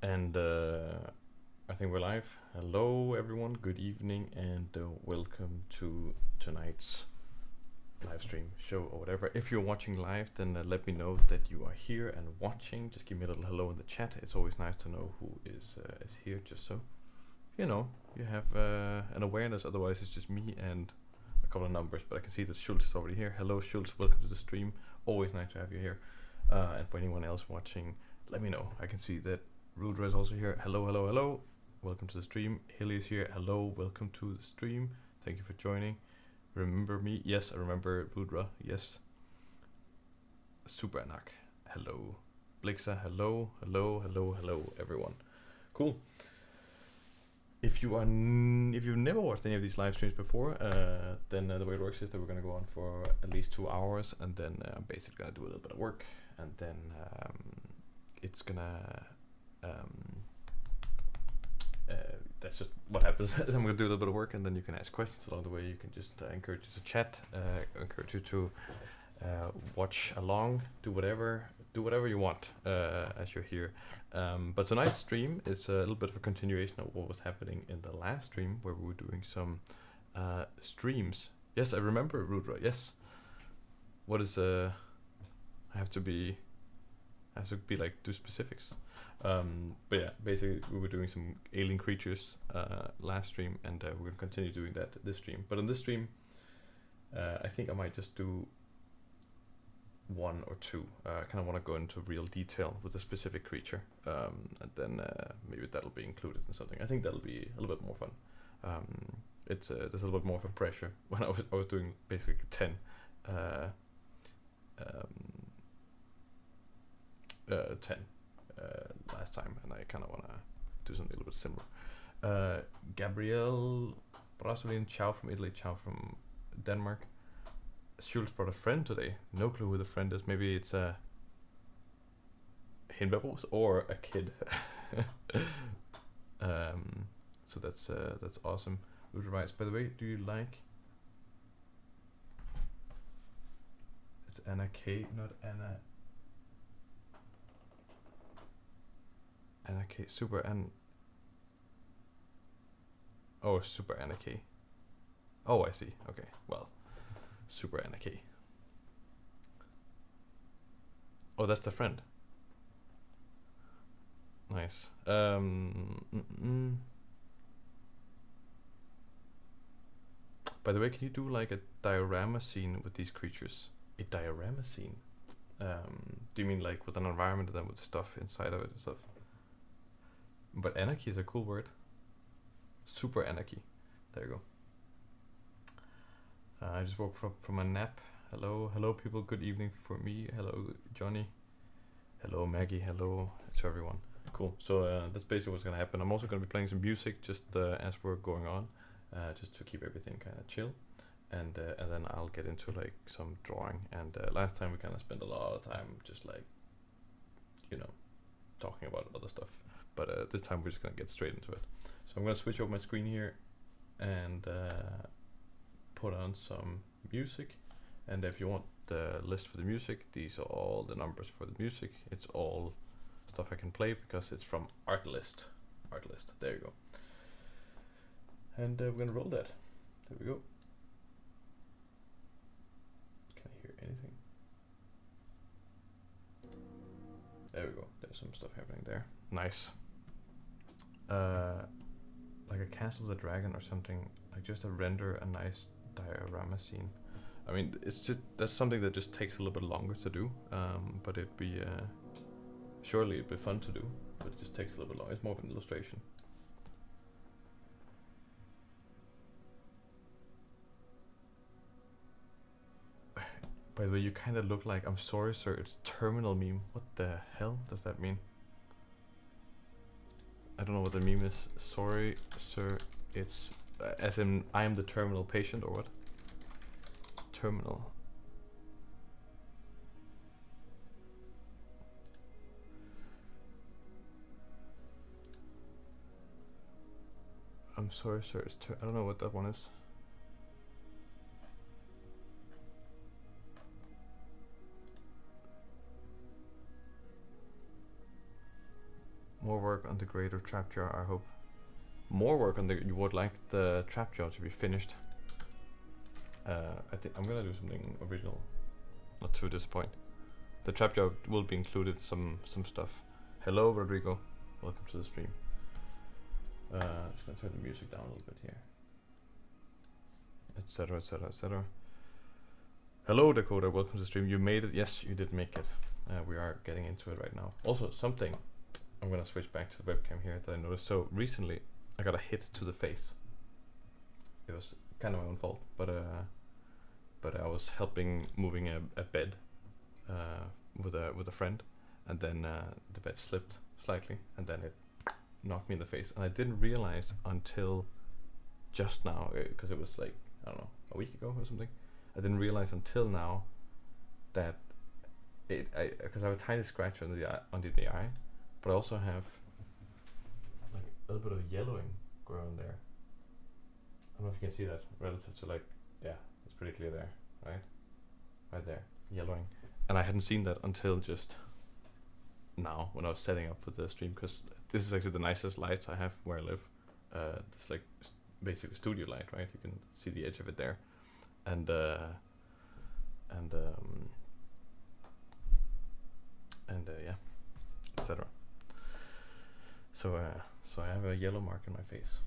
And I think we're live. Hello, everyone. Good evening, and welcome to tonight's live stream show or whatever. If you're watching live, then let me know that you are here and watching. Just give me a little hello in the chat. It's always nice to know who is here, just so you know you have an awareness. Otherwise, it's just me and a couple of numbers. But I can see that Schultz is already here. Hello, Schultz. Welcome to the stream. Always nice to have you here. And for anyone else watching, let me know. I can see that Rudra is also here. Hello, hello, hello. Welcome to the stream. Hilly is here. Hello, welcome to the stream. Thank you for joining. Remember me? Yes, I remember Rudra. Yes. Super Anak. Hello. Blixa. Hello, hello, hello, hello, everyone. Cool. If you are if you've never watched any of these live streams before, then the way it works is that we're gonna go on for at least 2 hours, and then I'm basically gonna do a little bit of work, and then it's gonna that's just what happens. I'm gonna do a little bit of work, and then you can ask questions along the way. You can just encourage you to chat, encourage you to watch along, do whatever you want as you're here. But tonight's stream is a little bit of a continuation of what was happening in the last stream, where we were doing some streams. Yes, I remember, Rudra. Yes. What is I have to be like do specifics. But yeah, basically we were doing some alien creatures last stream, and we're gonna continue doing that this stream. But on this stream, I think I might just do 1 or 2. I kind of want to go into real detail with a specific creature, and then maybe that'll be included in something. I think that'll be a little bit more fun. There's a little bit more of a pressure when I was doing basically 10 last time, and I kind of want to do something a little bit similar. Gabrielle Brasolin, ciao from Italy, ciao from Denmark. Schultz brought a friend today. No clue who the friend is. Maybe it's a Hinbabos or a kid. So that's awesome. Udrice, by the way, do you like? It's Anna K, not Anna. Anna K, Super N. Oh, Super Anna K. Oh, I see. Okay, well, Super Anna K. Oh, that's the friend. Nice. By the way, can you do like a diorama scene with these creatures? A diorama scene? Do you mean like with an environment and then with stuff inside of it and stuff? But anarchy is a cool word. Super anarchy. There you go. I just woke up from a nap. Hello people, good evening for me. Hello Johnny. Hello Maggie, hello to everyone. Cool, so that's basically what's gonna happen. I'm also gonna be playing some music just as we're going on, just to keep everything kind of chill. And then I'll get into like some drawing. And last time we kind of spent a lot of time just like, you know, talking about other stuff. But this time we're just gonna get straight into it. So I'm gonna switch over my screen here and put on some music. And if you want the list for the music, these are all the numbers for the music. It's all stuff I can play because it's from Artlist. Artlist, there you go. And we're gonna roll that. There we go. Can I hear anything? There we go. There's some stuff happening there. Nice. Like a castle with a dragon or something. Like just to render a nice diorama scene. I mean, it's just that's something that just takes a little bit longer to do. But it'd be surely it'd be fun to do. But it just takes a little bit longer. It's more of an illustration. By the way, you kind of look like, I'm sorry sir, it's terminal meme. What the hell does that mean? I don't know what the meme is. Sorry sir, it's as in I am the terminal patient or what? Terminal. I'm sorry sir, it's I don't know what that one is. More work work on the greater trap jar, I hope. More work on the, you would like the trap jar to be finished. I think I'm gonna do something original, not to disappoint. The trap jar will be included some stuff. Hello Rodrigo, welcome to the stream. Just gonna turn the music down a little bit here. Etc, etc, etc. Hello Dakota, welcome to the stream. You made it. Yes, you did make it. We are getting into it right now. Also, something, I'm gonna switch back to the webcam here that I noticed. So recently, I got a hit to the face. It was kind of my own fault, but I was helping moving a bed with a friend, and then the bed slipped slightly, and then it knocked me in the face, and I didn't realize until just now, because it was like, I don't know, a week ago or something. I didn't realize until now that because I have a tiny scratch under the eye, but I also have like a little bit of yellowing growing there. I don't know if you can see that relative to, like, yeah, it's pretty clear there, right there, yellowing. And I hadn't seen that until just now when I was setting up for the stream, because this is actually the nicest lights I have where I live. It's like basically studio light, right? You can see the edge of it there, and yeah, etc. So I have a yellow mark in my face.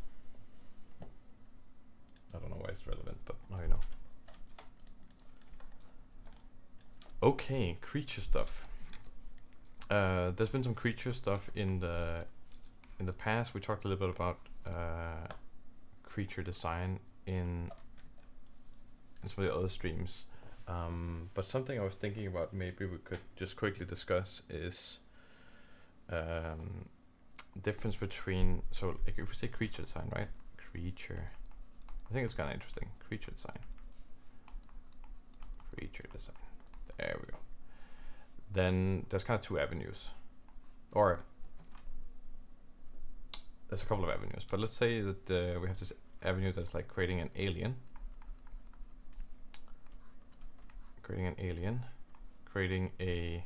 I don't know why it's relevant, but now you know. Okay, creature stuff. There's been some creature stuff in the past. We talked a little bit about creature design in some of the other streams. But something I was thinking about maybe we could just quickly discuss is difference between, so like if we say creature design, right? Creature. I think it's kind of interesting. Creature design. Creature design. There we go. Then there's kind of two avenues, or there's a couple of avenues. But let's say that we have this avenue that's like creating an alien, creating a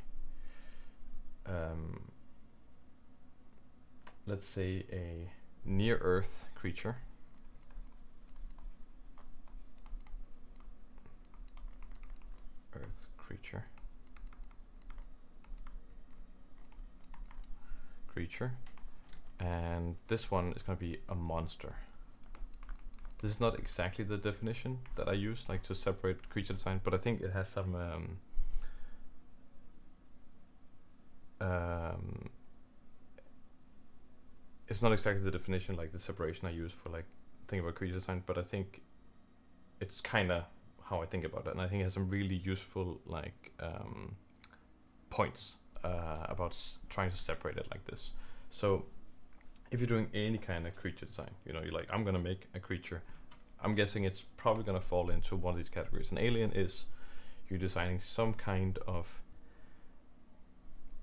let's say a near Earth creature. Creature, and this one is going to be a monster. This is not exactly the definition that I use, like to separate creature design, but I think it has some it's not exactly the definition, like the separation I use for like thinking about creature design, but I think it's kind of how I think about it, and I think it has some really useful like points about trying to separate it like this. So if you're doing any kind of creature design, you know, you're like, I'm gonna make a creature, I'm guessing it's probably gonna fall into one of these categories. An alien is you're designing some kind of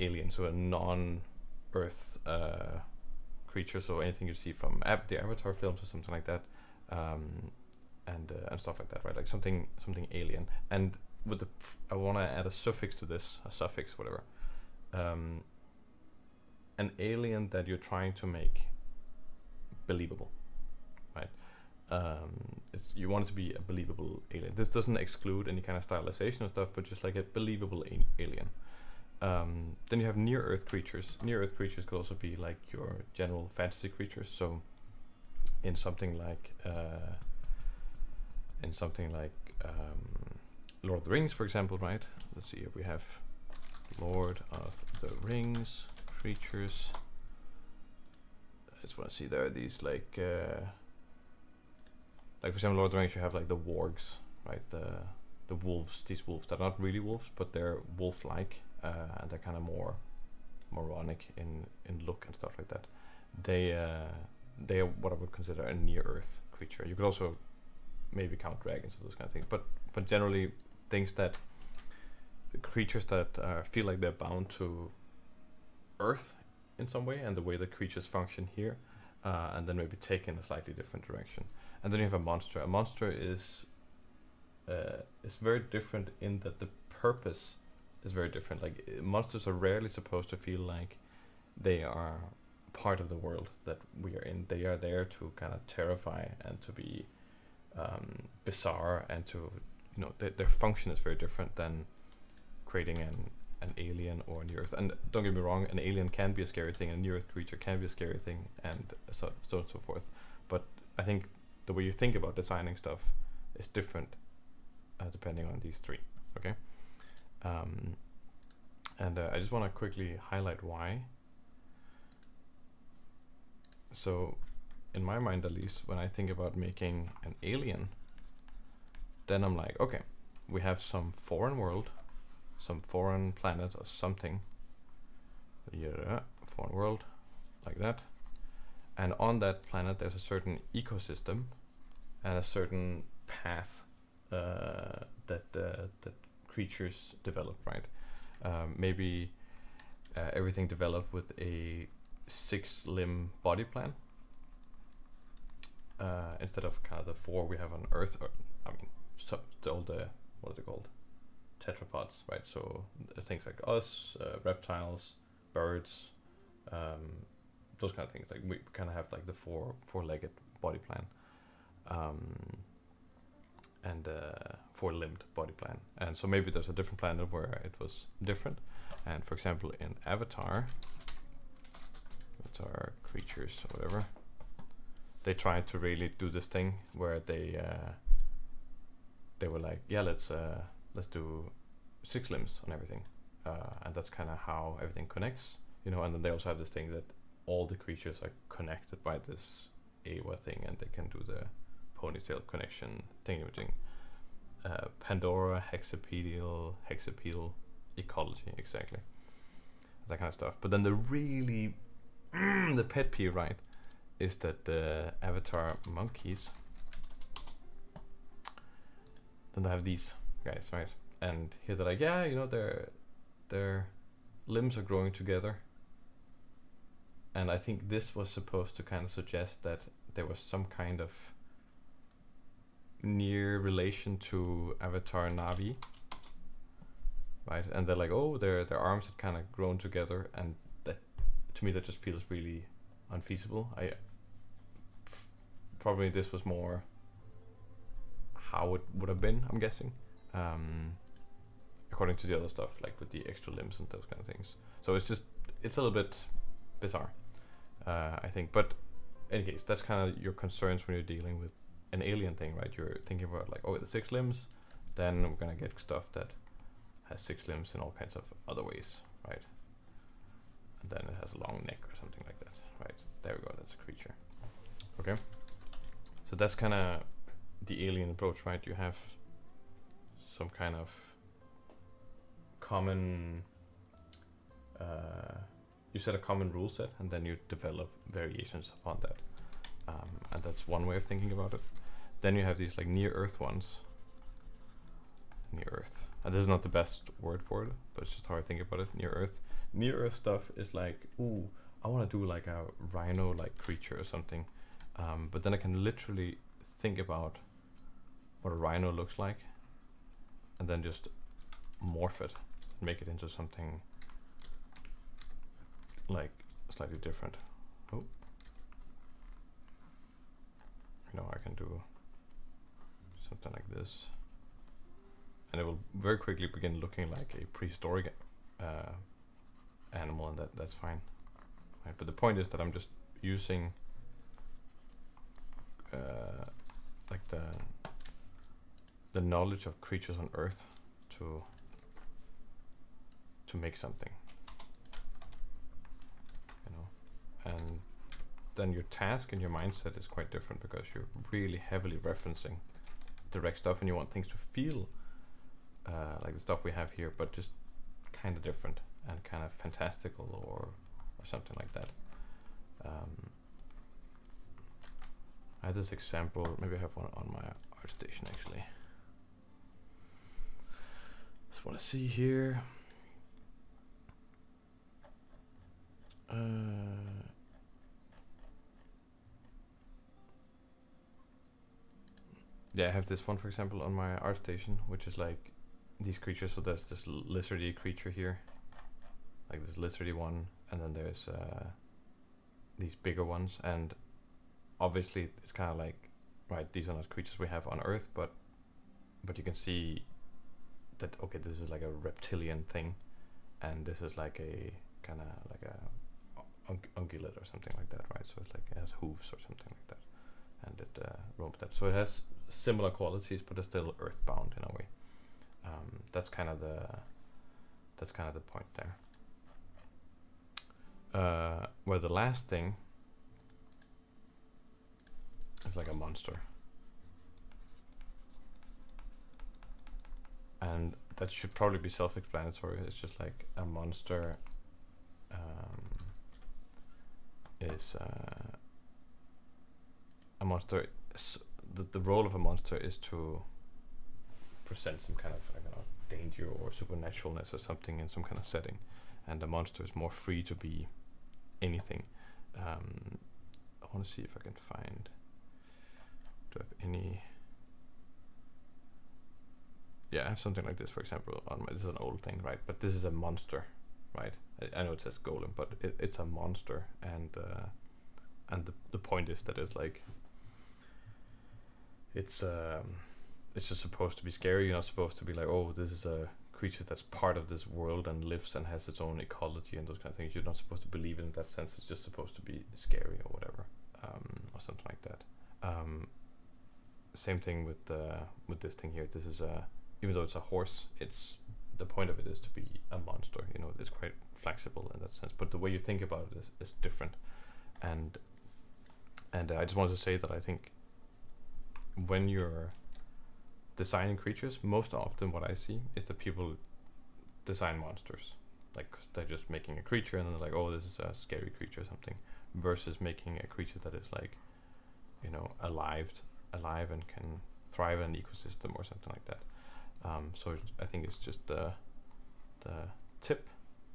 alien, so a non-Earth creature, so anything you see from the Avatar films or something like that, and stuff like that, right? Like something alien. And with the I want to add a suffix to this, a suffix, whatever. An alien that you're trying to make believable, right? You want it to be a believable alien. This doesn't exclude any kind of stylization and stuff, but just like a believable alien. Then you have near Earth creatures. Near Earth creatures could also be like your general fantasy creatures. So in something like Lord of the Rings, for example, right? Let's see, if we have Lord of the Rings creatures. I just want to see, there are these like for example, Lord of the Rings, you have like the wargs, right? The wolves, these wolves that are not really wolves, but they're wolf-like, and they're kind of more moronic in look and stuff like that. They are what I would consider a near Earth creature. You could also maybe count dragons or those kind of things, but generally things that creatures that feel like they're bound to Earth in some way, and the way the creatures function here, and then maybe take in a slightly different direction. And then you have a monster. A monster is very different in that the purpose is very different. Like monsters are rarely supposed to feel like they are part of the world that we are in. They are there to kind of terrify and to be bizarre and to, you know, their function is very different than creating an alien or a near Earth. And don't get me wrong, an alien can be a scary thing, a near Earth creature can be a scary thing, and so on and so forth. But I think the way you think about designing stuff is different depending on these three. Okay. And I just want to quickly highlight why. So in my mind, at least, when I think about making an alien, then I'm like, okay, we have some foreign world, some foreign planet or something. Yeah, foreign world, like that. And on that planet, there's a certain ecosystem and a certain path that creatures develop, right? Maybe everything developed with a 6-limb body plan instead of kind of the 4 we have on Earth. Or, I mean, so all the, what is it called? Tetrapods, right? So things like us, reptiles, birds, those kind of things. Like we kind of have like the four-legged body plan, and 4-limbed body plan. And so maybe there's a different planet where it was different. And for example, in Avatar creatures or whatever, they tried to really do this thing where they were like, yeah, let's do 6 limbs on everything, and that's kind of how everything connects, you know. And then they also have this thing that all the creatures are connected by this AWA thing, and they can do the ponytail connection thingamajig. Pandora, hexapedal ecology, exactly, that kind of stuff. But then the really the pet peeve, right, is that the Avatar monkeys, then they have these guys, right? And here they're like, yeah, you know, their limbs are growing together. And I think this was supposed to kind of suggest that there was some kind of near relation to Avatar Navi, right? And they're like, oh, their arms had kind of grown together, and that, to me, that just feels really unfeasible. Probably this was more how it would have been, I'm guessing, according to the other stuff, like with the extra limbs and those kind of things. So it's a little bit bizarre, I think. But in any case, that's kind of your concerns when you're dealing with an alien thing, right? You're thinking about like, oh, the 6 limbs, then we're gonna get stuff that has 6 limbs in all kinds of other ways, right? And then it has a long neck or something like that, right? There we go, that's a creature. Okay, so that's kind of the alien approach, right? You have some kind of common, you set a common rule set, and then you develop variations upon that, and that's one way of thinking about it. Then you have these like near Earth ones. Near Earth, and this is not the best word for it, but it's just how I think about it. Near Earth. Near Earth stuff is like, ooh, I want to do like a rhino-like creature or something, but then I can literally think about what a rhino looks like, and then just morph it, and make it into something like slightly different. Oh, you know, I can do something like this, and it will very quickly begin looking like a prehistoric animal, and that's fine, right? But the point is that I'm just using like the knowledge of creatures on Earth to make something, you know. And then your task and your mindset is quite different, because you're really heavily referencing direct stuff, and you want things to feel like the stuff we have here, but just kind of different and kind of fantastical or something like that. I had this example, maybe I have one on my ArtStation actually. Just want to see here. Yeah, I have this one, for example, on my ArtStation, which is like these creatures. So there's this lizardy creature here, like this lizardy one, and then there's these bigger ones, and obviously it's kind of like, right, these are not creatures we have on Earth, but you can see that, okay, this is like a reptilian thing, and this is like a kind of like a ungulate or something like that, right? So it's like it has hooves or something like that, and it roams that. So it has similar qualities, but it's still earthbound in a way. That's kind of the point there. Where the last thing is like a monster, and that should probably be self-explanatory. It's just like a monster is a monster. The role of a monster is to present some kind of, I don't know, danger or supernaturalness or something in some kind of setting, and the monster is more free to be anything. I want to see if I can find. Do I have any? Yeah, I have something like this, for example. This is an old thing, right? But this is a monster, right? I know it says golem, but it's a monster, and the point is that it's like it's just supposed to be scary. You're not supposed to be like, oh, this is a creature that's part of this world and lives and has its own ecology and those kind of things. You're not supposed to believe it in that sense. It's just supposed to be scary or whatever, or something like that. Same thing with this thing here. This is even though it's a horse, it's the point of it is to be a monster. You know, it's quite flexible in that sense. But the way you think about it is different. And I just wanted to say that I think when you're designing creatures, most often what I see is that people design monsters, like 'cause they're just making a creature and then they're like, oh, this is a scary creature or something, versus making a creature that is like, you know, alive and can thrive in an ecosystem or something like that. So I think it's just the tip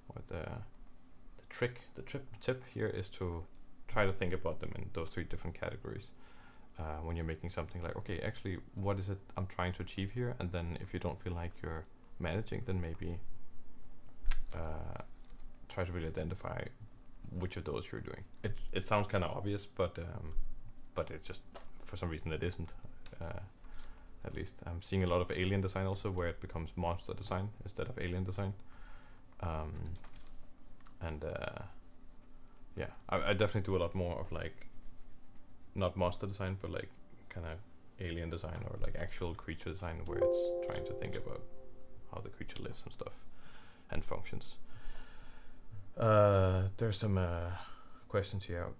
or the trick. The tip here is to try to think about them in those three different categories. When you're making something like, okay, actually, what is it I'm trying to achieve here? And then if you don't feel like you're managing, then maybe try to really identify which of those you're doing. It sounds kind of obvious, but it's just, for some reason, it isn't. At least I'm seeing a lot of alien design also, where it becomes monster design instead of alien design. Yeah, I definitely do a lot more of like, not monster design, but like kind of alien design or like actual creature design, where it's trying to think about how the creature lives and stuff and functions. There's some questions here.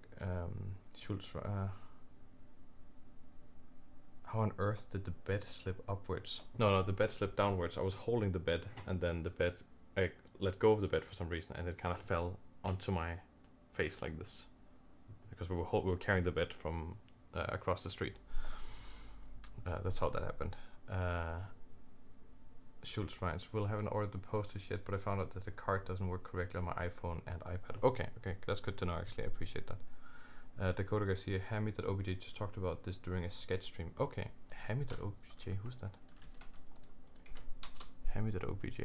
How on earth did the bed slip upwards? No, the bed slipped downwards. I was holding the bed, and then the bed, I let go of the bed for some reason, and it kind of fell onto my face like this, because we were carrying the bed from across the street. That's how that happened. Schultz writes, "We'll haven't ordered the posters yet, but I found out that the card doesn't work correctly on my iPhone and iPad." Okay, that's good to know. Actually, I appreciate that. Dakota Garcia, Hammy.obj just talked about this during a sketch stream. Okay, Hammy.obj, who's that? Hammy.obj.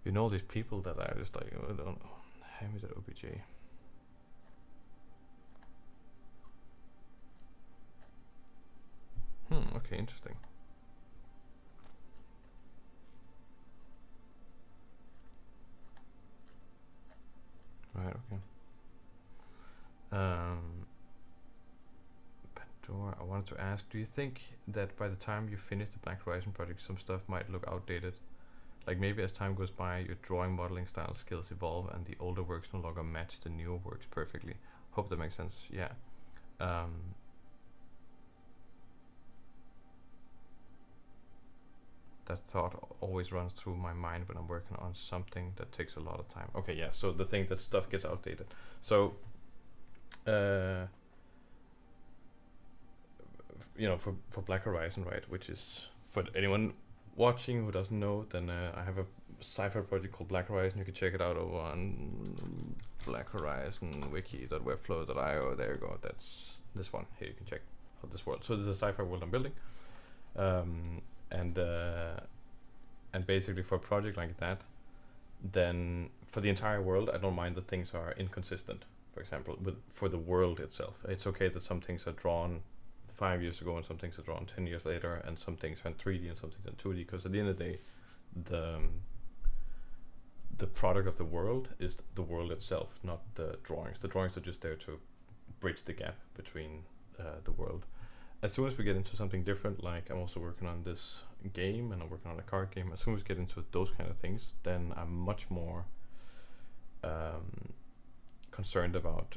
You know these people that I just like, I don't know. Hammy.obj. Okay, interesting. Right, okay. Pandora, I wanted to ask, do you think that by the time you finish the Black Horizon project, some stuff might look outdated? Like maybe as time goes by, your drawing modeling style skills evolve and the older works no longer match the newer works perfectly. Hope that makes sense. Yeah. That thought always runs through my mind when I'm working on something that takes a lot of time. Okay, yeah, so the thing that stuff gets outdated. So, you know, for Black Horizon, right, which is, for anyone watching who doesn't know, then I have a sci-fi project called Black Horizon. You can check it out over on Black Horizon wiki.webflow.io. There you go. That's this one. Here you can check out this world. So this is a sci-fi world I'm building, and basically for a project like that, then for the entire world, I don't mind that things are inconsistent. For example, for the world itself, it's okay that some things are drawn 5 years ago and some things are drawn 10 years later, and some things are in 3D and some things are in 2D. Because at the end of the day, the the product of the world is the world itself, not the drawings. The drawings are just there to bridge the gap between the world. As soon as we get into something different, like I'm also working on this game and I'm working on a card game, as soon as we get into those kind of things, then I'm much more concerned about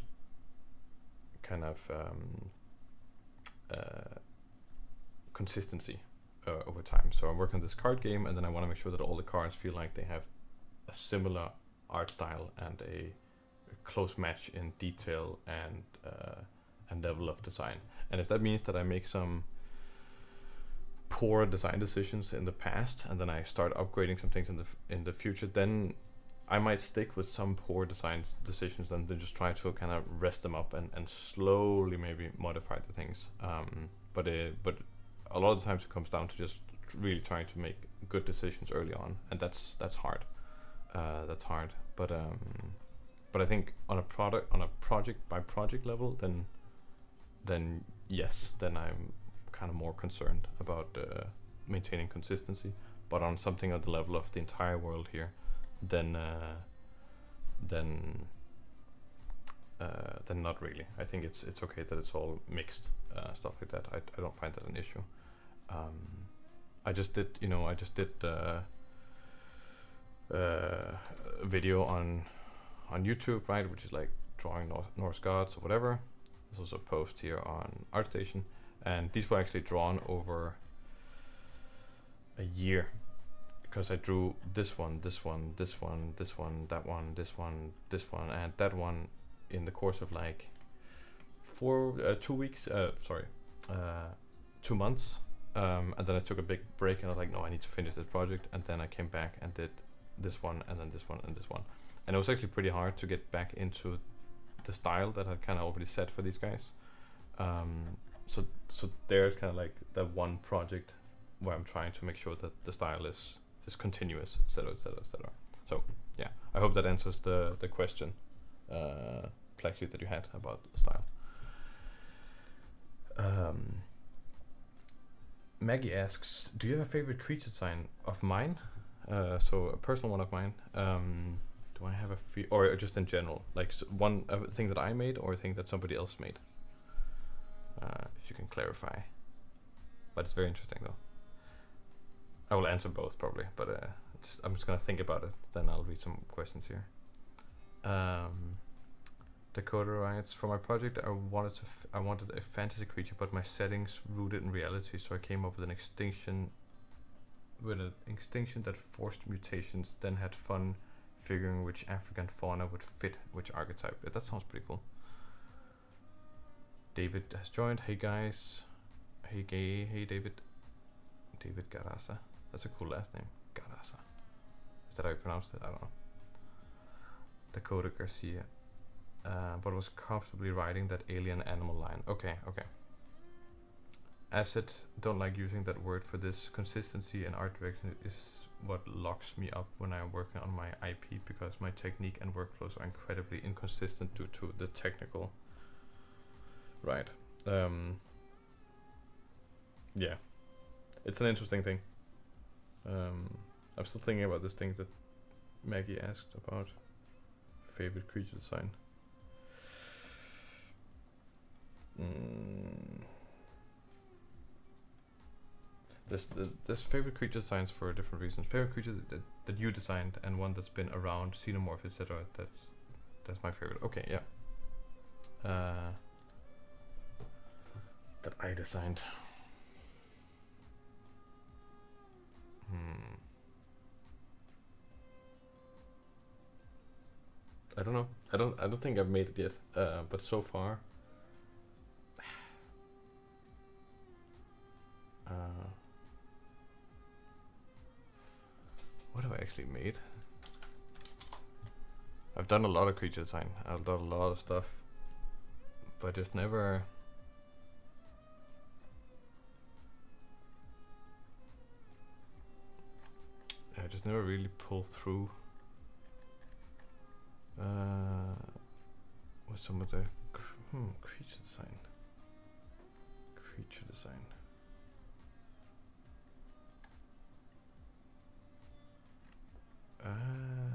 kind of consistency over time. So I'm working on this card game, and then I want to make sure that all the cards feel like they have a similar art style and a close match in detail and level of design. And if that means that I make some poor design decisions in the past, and then I start upgrading some things in the future, then I might stick with some poor design decisions and then just try to kind of rest them up and slowly maybe modify the things. But a lot of the times it comes down to just really trying to make good decisions early on, and that's hard. That's hard. But I think on a project by project level, then yes, then I'm kind of more concerned about maintaining consistency. But on something at the level of the entire world here, then not really. I think it's okay that it's all mixed, stuff like that. I don't find that an issue. I just did a video on YouTube, right, which is like drawing Norse gods or whatever. There's also a post here on ArtStation, and these were actually drawn over a year, because I drew this one, this one, this one, this one, that one, this one, this one, and that one in the course of like 2 months, and then I took a big break, and I was like, no, I need to finish this project, and then I came back and did this one, and then this one, and this one, and it was actually pretty hard to get back into the style that I kind of already set for these guys. So there's kind of like that one project where I'm trying to make sure that the style is continuous, etc., etc., etc. So yeah, I hope that answers the question, Plexi, that you had about the style. Maggie asks, do you have a favorite creature design of mine? So a personal one of mine. Do I have or just in general, like one thing that I made or a thing that somebody else made? If you can clarify. But it's very interesting though. I will answer both probably, but I'm just gonna think about it. Then I'll read some questions here. Dakota writes, for my project, I wanted a fantasy creature, but my settings rooted in reality, so I came up with an extinction that forced mutations. Then had fun figuring which African fauna would fit which archetype. That sounds pretty cool. David has joined. Hey guys. Hey gay. Hey David. David Garasa. That's a cool last name. Garasa. Is that how you pronounced it? I don't know. Dakota Garcia. But was comfortably riding that alien animal line. Okay. Acid, don't like using that word for this. Consistency and art direction is what locks me up when I'm working on my IP, because my technique and workflows are incredibly inconsistent due to the technical. Right. Yeah. It's an interesting thing. I'm still thinking about this thing that Maggie asked about. Favorite creature design. There's favorite creature designs for different reasons. Favorite creature that you designed, and one that's been around, xenomorph, etc. That's my favorite. Okay, yeah. That I designed. I don't know. I don't think I've made it yet. But so far. What have I actually made? I've done a lot of creature design. I've done a lot of stuff, but just never. I just never really pulled through What's some of the creature design? Creature design.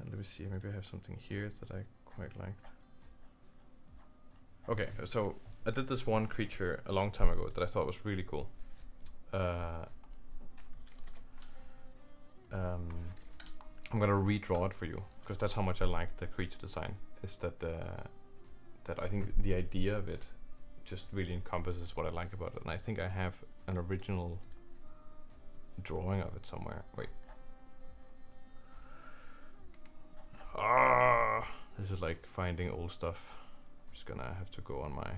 Let me see. Maybe I have something here that I quite liked. Okay, so I did this one creature a long time ago that I thought was really cool. I'm gonna redraw it for you because that's how much I like the creature design. Is that that I think the idea of it just really encompasses what I like about it, and I think I have an original drawing of it somewhere. Wait. This is like finding old stuff. I'm just gonna have to go on my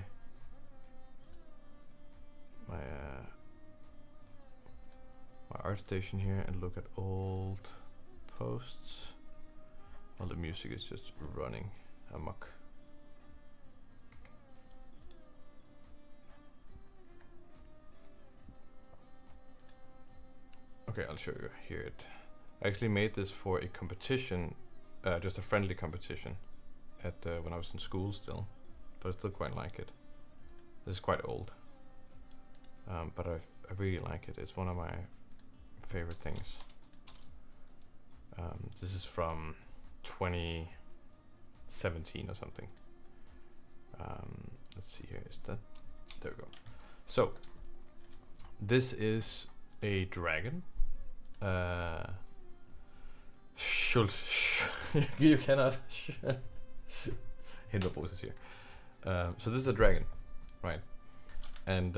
art station here and look at old posts while the music is just running amok. Okay, I'll show you here it. I actually made this for a competition, just a friendly competition at when I was in school still, but I still quite like it. This is quite old, but I really like it. It's one of my favorite things. This is from 2017 or something. Let's see here, is that, there we go. So this is a dragon. Schultz, you cannot Hinderboses here. So this is a dragon, right? And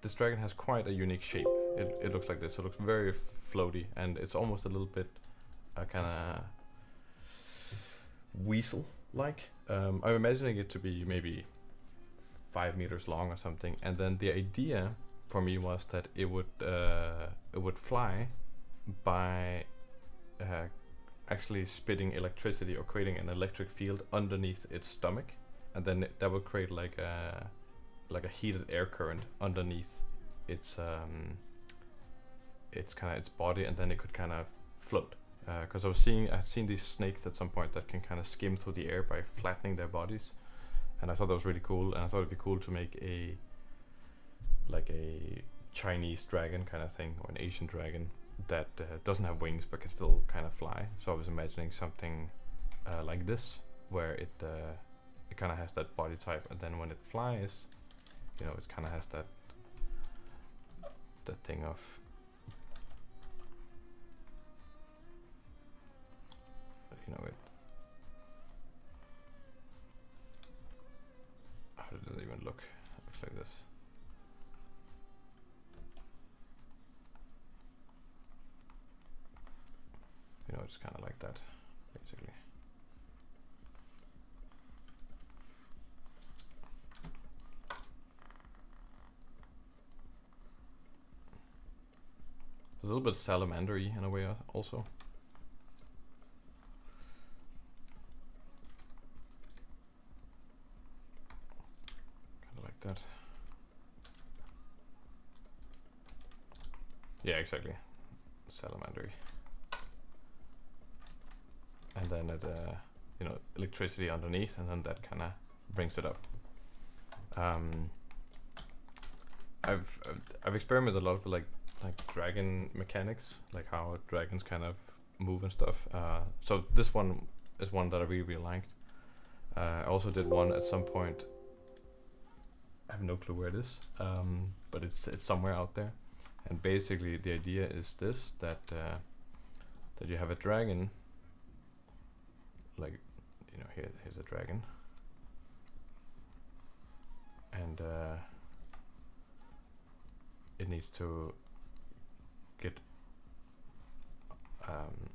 this dragon has quite a unique shape. It looks like this. It looks very floaty, and it's almost a little bit kind of weasel-like. I'm imagining it to be maybe 5 meters long or something. And then the idea for me was that it would fly by actually spitting electricity or creating an electric field underneath its stomach, and then that would create like a heated air current underneath its body, and then it could kind of float. Because I've seen these snakes at some point that can kind of skim through the air by flattening their bodies, and I thought that was really cool. And I thought it'd be cool to make a Chinese dragon kind of thing, or an Asian dragon that doesn't have wings but can still kind of fly. So I was imagining something like this, where it kind of has that body type, and then when it flies, you know, it kind of has that thing of, you know, it. How did it even look? It looks like this. You know, it's kind of like that, basically. It's a little bit salamander-y in a way, also. Kind of like that. Yeah, exactly. Salamander-y. And then it, you know, electricity underneath, and then that kind of brings it up. I've experimented a lot with like dragon mechanics, like how dragons kind of move and stuff. So this one is one that I really liked. I also did one at some point. I have no clue where it is, but it's somewhere out there. And basically the idea is this: that you have a dragon. Like, you know, here's a dragon, and it needs to get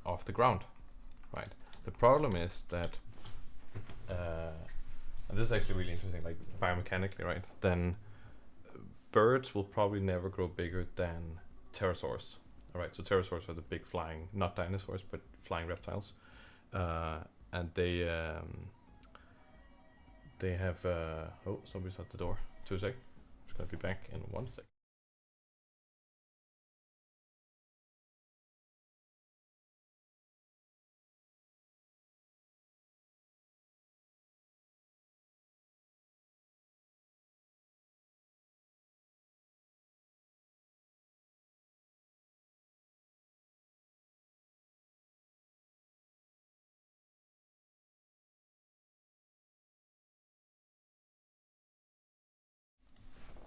off the ground, right? The problem is that, and this is actually really interesting, like biomechanically, right? Then birds will probably never grow bigger than pterosaurs. All right, so pterosaurs are the big flying, not dinosaurs, but flying reptiles. And they have oh, somebody's at the door. 2 seconds. It's gonna be back in 1 sec.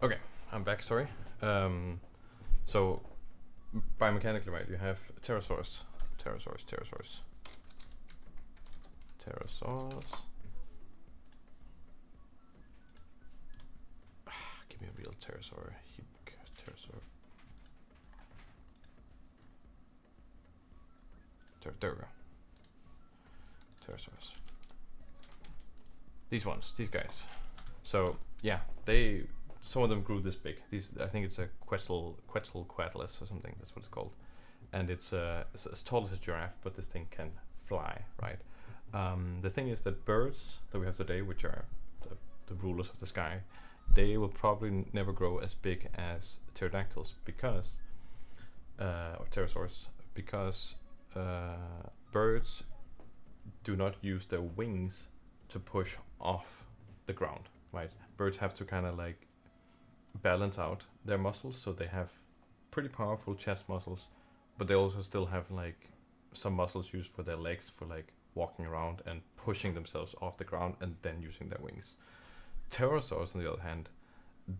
Okay, I'm back. Sorry. So biomechanically, right? You have pterosaurs. Give me a real pterosaur. Pterosaur. There we go. Pterosaurs. These ones, these guys. So yeah, some of them grew this big. These, I think it's a Quetzalcoatlus or something. That's what it's called, and it's as tall as a giraffe, but this thing can fly, right? The thing is that birds that we have today, which are the rulers of the sky, they will probably never grow as big as pterodactyls because, or pterosaurs, because birds do not use their wings to push off the ground, right? Birds have to kind of like balance out their muscles, so they have pretty powerful chest muscles, but they also still have like some muscles used for their legs for like walking around and pushing themselves off the ground and then using their wings. Pterosaurs, on the other hand,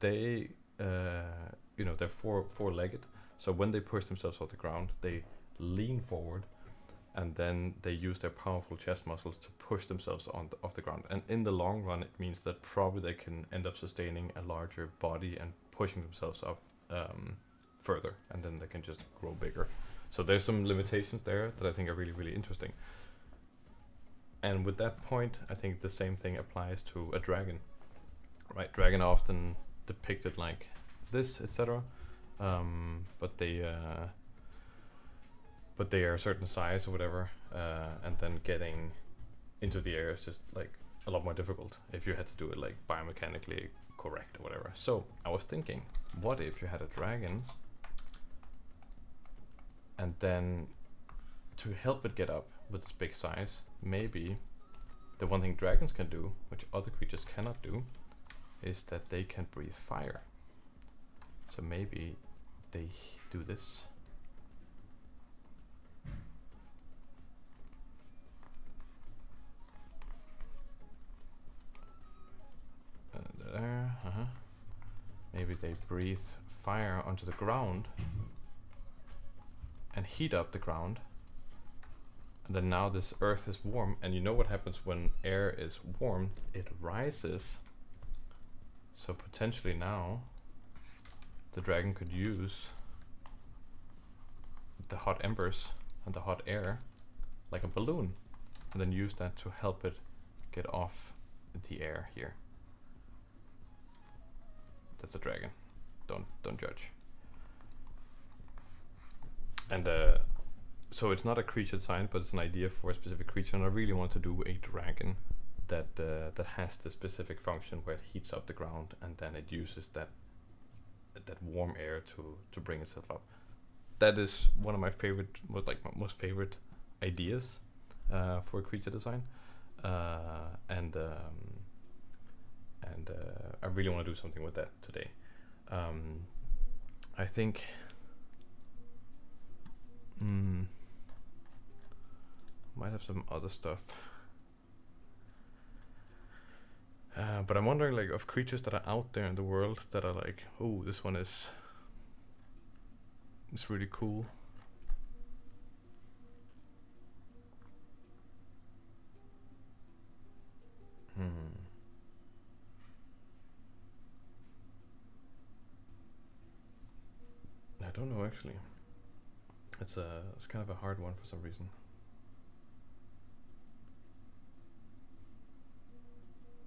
they they're four-legged, so when they push themselves off the ground, they lean forward, and then they use their powerful chest muscles to push themselves off the ground. And in the long run, it means that probably they can end up sustaining a larger body and pushing themselves up further, and then they can just grow bigger. So there's some limitations there that I think are really, really interesting. And with that point, I think the same thing applies to a dragon, right? Dragon are often depicted like this, etc. But they are a certain size or whatever, and then getting into the air is just like a lot more difficult if you had to do it like biomechanically correct or whatever. So I was thinking, what if you had a dragon, and then to help it get up with its big size, maybe the one thing dragons can do, which other creatures cannot do, is that they can breathe fire. So maybe they do this. There, maybe they breathe fire onto the ground and heat up the ground, and then now this earth is warm, and you know what happens when air is warm? It rises. So potentially now the dragon could use the hot embers and the hot air like a balloon, and then use that to help it get off the air here. That's a dragon. Don't judge. And so it's not a creature design, but it's an idea for a specific creature, and I really want to do a dragon that has this specific function where it heats up the ground, and then it uses that warm air to bring itself up. That is one of my favorite, my most favorite ideas for a creature design, and I really want to do something with that today. I think might have some other stuff, but I'm wondering like of creatures that are out there in the world that are like, oh, this one is really cool. I don't know actually. It's kind of a hard one for some reason.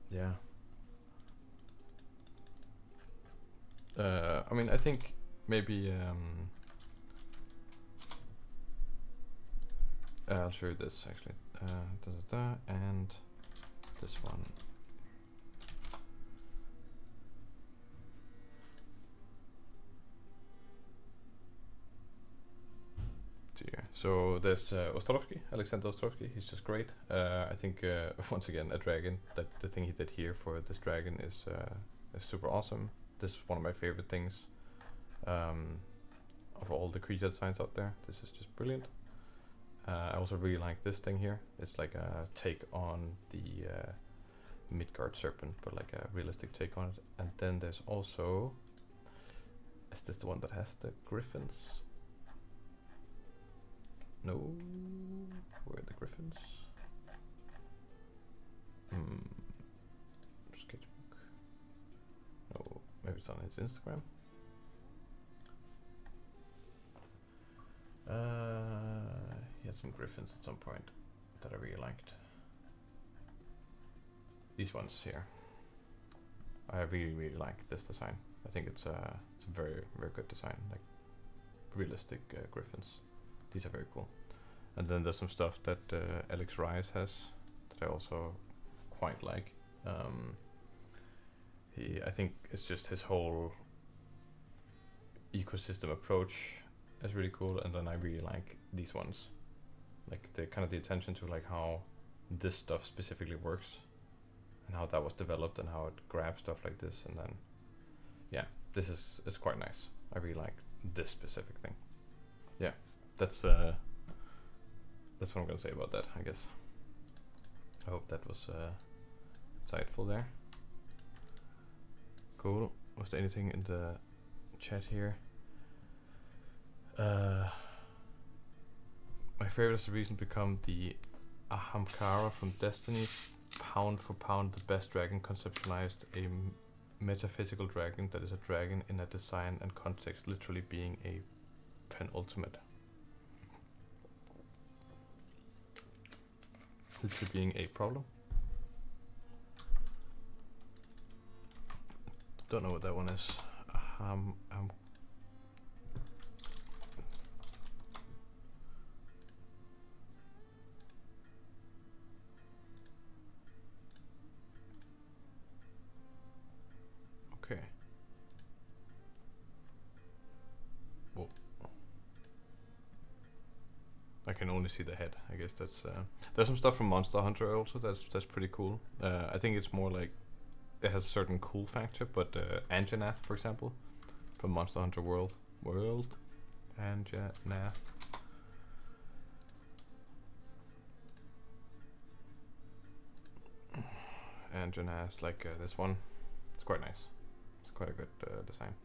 Yeah. I mean, I think maybe I'll show you this actually. And this one. So there's Ostrovsky, Alexander Ostrovsky. He's just great. I think once again a dragon. That the thing he did here for this dragon is super awesome. This is one of my favorite things of all the creature designs out there. This is just brilliant. I also really like this thing here. It's like a take on the Midgard serpent, but like a realistic take on it. And then there's also Is this the one that has the griffins? No. Where are the griffins? Sketchbook. No, maybe it's on his Instagram. He had some griffins at some point that I really liked. These ones here. I really like this design. I think it's a very good design, like realistic griffins. These are very cool. And then there's some stuff that Alex Rice has that I also quite like. I think it's just his whole ecosystem approach is really cool, and then I really like these ones, like the kind of the attention to like how this stuff specifically works and how that was developed and how it grabs stuff like this, and then yeah, this is quite nice. I really like this specific thing. Yeah, that's what I'm gonna say about that, I guess. I hope that was insightful there. Cool. Was there anything in the chat here? My favorite has recently become the Ahamkara from Destiny. Pound for pound, the best dragon conceptualized, a metaphysical dragon that is a dragon in a design and context, literally being a penultimate. Literally being a problem. Don't know what that one is. Okay. Whoa. I can only see the head. I guess that's there's some stuff from Monster Hunter also that's pretty cool. I think it's more like it has a certain cool factor, but Anjanath, for example, from Monster Hunter World, Anjanath. Anjanath, like this one, it's quite nice. It's quite a good design.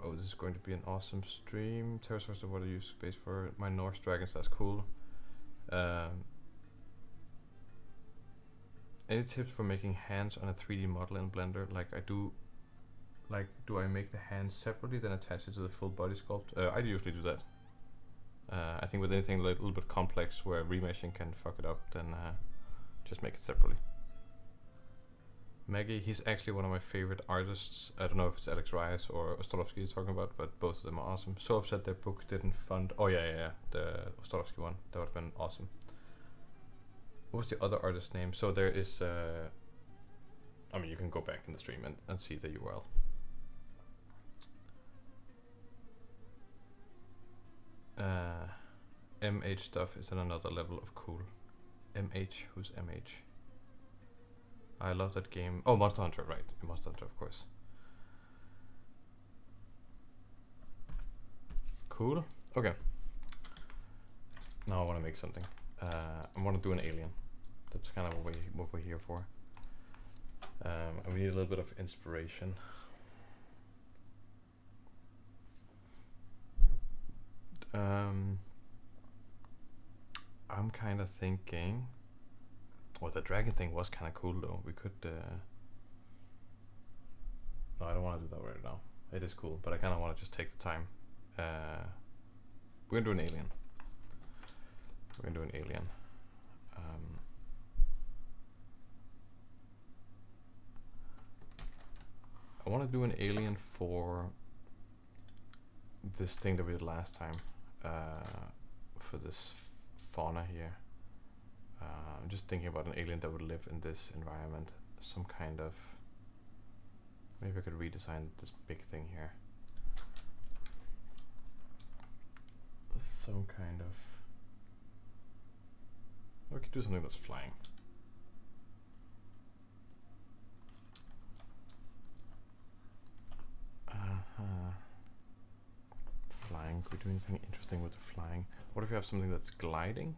Oh, this is going to be an awesome stream. Pterosaurs of what I use space for my Norse dragons. That's cool. Any tips for making hands on a 3D model in Blender? Like I do. Like, do I make the hands separately then attach it to the full body sculpt? I usually do that. I think with anything a little bit complex where remeshing can fuck it up, then just make it separately. Maggie, he's actually one of my favorite artists. I don't know if it's Alex Rice or Ostolovsky you're talking about, but both of them are awesome. So upset their book didn't fund. Oh yeah, the Ostolovsky one. That would have been awesome. What was the other artist's name? So there is. I mean, you can go back in the stream and see the URL. MH stuff is on another level of cool. MH, who's MH? I love that game. Oh, Monster Hunter, right. Monster Hunter, of course. Cool. Okay. Now I want to make something. I want to do an alien. That's kind of what we're here for. And we need a little bit of inspiration. I'm kind of thinking. Well, the dragon thing was kind of cool though. We could. No, I don't want to do that right now. It is cool, but I kind of want to just take the time. We're gonna do an alien. We're gonna do an alien. I want to do an alien for this thing that we did last time. For this fauna here. I'm just thinking about an alien that would live in this environment. Some kind of. Maybe I could redesign this big thing here. Some kind of. We could do something that's flying. Flying. Could we do anything interesting with the flying? What if you have something that's gliding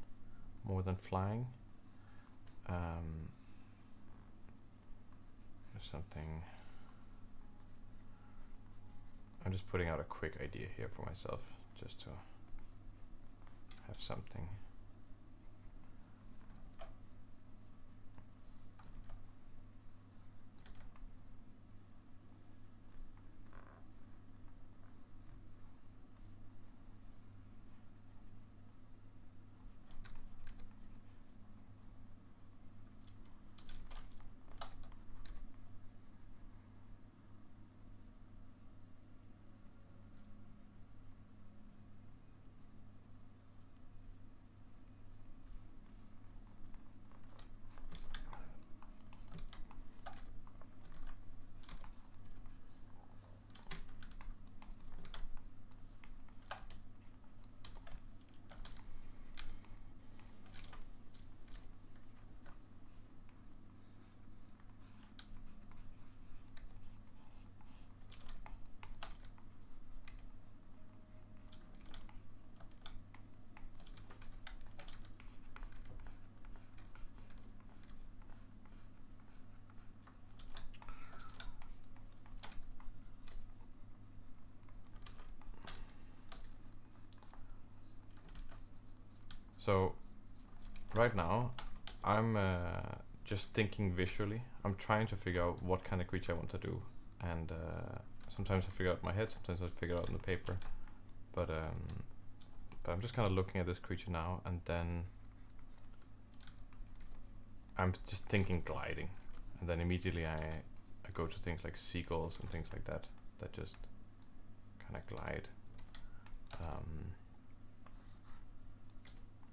more than flying? something. I'm just putting out a quick idea here for myself, just to have something. So right now I'm just thinking visually. I'm trying to figure out what kind of creature I want to do, and sometimes I figure out in my head, sometimes I figure out on the paper. But I'm just kind of looking at this creature now, and then I'm just thinking gliding, and then immediately I go to things like seagulls and things like that that just kind of glide.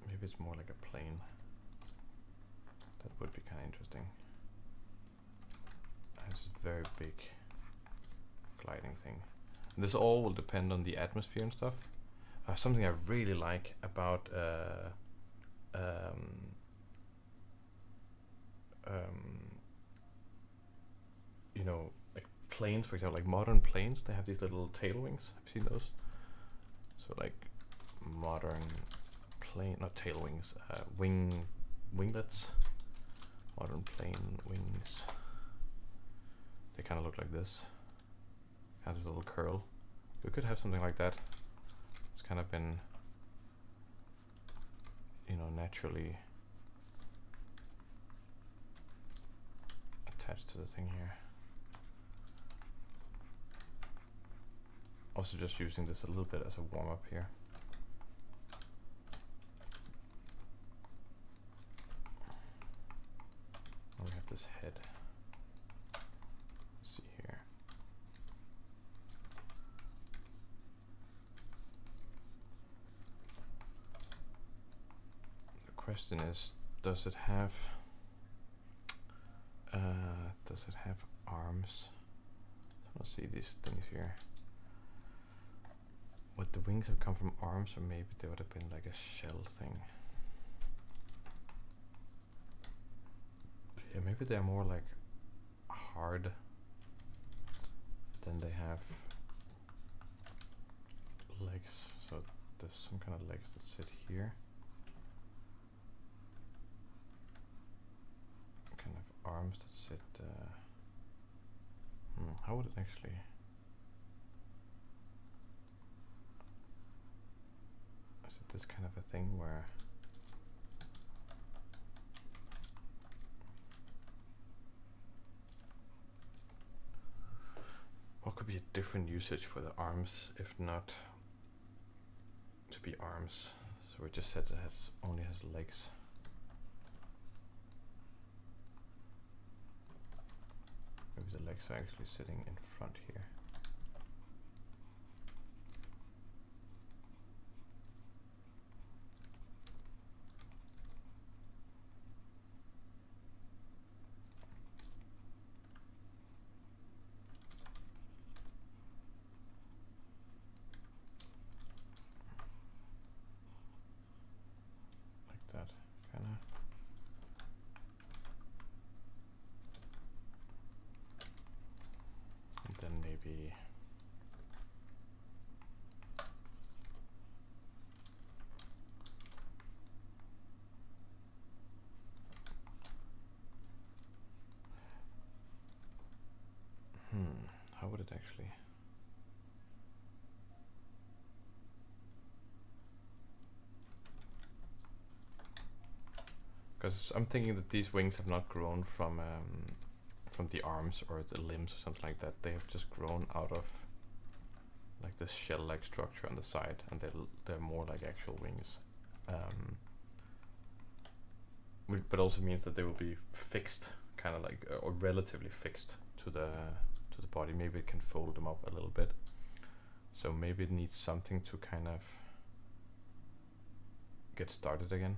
Maybe it's more like a plane. That would be kind of interesting. It's a very big gliding thing. And this all will depend on the atmosphere and stuff. Something I really like about you know, like planes, for example, like modern planes, they have these little tail wings. Have you seen those? So like modern plane, not tail wings, winglets. Modern plane wings. They kind of look like this. Has a little curl. We could have something like that. It's kind of been, you know, naturally attached to the thing here. Also just using this a little bit as a warm-up here. We have this head. Let's see here. The question is, does it have arms? Let's see these things here. Would the wings have come from arms, or maybe they would have been like a shell thing? Yeah, maybe they're more like hard than they have legs. So there's some kind of legs that sit here. Kind of arms that sit. How would it actually? Is it this kind of a thing where? What could be a different usage for the arms, if not to be arms? So we just said it only has legs. Maybe the legs are actually sitting in front here. Maybe actually. Because I'm thinking that these wings have not grown from the arms or the limbs or something like that. They have just grown out of like this shell-like structure on the side, and they're more like actual wings. But also means that they will be fixed, kind of like or relatively fixed to the body. Maybe it can fold them up a little bit. So maybe it needs something to kind of get started again.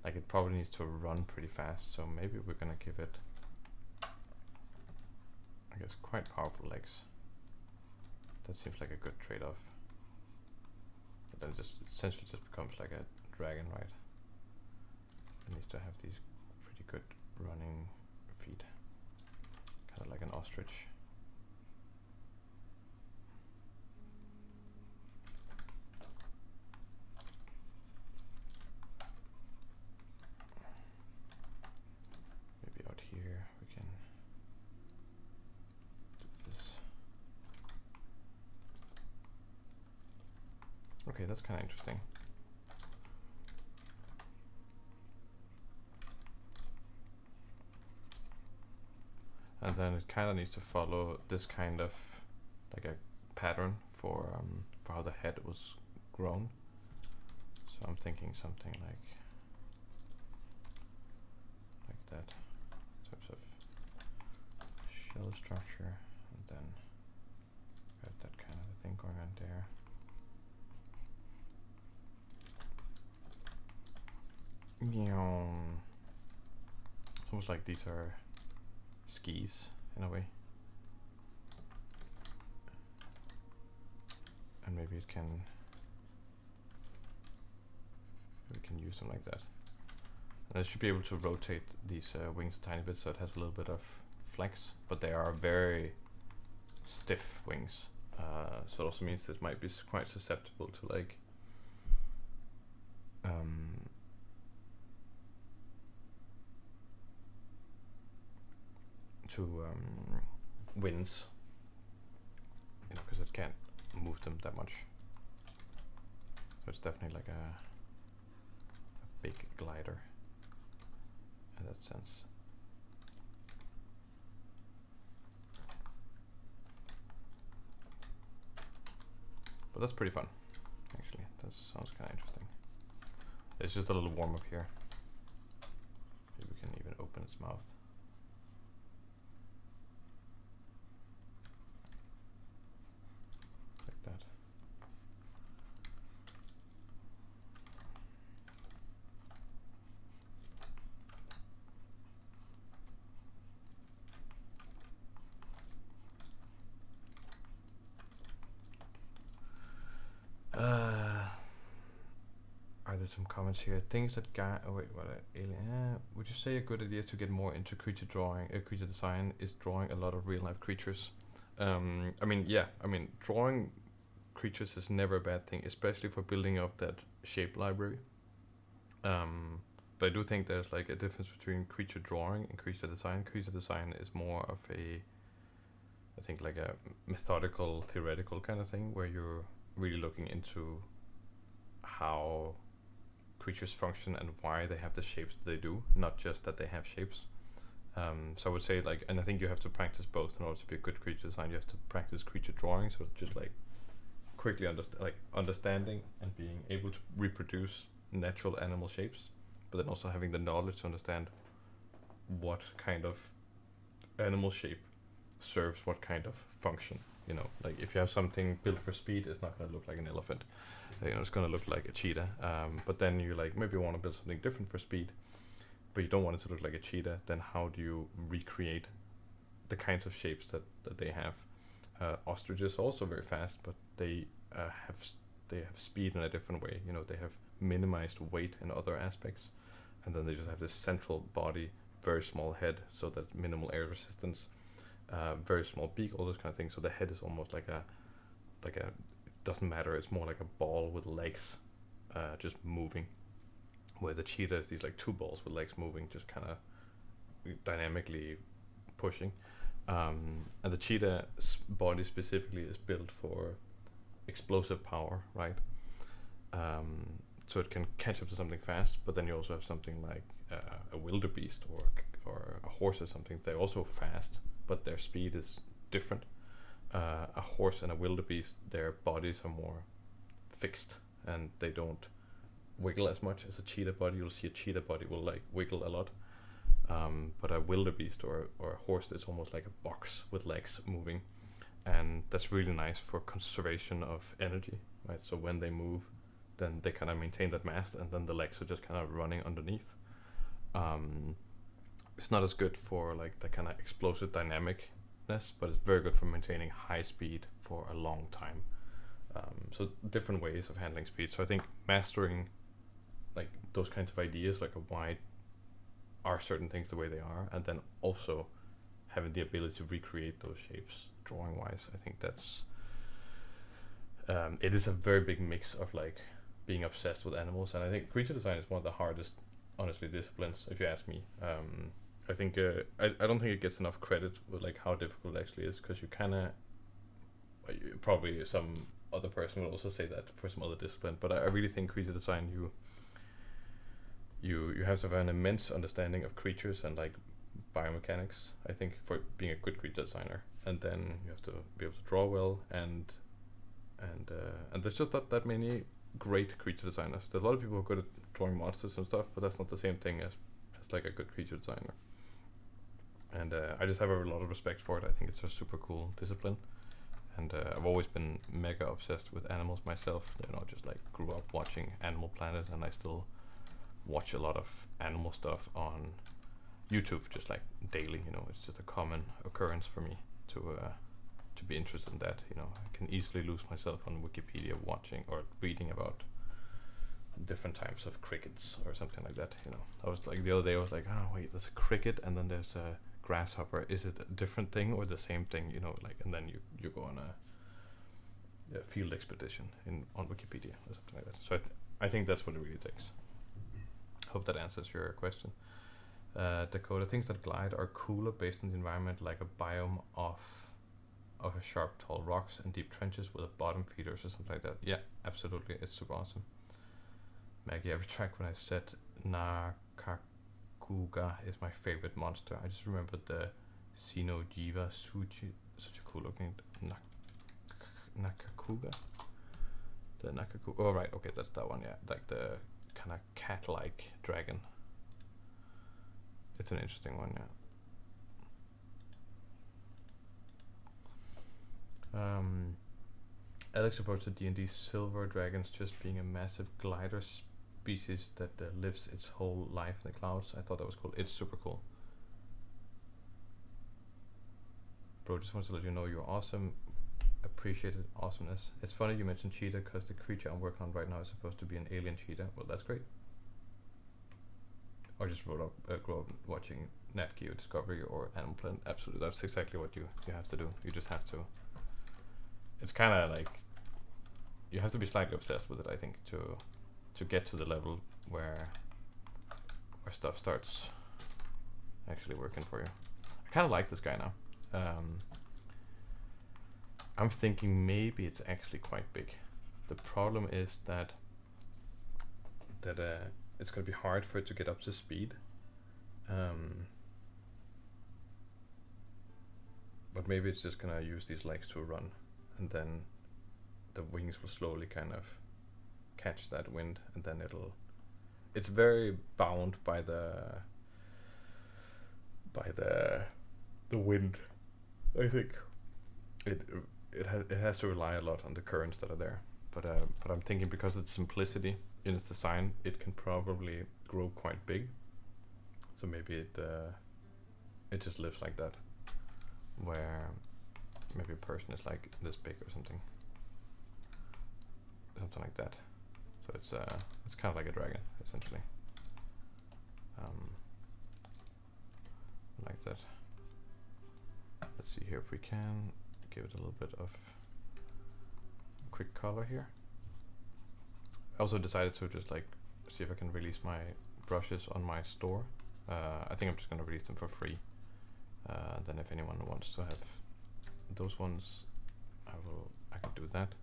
Like it probably needs to run pretty fast, so maybe we're gonna give it, I guess, quite powerful legs. That seems like a good trade-off. But then it just essentially just becomes like a dragon, right? It needs to have these pretty good running feet, kind of like an ostrich. Maybe out here we can do this. Okay, that's kind of interesting. And then it kind of needs to follow this kind of like a pattern for how the head was grown. So I'm thinking something like that, in terms of shell structure, and then got that kind of a thing going on there. It's almost like these are skis in a way, and maybe we can use them like that. And I should be able to rotate these wings a tiny bit, so it has a little bit of flex, but they are very stiff wings. So it also means this might be quite susceptible to like winds, you know, because it can't move them that much. So it's definitely like a big glider in that sense. But that's pretty fun, actually. That sounds kind of interesting. It's just a little warm up here. Maybe we can even open its mouth. Like that. Are there some comments here? Things that would you say a good idea to get more into creature design is drawing a lot of real life creatures? I mean, yeah. I mean, drawing creatures is never a bad thing, especially for building up that shape library. But I do think there's like a difference between creature drawing and creature design. Creature design is more of a, I think, like a methodical, theoretical kind of thing, where you're really looking into how creatures function and why they have the shapes that they do, not just that they have shapes. So I would say, like, and I think you have to practice both in order to be a good creature design. You have to practice creature drawing, so just like quickly understanding and being able to reproduce natural animal shapes, but then also having the knowledge to understand what kind of animal shape serves what kind of function. You know, like if you have something built for speed, it's not going to look like an elephant. You know, it's going to look like a cheetah. But then you like maybe want to build something different for speed, but you don't want it to look like a cheetah. Then how do you recreate the kinds of shapes that they have? Ostriches also very fast, but they have speed in a different way. You know, they have minimized weight in other aspects, and then they just have this central body, very small head, so that minimal air resistance, very small beak, all those kind of things. So the head is almost like a it doesn't matter. It's more like a ball with legs, just moving. Where the cheetah is these like two balls with legs moving, just kind of dynamically pushing. And the cheetah's body specifically is built for explosive power, right? So it can catch up to something fast, but then you also have something like a wildebeest or a horse or something. They're also fast, but their speed is different. A horse and a wildebeest, their bodies are more fixed and they don't wiggle as much as a cheetah body. You'll see a cheetah body will like wiggle a lot, but a wildebeest or a horse is almost like a box with legs moving, and that's really nice for conservation of energy, right? So when they move, then they kind of maintain that mass, and then the legs are just kind of running underneath. It's not as good for like the kind of explosive dynamicness, but it's very good for maintaining high speed for a long time. So different ways of handling speed. So I think mastering like those kinds of ideas, like why are certain things the way they are, and then also having the ability to recreate those shapes drawing wise, I think that's it is a very big mix of like being obsessed with animals, and I think creature design is one of the hardest, honestly, disciplines, if you ask me. I think I don't think it gets enough credit with like how difficult it actually is, because you kind of probably some other person will also say that for some other discipline, but I really think creature design, you have to have an immense understanding of creatures and like biomechanics, I think, for being a good creature designer, and then you have to be able to draw well, and there's just not that many great creature designers. There's a lot of people who are good at drawing monsters and stuff, but that's not the same thing as like a good creature designer. And I just have a lot of respect for it. I think it's a super cool discipline, and I've always been mega obsessed with animals myself. You know, just like grew up watching Animal Planet, and I still watch a lot of animal stuff on YouTube, just like daily. You know, it's just a common occurrence for me to be interested in that. You know, I can easily lose myself on Wikipedia watching or reading about different types of crickets or something like that. You know, I was like the other day I was like, oh wait, there's a cricket and then there's a grasshopper. Is it a different thing or the same thing? You know, like, and then you go on a field expedition on Wikipedia or something like that. So I think that's what it really takes. Hope that answers your question. Dakota, things that glide are cooler based on the environment, like a biome of a sharp tall rocks and deep trenches with a bottom feeders or something like that. Yeah, absolutely, it's super awesome. Maggie, every track when I said Nakakuga is my favorite monster, I just remembered the Sinojiva Suchi, such a cool looking Nakakuga. The Nakakuga, oh right, okay, that's that one, yeah, like the kind of cat-like dragon. It's an interesting one, yeah. Alex approached the D&D silver dragons just being a massive glider species that lives its whole life in the clouds. I thought that was cool. It's super cool. Bro, just wanted to let you know you're awesome. Appreciated awesomeness. It's funny you mentioned cheetah, because the creature I'm working on right now is supposed to be an alien cheetah. Well, that's great. Or just grew up watching Nat Geo Discovery or Animal Planet. Absolutely, that's exactly what you have to do. You just have to. It's kind of like you have to be slightly obsessed with it, I think, to get to the level where stuff starts actually working for you. I kind of like this guy now. I'm thinking maybe it's actually quite big. The problem is that it's going to be hard for it to get up to speed. But maybe it's just going to use these legs to run, and then the wings will slowly kind of catch that wind, and then it's very bound by the wind. I think it has to rely a lot on the currents that are there, but I'm thinking because of its simplicity in its design, it can probably grow quite big. So maybe it just lives like that, where maybe a person is like this big or something like that. So it's kind of like a dragon essentially, like that. Let's see here if we can give it a little bit of quick color here. I also decided to just like see if I can release my brushes on my store. I think I'm just gonna release them for free, Then if anyone wants to have those ones, I can do that.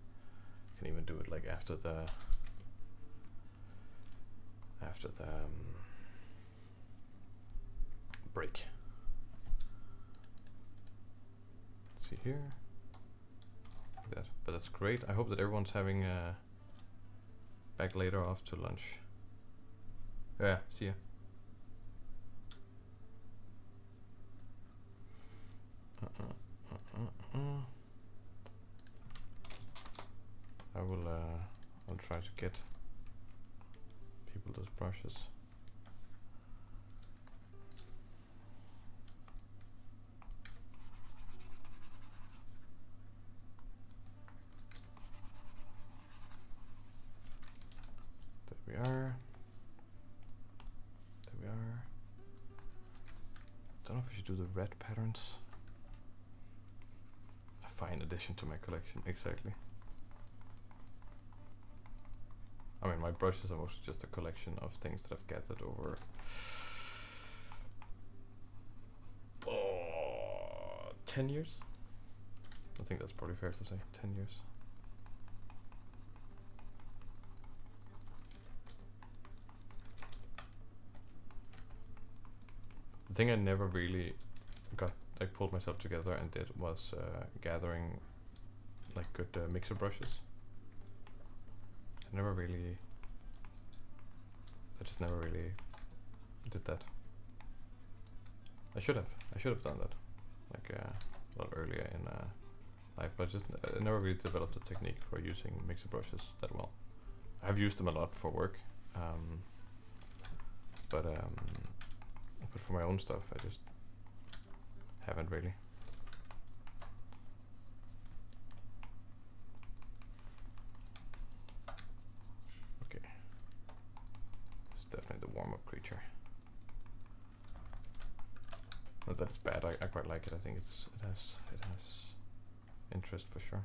Can even do it like after the break. Let's see here. Like that. But that's great. I hope that everyone's having back later off to lunch. Yeah, see ya. I'll try to get people those brushes. There we are. There we are. Don't know if I should do the red patterns. A fine addition to my collection, exactly. I mean, my brushes are mostly just a collection of things that I've gathered over 10 years. I think that's probably fair to say, 10 years. The thing I never really pulled myself together and did was gathering like good mixer brushes. I just never really did that. I should have done that like a lot earlier in life, but I never really developed a technique for using mixer brushes that well. I've used them a lot for work, but for my own stuff I just haven't really. Okay, it's definitely the warm-up creature. Not that it's bad. I quite like it. I think it has interest for sure.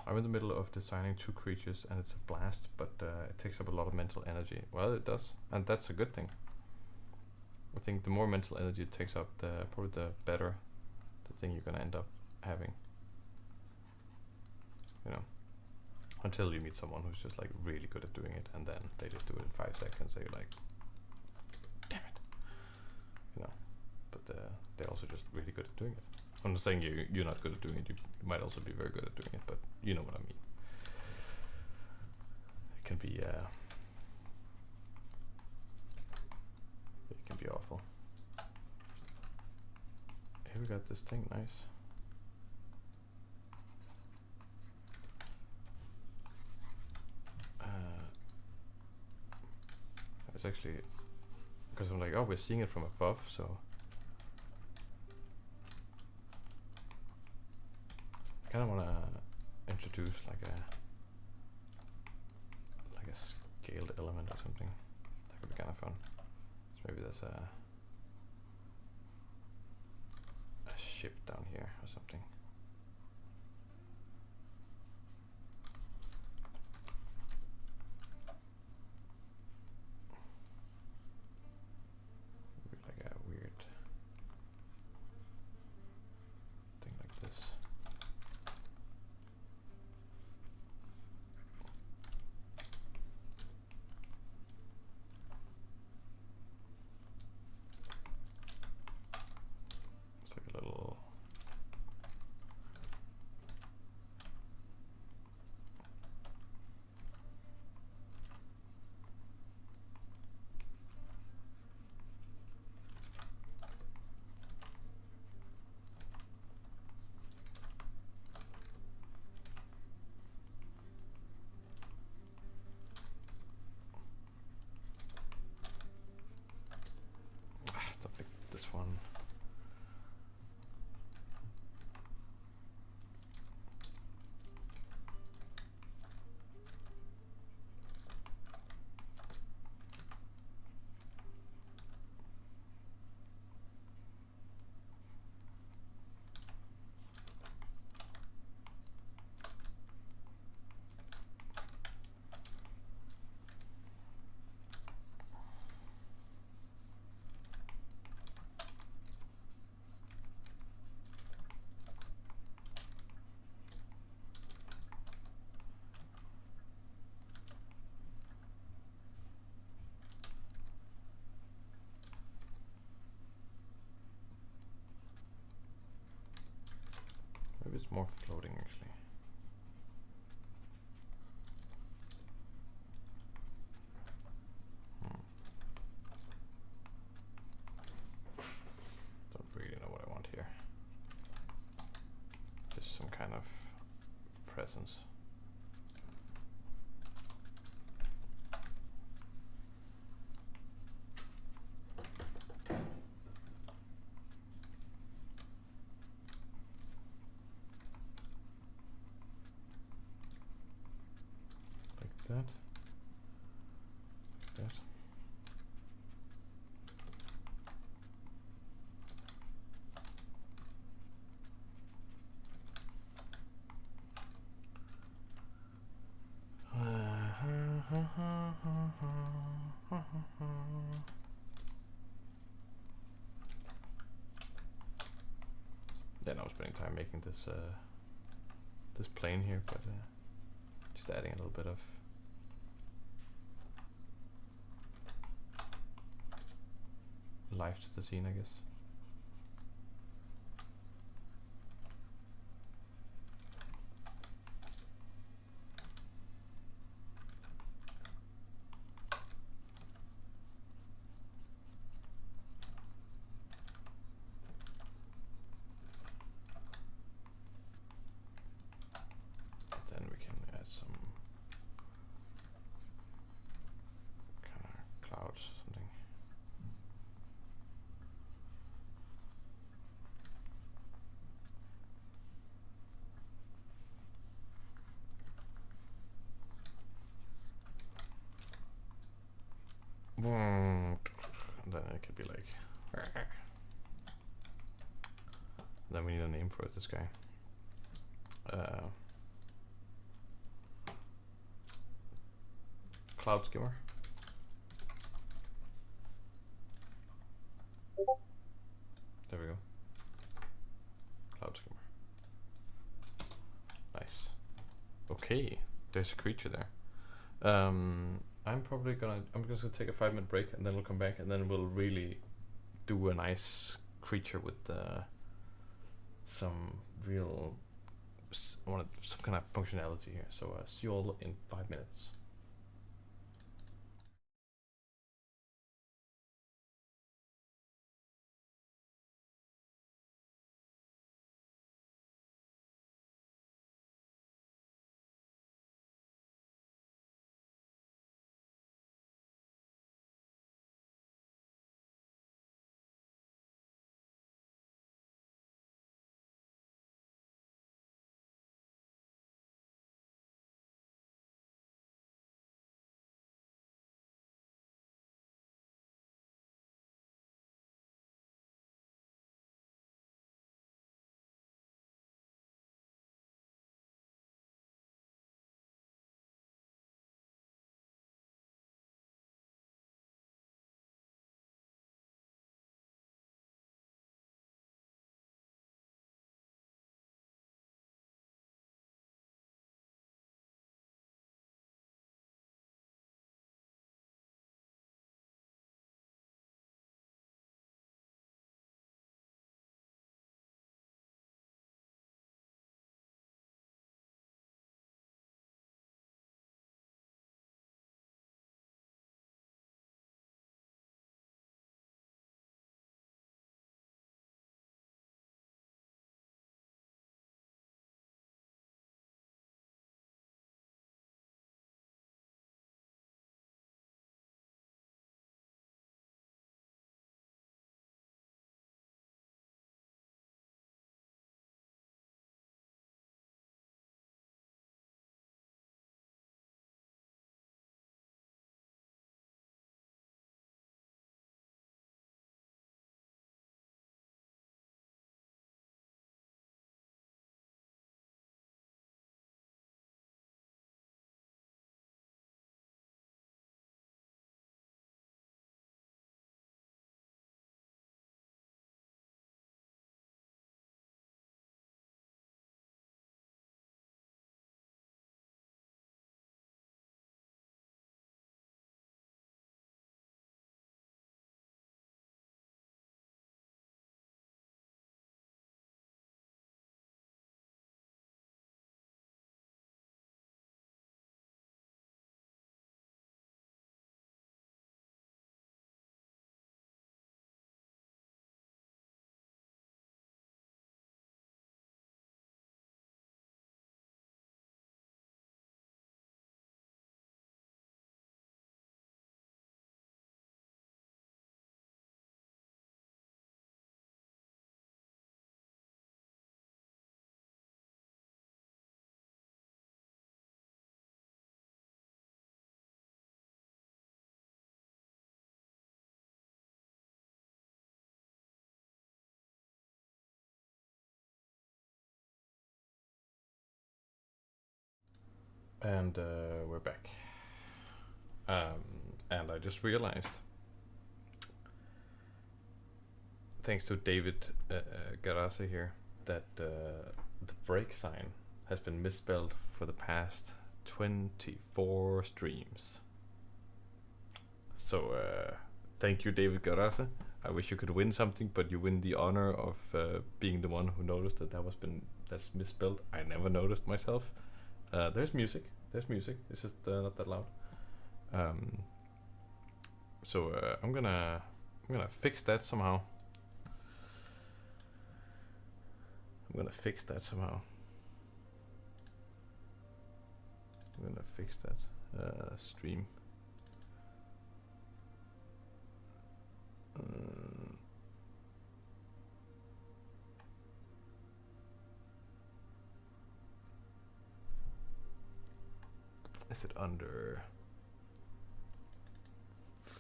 I'm in the middle of designing 2 creatures and it's a blast, but it takes up a lot of mental energy. Well, it does, and that's a good thing. I think the more mental energy it takes up, probably the better the thing you're gonna end up having. You know, until you meet someone who's just like really good at doing it, and then they just do it in 5 seconds, so you're like, damn it. You know, but they're also just really good at doing it. I'm not saying you're not good at doing it. You might also be very good at doing it, but you know what I mean. It can be awful. Here we got this thing, nice. It's actually because I'm like, oh, we're seeing it from above, so. I kind of want to introduce like a scaled element or something. That could be kind of fun. So maybe there's a ship down here or something. Maybe like a weird thing like this. Don't pick this one. more floating actually. Don't really know what I want here. Just some kind of presence. That. Like that. Then I was spending time making this this plane here, but just adding a little bit of life to the scene, I guess. Then we can add some kind of clouds, something. And then it could be like. Then we need a name for this guy. Cloud skimmer. There we go. Cloud skimmer. Nice. Okay, there's a creature there. I'm just gonna take a 5-minute break and then we'll come back and then we'll really do a nice creature with some real some kind of functionality here. So see you all in 5 minutes. And we're back. And I just realized, thanks to David Garase here, that the break sign has been misspelled for the past 24 streams. So thank you, David Garase. I wish you could win something, but you win the honor of being the one who noticed that's misspelled. I never noticed myself. There's music. It's just not that loud. So I'm gonna fix that somehow. I'm gonna fix that. Stream. Is it under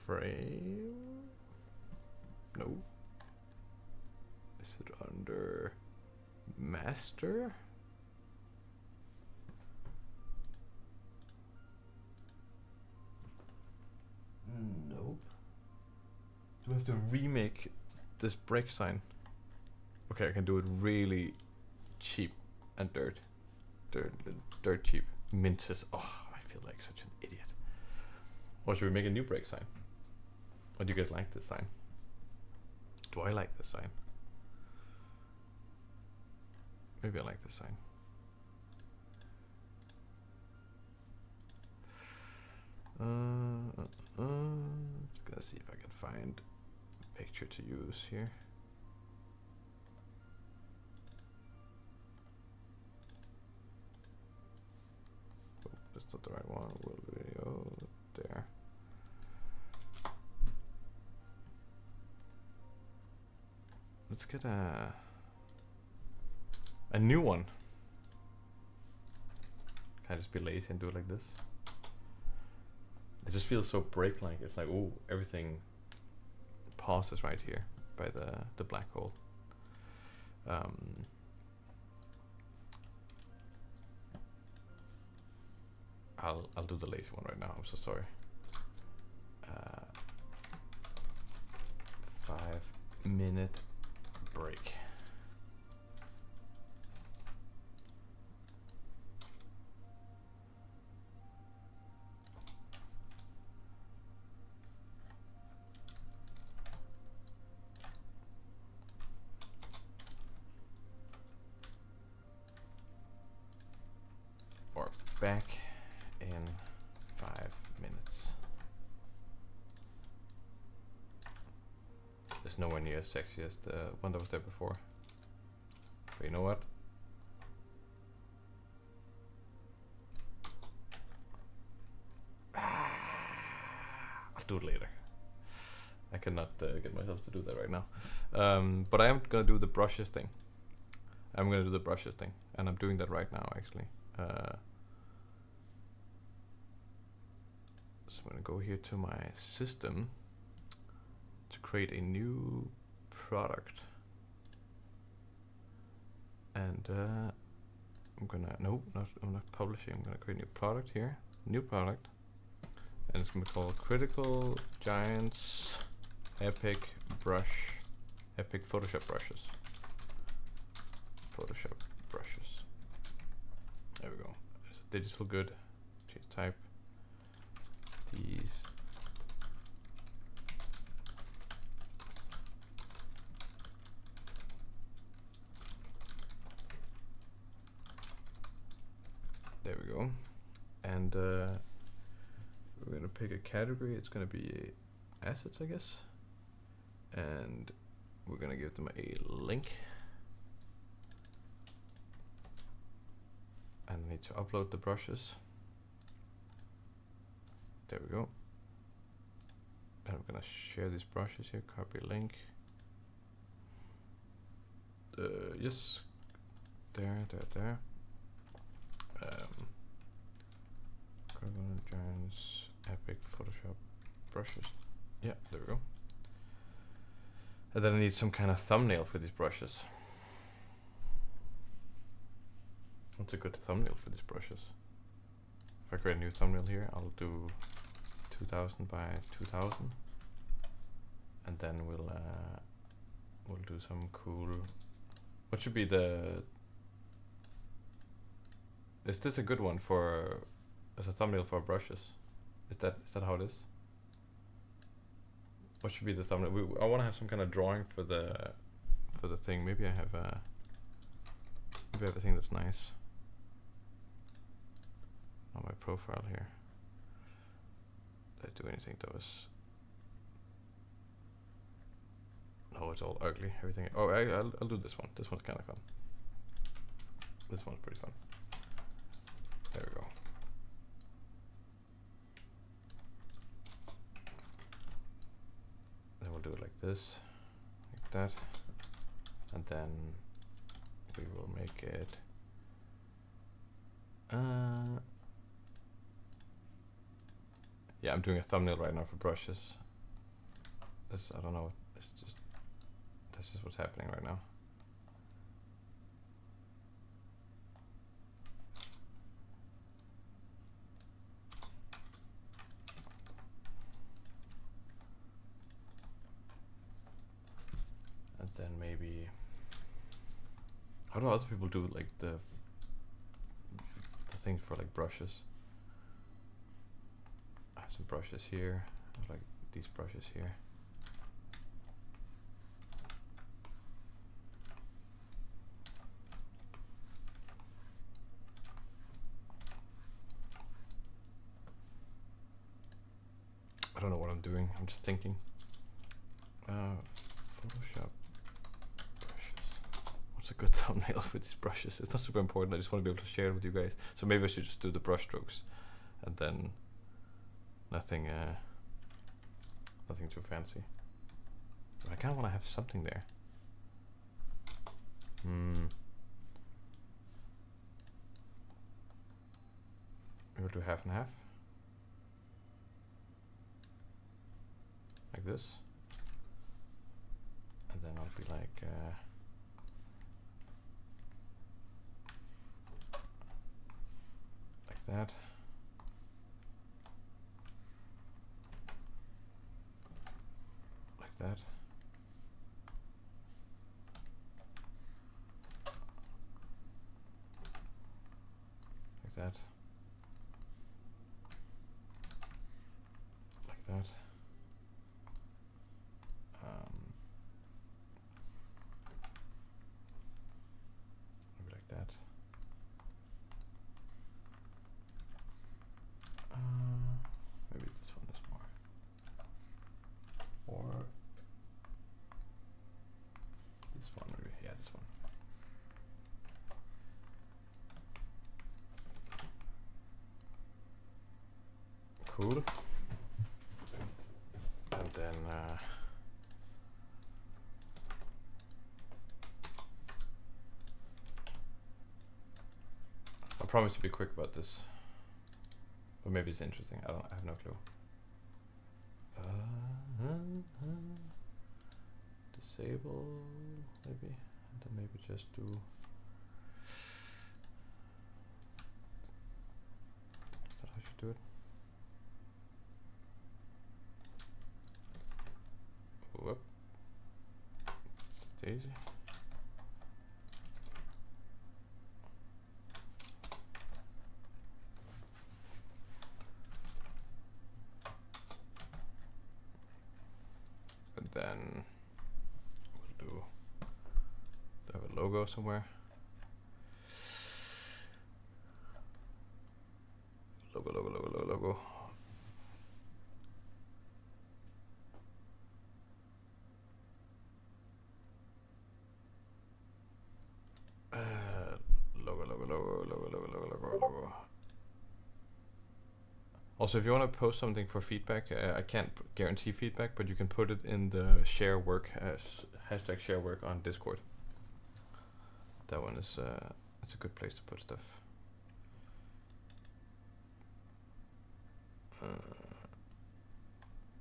frame? No. Is it under master? Nope. Do I have to remake this break sign? Okay, I can do it really cheap and dirt cheap. Mintus. Oh, I feel like such an idiot. Or should we make a new break sign? Or do you guys like this sign? Do I like this sign? Maybe I like this sign. Just gonna see if I can find a picture to use here. Oh, that's not the right one. World video there. Let's get a new one. Can I just be lazy and do it like this? It just feels so break-like. It's like, oh, everything pauses right here by the black hole. I'll do the lazy one right now. I'm so sorry. 5-minute break. Or back in 5 minutes. There's nowhere near as sexy as the one that was there before. But you know what? I'll do it later. I cannot get myself to do that right now. But I am gonna do the brushes thing. And I'm doing that right now, actually. So I'm gonna go here to my system to create a new product. And I'm not publishing. I'm gonna create a new product here. New product. And it's gonna be called Critical Giants Epic Photoshop Brushes. There we go. There's a digital good. Change type. These. There we go. And we're gonna pick a category. It's gonna be assets, I guess. And we're gonna give them a link. And I need to upload the brushes. There we go. And I'm gonna share these brushes here. Copy link. Yes. There. Giants Epic Photoshop brushes. Yeah, there we go. And then I need some kind of thumbnail for these brushes. What's a good thumbnail for these brushes? if I create a new thumbnail here, I'll do 2000 by 2000, and then we'll do some cool. What should be the? Is this a good one for as a thumbnail for brushes? Is that how it is? What should be the thumbnail? I want to have some kind of drawing for the thing. Maybe I have a thing that's nice on my profile here. Did I do anything that was? No, it's all ugly. Everything. Oh, I'll do this one. This one's kind of fun. This one's pretty fun. There we go. Then we'll do it like this, like that, and then we will make it. Yeah, I'm doing a thumbnail right now for brushes. This, I don't know. It's just that's just what's happening right now. And then maybe, how do other people do like the things for like brushes? I have some brushes here. I have like these brushes here. I don't know what I'm doing. I'm just thinking. Photoshop brushes. What's a good thumbnail for these brushes? It's not super important. I just want to be able to share it with you guys. So maybe I should just do the brush strokes, and then nothing too fancy. But I kind of want to have something there. Maybe we'll do half and half. Like this. And then I'll be like that. Like that. Like that. Like that. Maybe like that. Maybe this one is more. Or this one, maybe. Yeah, this one. Cool. And then I promise to be quick about this, but maybe it's interesting. I have no clue. Disable maybe, and then maybe just do. Is that how I should do it? Whoop. It's Daisy. And then we'll do have a logo somewhere. Logo. Logo. Also, if you want to post something for feedback, I can't guarantee feedback, but you can put it in the share work hashtag share work on Discord. That one is it's a good place to put stuff. Do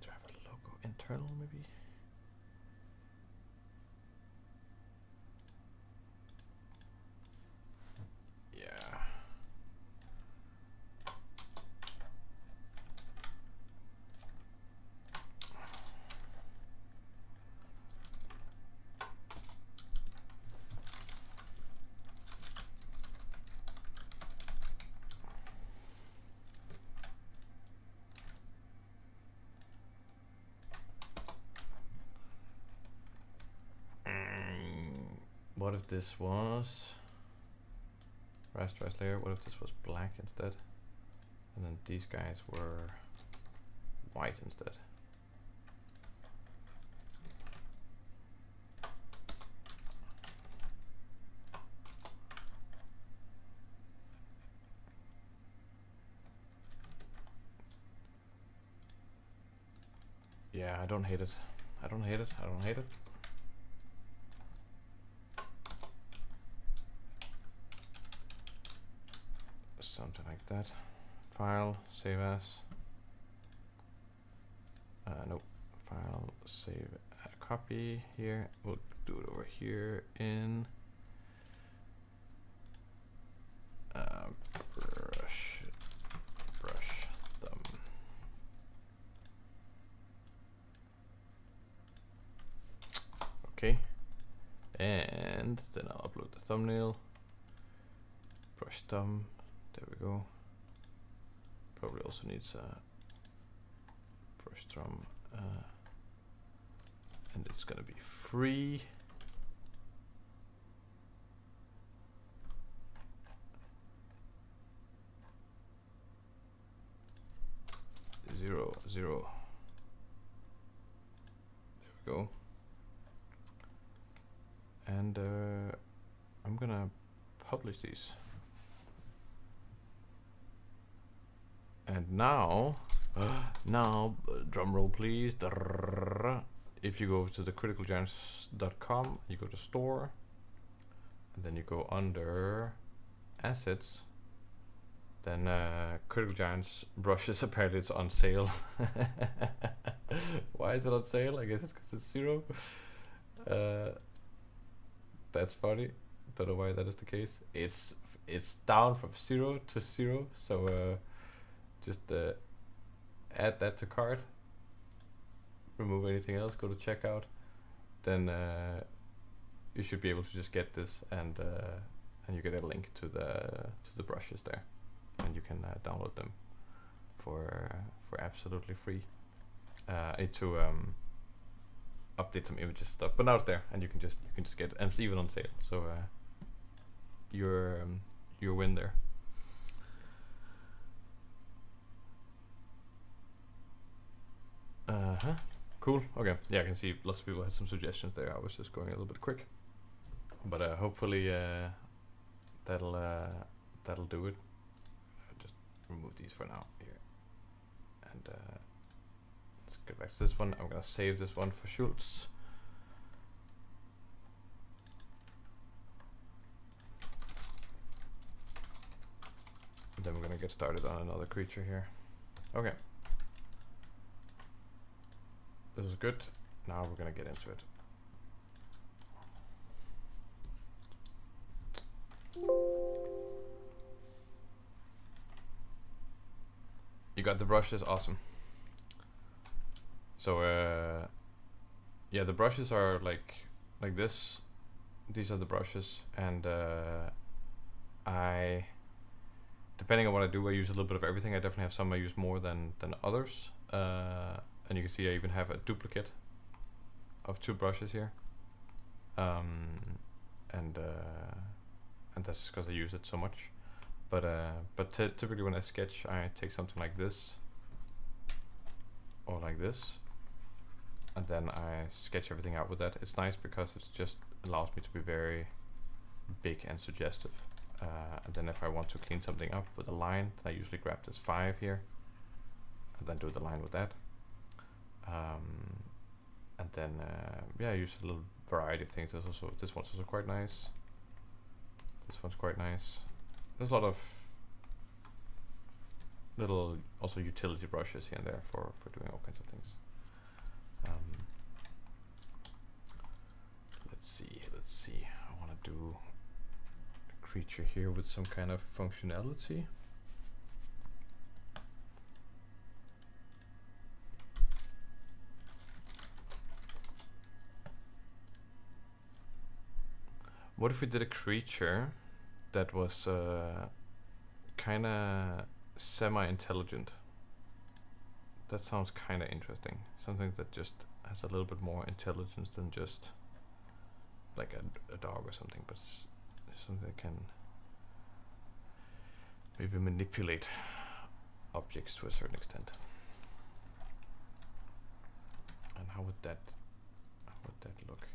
I have a logo internal maybe? Yeah. What if this was rasterized layer? What if this was black instead? And then these guys were white instead. Yeah, I don't hate it. I don't hate it. I don't hate it. Something like that. File, save as. Nope. File, save, add a copy here. We'll do it over here in brush thumb. Okay. And then I'll upload the thumbnail. Brush thumb. There we go. Probably also needs a brush thumb. And it's gonna be free. Zero, zero. There we go. And I'm gonna publish these. And now, drum roll please. If you go to the criticalgiants.com, you go to store, and then you go under assets, then Critical Giants brushes, apparently it's on sale. Why is it on sale? I guess it's because it's 0. That's funny. Don't know why that is the case. It's down from 0 to 0, so just add that to cart, remove anything else, go to checkout, then you should be able to just get this, and you get a link to the brushes there, and you can download them for absolutely free. I need to update some images and stuff, but now it's there, and you can just get it, and it's even on sale. So your win there. Cool. Okay. Yeah, I can see lots of people had some suggestions there. I was just going a little bit quick, but hopefully that'll do it. I'll just remove these for now here, and let's get back to this one. I'm gonna save this one for Schultz. And then we're gonna get started on another creature here. Okay. This is good. Now we're gonna get into it. You got the brushes, awesome. So yeah, the brushes are like this. These are the brushes, and I, depending on what I do, I use a little bit of everything. I definitely have some I use more than others. And you can see I even have a duplicate of 2 brushes here, and that's just because I use it so much. But typically when I sketch, I take something like this or like this, and then I sketch everything out with that. It's nice because it just allows me to be very big and suggestive. And then if I want to clean something up with a line, then I usually grab this 5 here, and then do the line with that. And then yeah, I use a little variety of things. There's also, this one's also quite nice. This one's quite nice. There's a lot of little also utility brushes here and there for doing all kinds of things. Let's see. I want to do a creature here with some kind of functionality. What if we did a creature that was kind of semi-intelligent? That sounds kind of interesting. Something that just has a little bit more intelligence than just like a dog or something, but something that can maybe manipulate objects to a certain extent. And how would that look?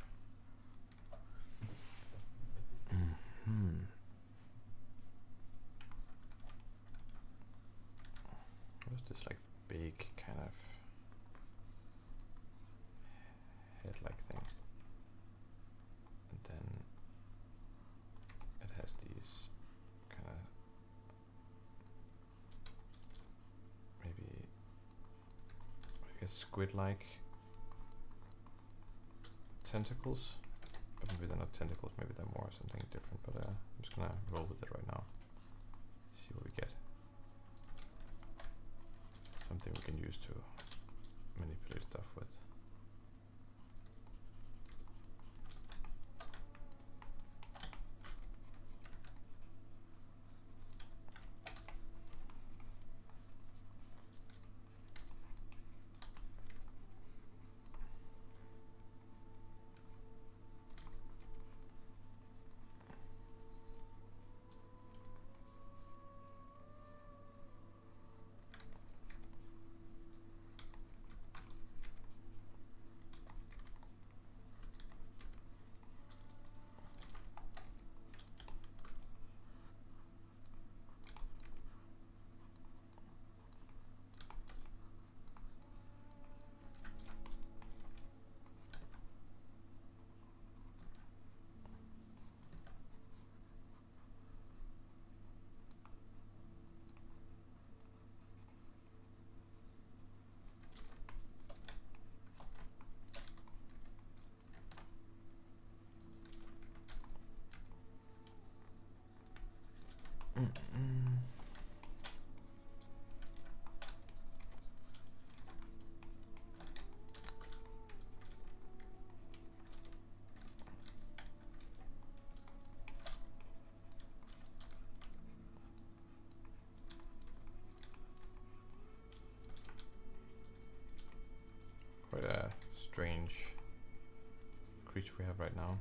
What's this like big kind of head-like thing? And then it has these kind of maybe I guess squid-like tentacles, but maybe they're not tentacles, maybe they're more something different, but I'm just gonna roll with it right now, see what we get. Something we can use to manipulate stuff with. Quite a strange creature we have right now.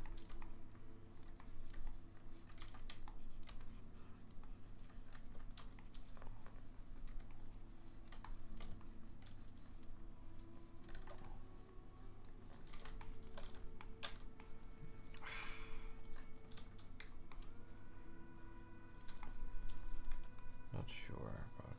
Not sure about.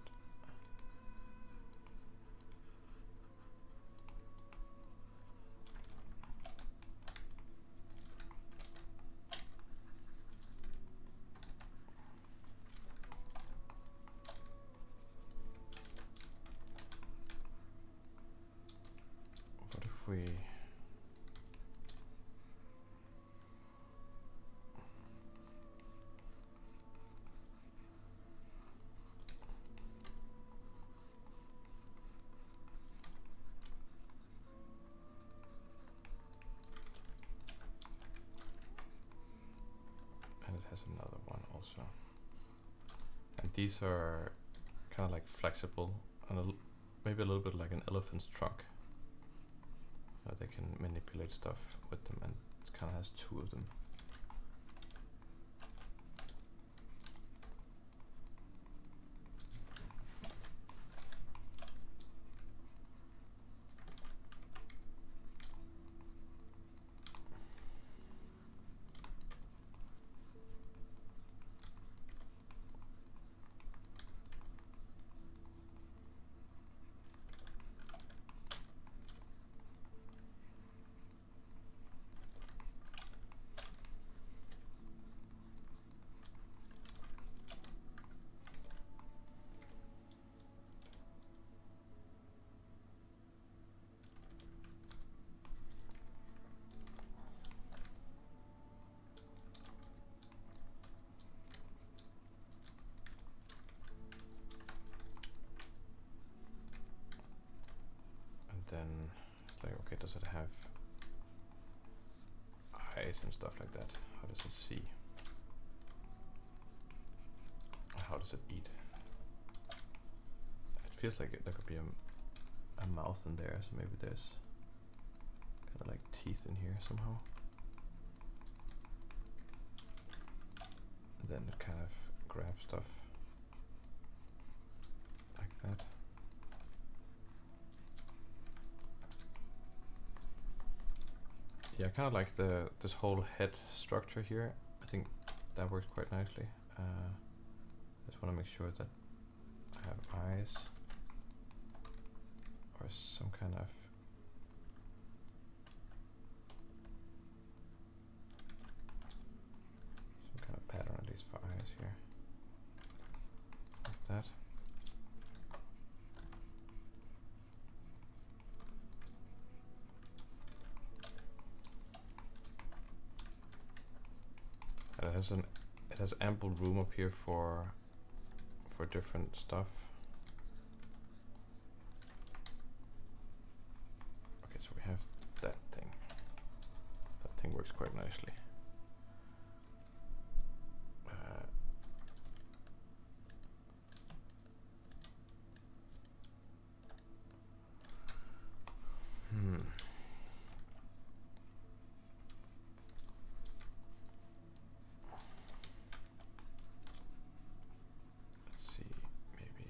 What if we and it has another one also. And these are kind of like flexible and maybe a little bit like an elephant's trunk. They can manipulate stuff with them, and it kind of has two of them. Then it's like, okay, does it have eyes and stuff like that? How does it see? How does it eat? It feels like there could be a mouth in there, so maybe there's kind of like teeth in here somehow. And then it kind of grabs stuff like that. Yeah, I kind of like this whole head structure here. I think that works quite nicely. Just want to make sure that I have eyes or some kind of pattern, at least for eyes here, like that. And it has ample room up here for different stuff. Okay, so we have that thing. That thing works quite nicely. Let's see, maybe.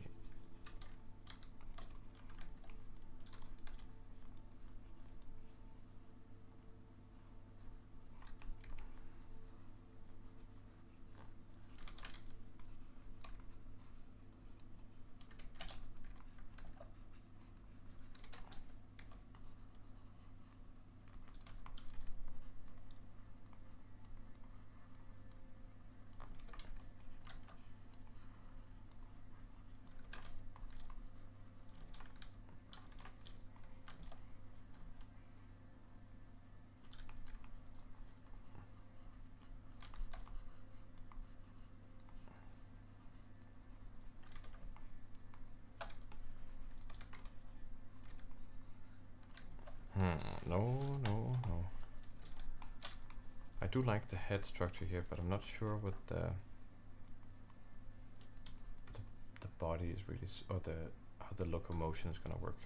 No. I do like the head structure here, but I'm not sure what the body is really, or how the locomotion is gonna work.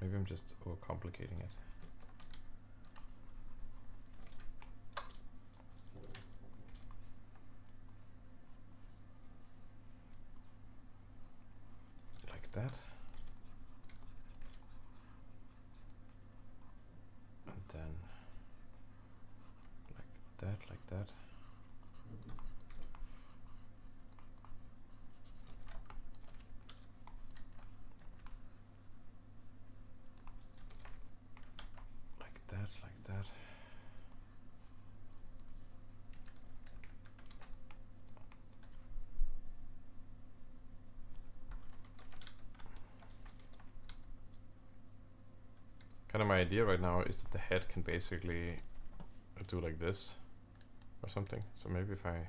Maybe I'm just overcomplicating it. Like that. And then like that. Like that. Kind of my idea right now is that the head can basically do like this or something. So maybe if I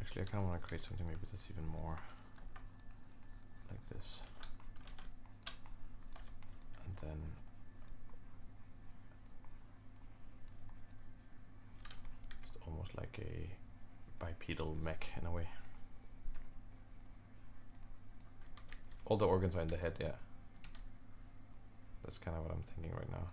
actually, I kind of want to create something maybe that's even more like this. And then it's almost like a bipedal mech in a way. All the organs are in the head, yeah. That's kind of what I'm thinking right now.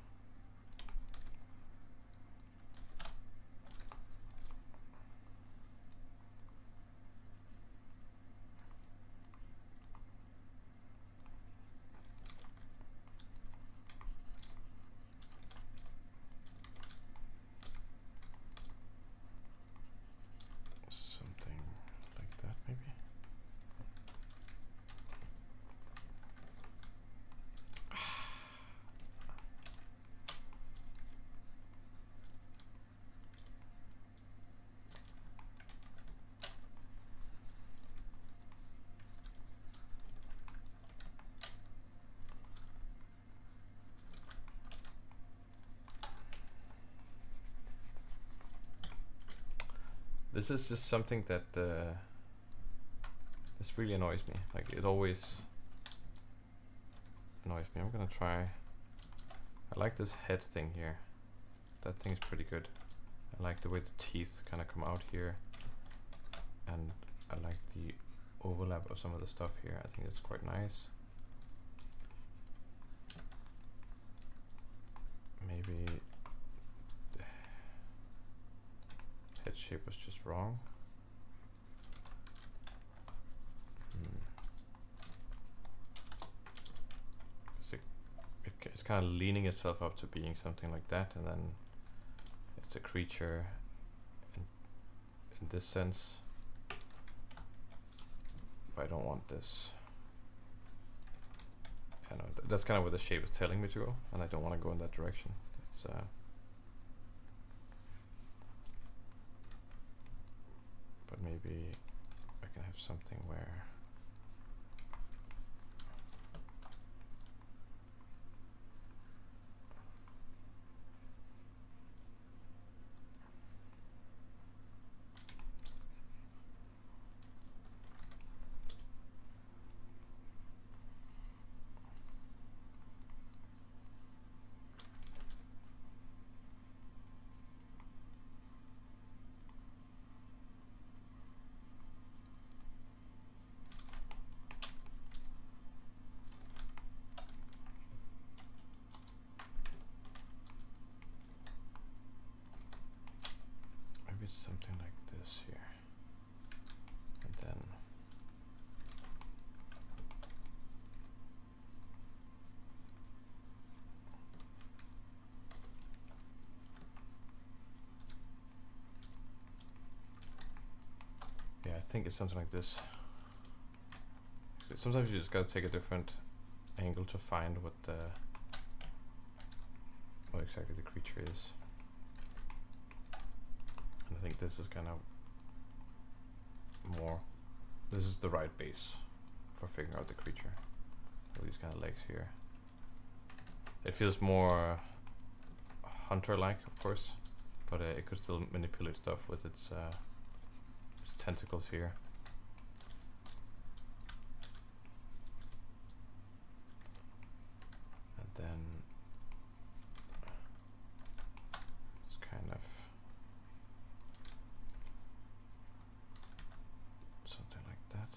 Something like that, maybe. This is just something that this really annoys me. Like, it always annoys me. I'm gonna try. I like this head thing here. That thing is pretty good. I like the way the teeth kind of come out here, and I like the overlap of some of the stuff here. I think it's quite nice. Maybe the head shape was just wrong. It's kind of leaning itself up to being something like that, and then it's a creature in this sense. But I don't want this. I know that's kind of where the shape is telling me to go, and I don't want to go in that direction. It's but maybe I can have something where something like this here, and then yeah, I think it's something like this. Sometimes you just gotta take a different angle to find what exactly the creature is. I think this is kind of more, this is the right base for figuring out the creature. So these kind of legs here. It feels more hunter-like, of course, but it could still manipulate stuff with its tentacles here. And then it's kind of something like that.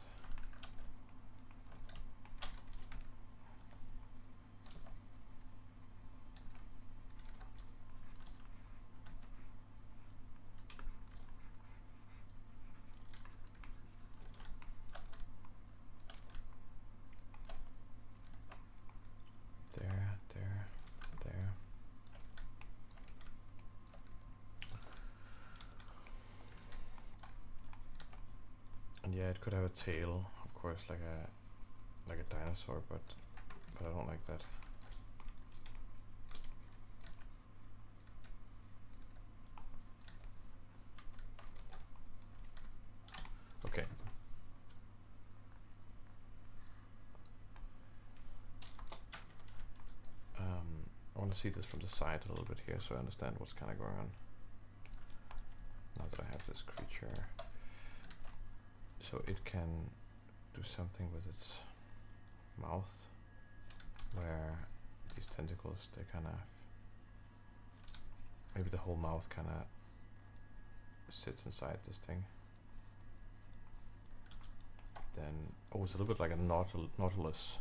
There. And yeah, it could have a tail, of course, like a dinosaur, but I don't like that. Okay. I want to see this from the side a little bit here, so I understand what's kind of going on. Now that I have this creature, so it can do something with its mouth, where these tentacles, they kind of, maybe the whole mouth kind of sits inside this thing. Then, oh, it's a little bit like a nautilus.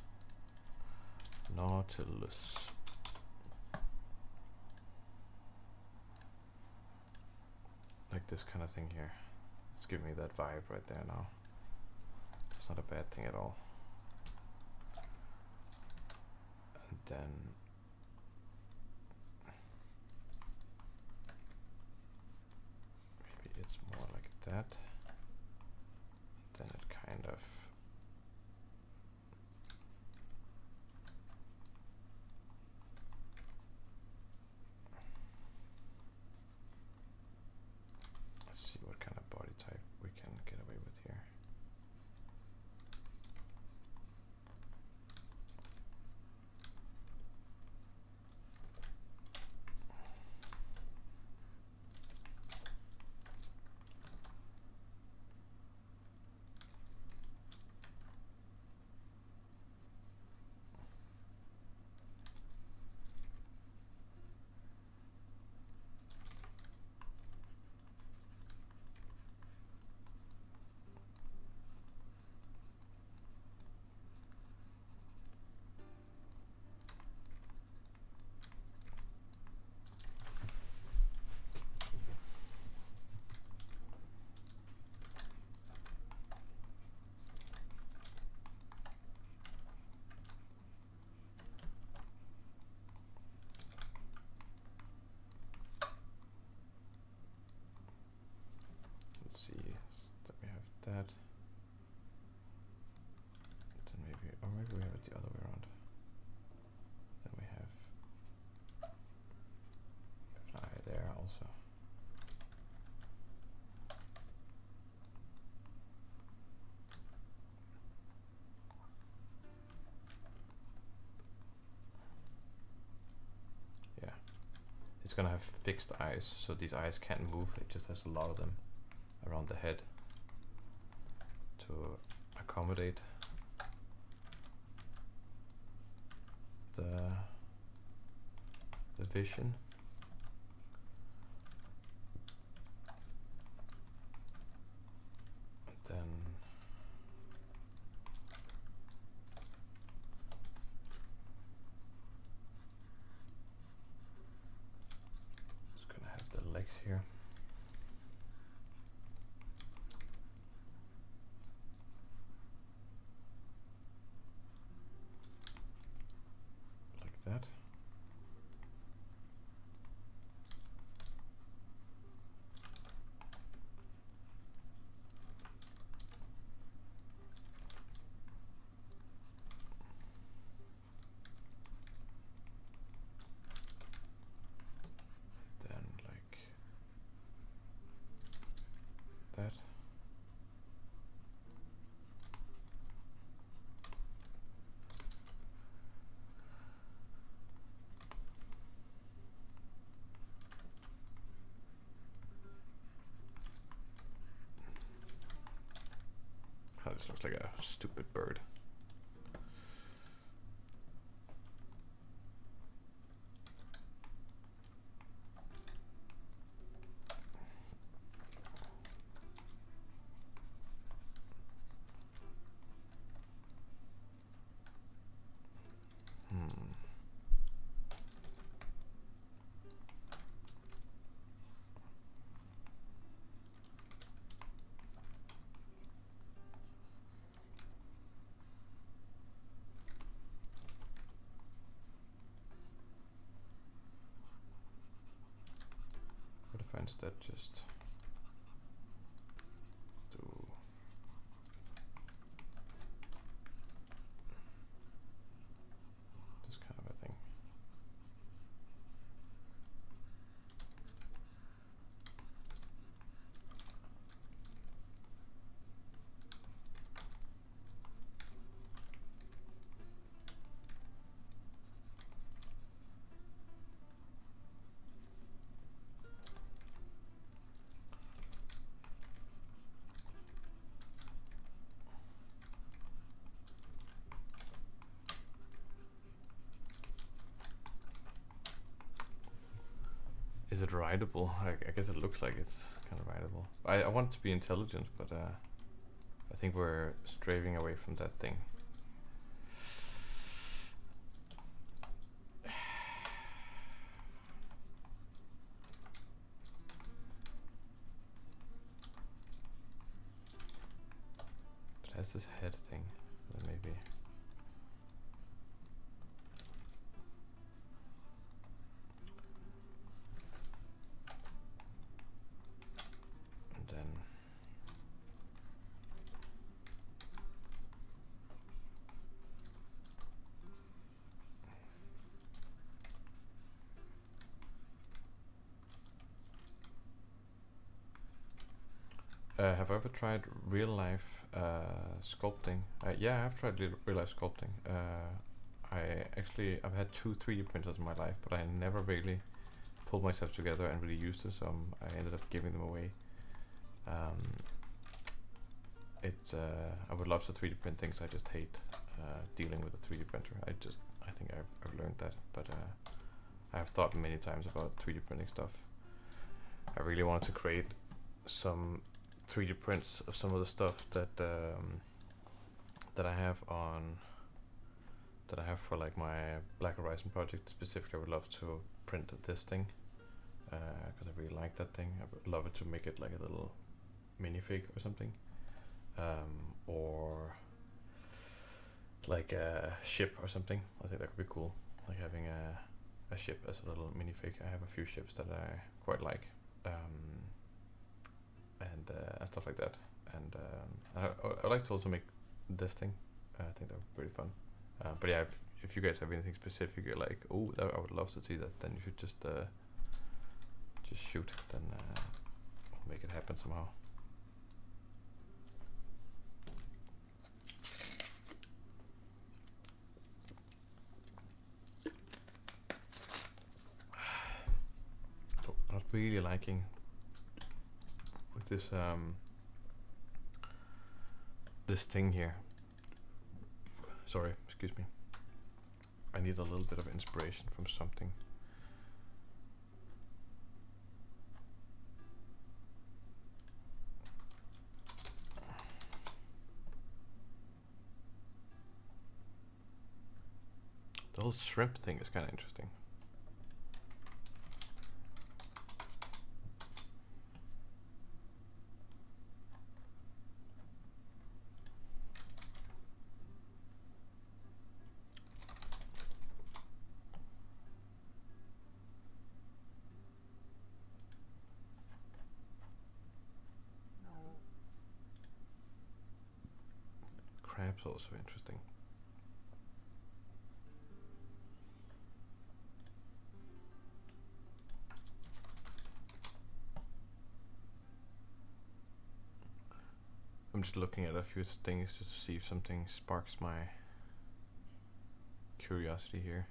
Like this kind of thing here. It's giving me that vibe right there now. It's not a bad thing at all. And then maybe it's more like that. Then it kind of see what kind of body type we can get away with here. it's gonna have fixed eyes, so these eyes can't move. It just has a lot of them around the head to accommodate the vision. And then it's gonna have the legs here. Like that. That. Oh, this looks like a stupid bird. What if I instead just do this kind of a thing? Is it rideable? I guess it looks like it's kind of rideable. I want it to be intelligent, but I think we're straying away from that thing. It has this head thing, then maybe. Have I ever tried real life sculpting? Yeah, I have tried real life sculpting. I've had 2 3D printers in my life, but I never really pulled myself together and really used them, so I ended up giving them away. I would love to 3D print things. I just hate dealing with a 3D printer. I think I've learned that, but I have thought many times about 3D printing stuff. I really wanted to create some 3D prints of some of the stuff that I have for like my Black Horizon project. Specifically, I would love to print this thing because I really like that thing. I would love it to make it like a little minifig or something, or like a ship or something. I think that could be cool, like having a ship as a little minifig. I have a few ships that I quite like, and stuff like that. And I like to also make this thing. I think that would be pretty fun. But yeah, if you guys have anything specific, you're like, oh, I would love to see that, then you should just shoot. Then we'll make it happen somehow. really liking with this this thing here. Sorry, excuse me. I need a little bit of inspiration from something. The whole shrimp thing is kind of interesting. Crab's also interesting. I'm just looking at a few things just to see if something sparks my curiosity here.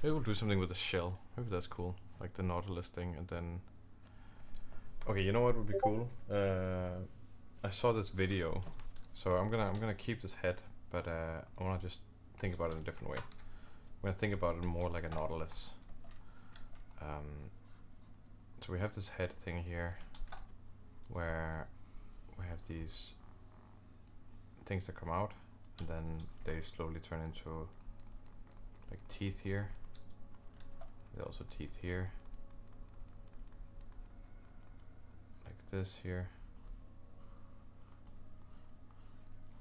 Maybe we'll do something with the shell. Maybe that's cool, like the Nautilus thing, and then. Okay, you know what would be cool? I saw this video, so I'm gonna keep this head, but I wanna just think about it in a different way. I'm gonna think about it more like a Nautilus. So we have this head thing here, where we have these things that come out, and then they slowly turn into like teeth here. There are also teeth here, like this here.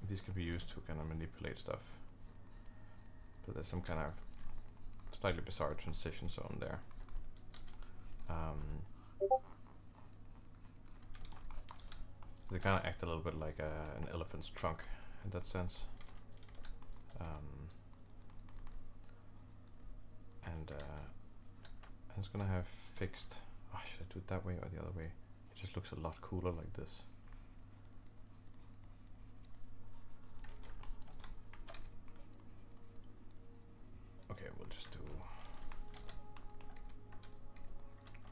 These could be used to kind of manipulate stuff. So there's some kind of slightly bizarre transition zone there. They kind of act a little bit like an elephant's trunk in that sense. And it's gonna have fixed. Oh, should I do it that way or the other way? It just looks a lot cooler like this. Okay, we'll just do.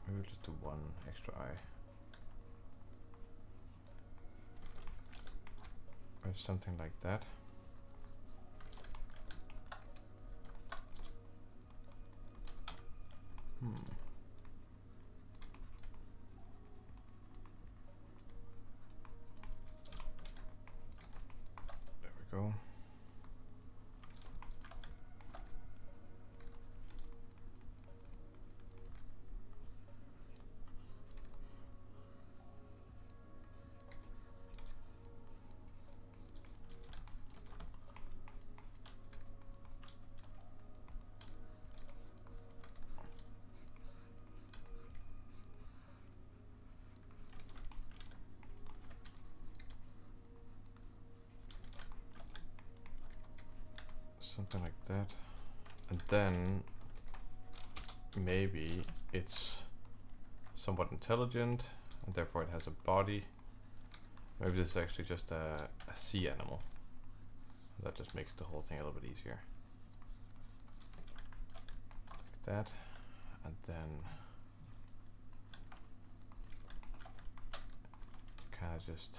Maybe we'll just do one extra eye. Or something like that. There we go. Something like that, and then maybe it's somewhat intelligent and therefore it has a body. Maybe this is actually just a sea animal. That just makes the whole thing a little bit easier. Like that, and then kind of just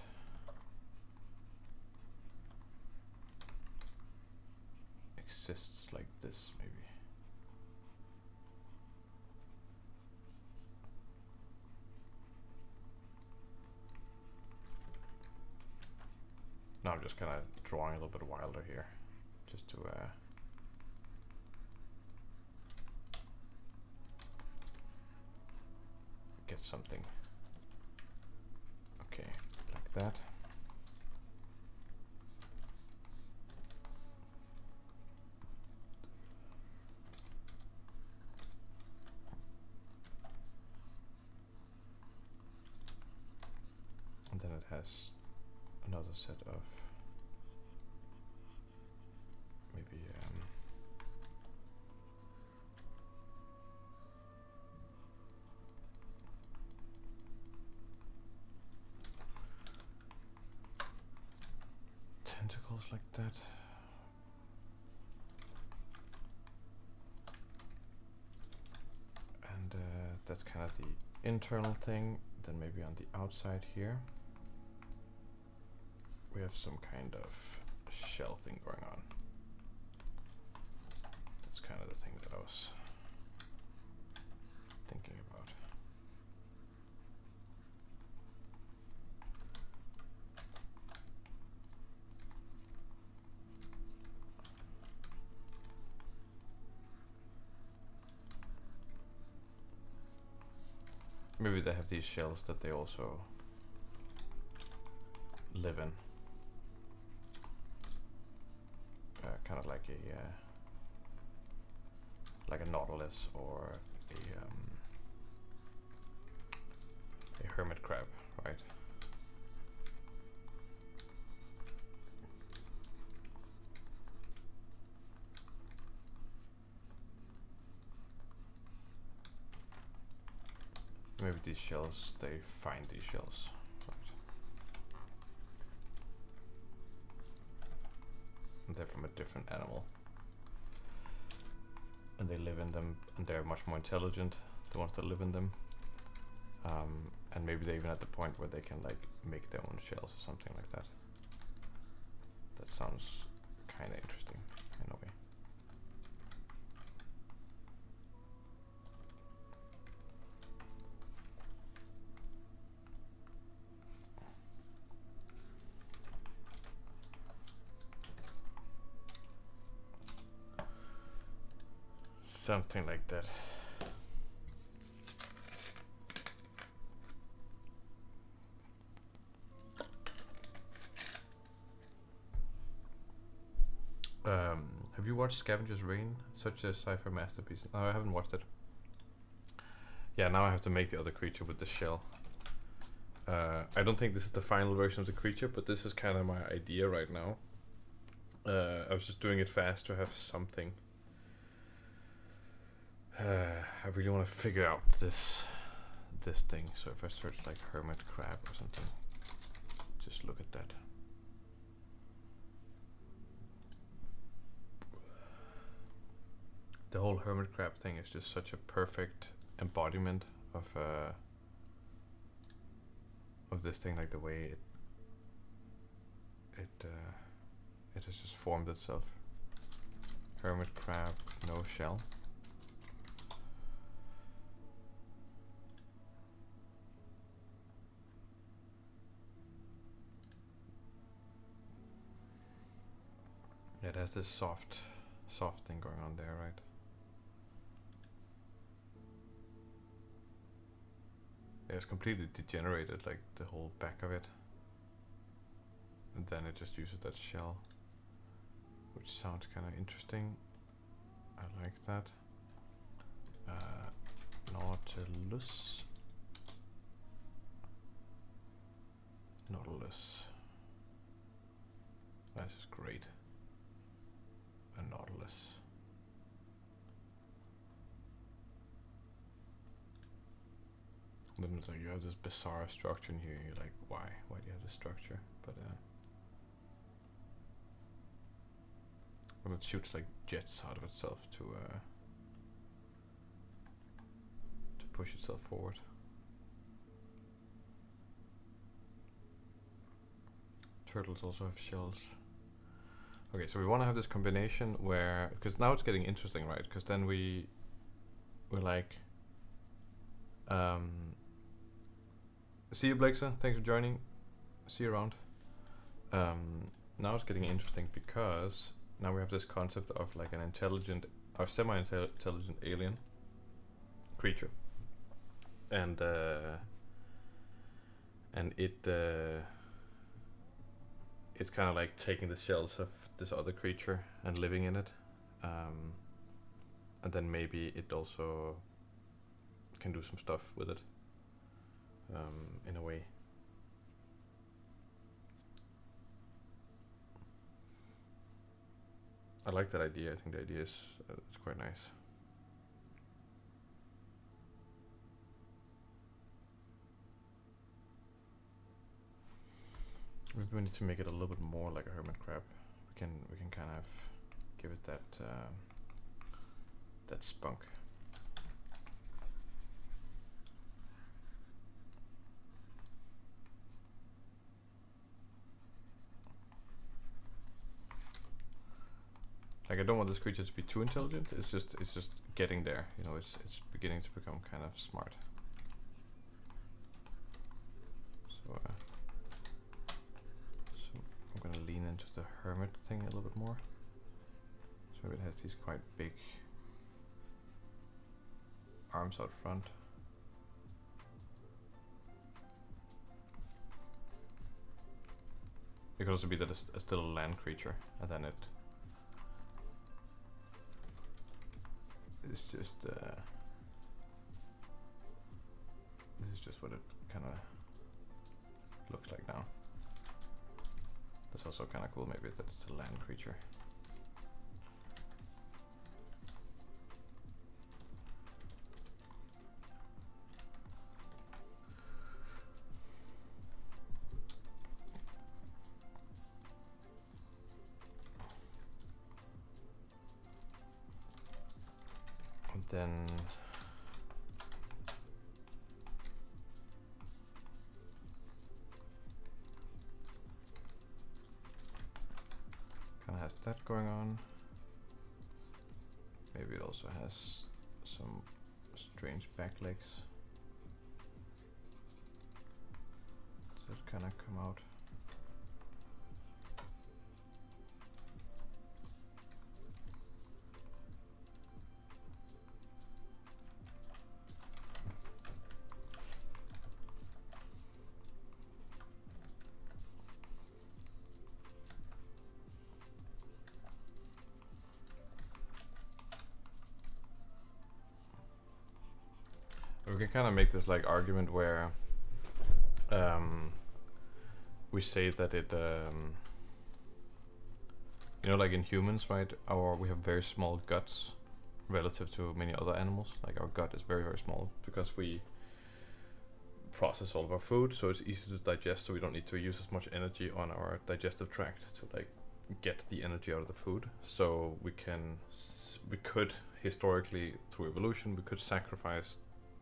exists like this, maybe. Now I'm just kind of drawing a little bit wilder here, just to get something. Okay, like that. And then it has another set of maybe tentacles like that. And that's kind of the internal thing. Then maybe on the outside here we have some kind of shell thing going on. That's kind of the thing that I was thinking about. Maybe they have these shells that they also live in. Kind of like a nautilus or a hermit crab, right? Maybe these shells, they find these shells, right? And they're from a different animal. And they live in them, and they're much more intelligent, the ones that live in them. And maybe they're even at the point where they can like make their own shells or something like that. That sounds kind of interesting in a way. Something like that. Have you watched Scavenger's Reign? Such a sci-fi masterpiece. No, I haven't watched it. Yeah, now I have to make the other creature with the shell. I don't think this is the final version of the creature, but this is kind of my idea right now. I was just doing it fast to have something. I really want to figure out this thing. So if I search like hermit crab or something, just look at that. The whole hermit crab thing is just such a perfect embodiment of this thing, like the way it has just formed itself. Hermit crab, no shell. Yeah, it has this soft thing going on there, right? Yeah, it's completely degenerated, like the whole back of it. And then it just uses that shell, which sounds kind of interesting. I like that. Nautilus. That's just great. A nautilus. Then it's like you have this bizarre structure in here. You're like, why? Why do you have this structure? But when it shoots like jets out of itself to push itself forward. Turtles also have shells. Okay, so we want to have this combination where, because now it's getting interesting, right? Because then we're like, see you, Blakeser. Thanks for joining. See you around. Now it's getting interesting because now we have this concept of like an intelligent or semi-intelligent alien creature, and it's kind of like taking the shells of this other creature and living in it, and then maybe it also can do some stuff with it, in a way. I like that idea. I think the idea is it's quite nice. Maybe we need to make it a little bit more like a hermit crab. We can kind of give it that that spunk. Like I don't want this creature to be too intelligent. It's just getting there. You know, it's beginning to become kind of smart. So I'm gonna lean into the hermit thing a little bit more. So it has these quite big arms out front. It could also be that it's still a land creature, and then it's just this is just what it kind of looks like now. That's also kind of cool, maybe that it's a land creature. And then kind of has that going on. Maybe it also has some strange back legs. Does it kind of come out? We can kind of make this like argument where we say that it, you know, like in humans, right? We have very small guts relative to many other animals. Like our gut is very, very small because we process all of our food, so it's easy to digest. So we don't need to use as much energy on our digestive tract to like get the energy out of the food. So we could historically through evolution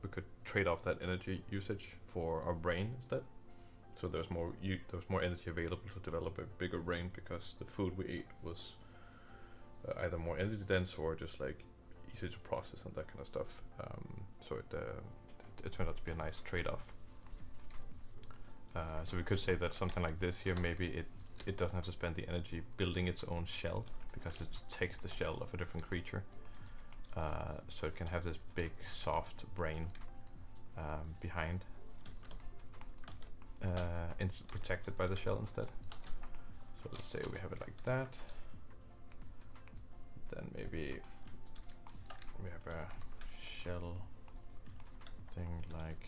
we could trade off that energy usage for our brain instead. So there's more energy available to develop a bigger brain because the food we ate was either more energy dense or just like easy to process and that kind of stuff. So it turned out to be a nice trade-off. So we could say that something like this here, maybe it doesn't have to spend the energy building its own shell because it takes the shell of a different creature. So it can have this big soft brain behind, protected by the shell instead. So let's say we have it like that. Then maybe we have a shell thing like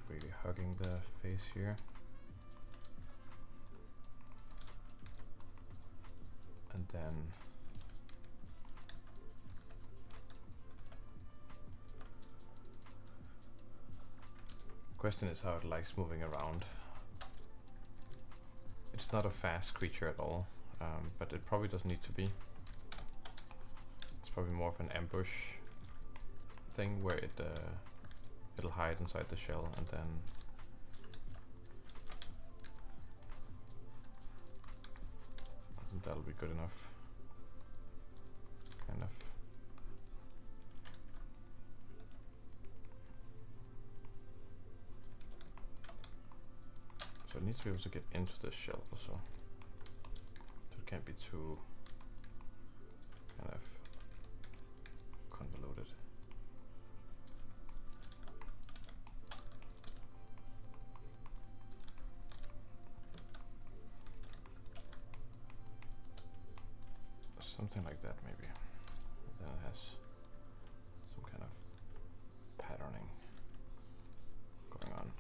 really hugging the face here. And then question is how it likes moving around. It's not a fast creature at all, but it probably doesn't need to be. It's probably more of an ambush thing where it'll hide inside the shell and then I think that'll be good enough. Kind of. So it needs to be able to get into the shell also. So it can't be too kind of convoluted. Something like that maybe. Then it has some kind of patterning going on.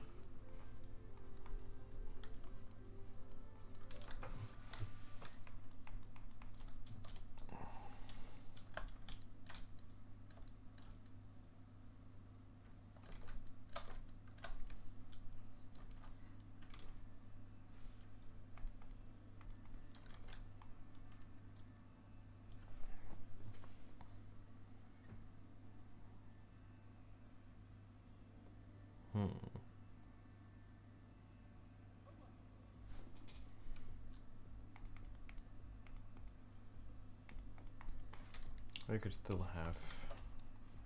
We could still have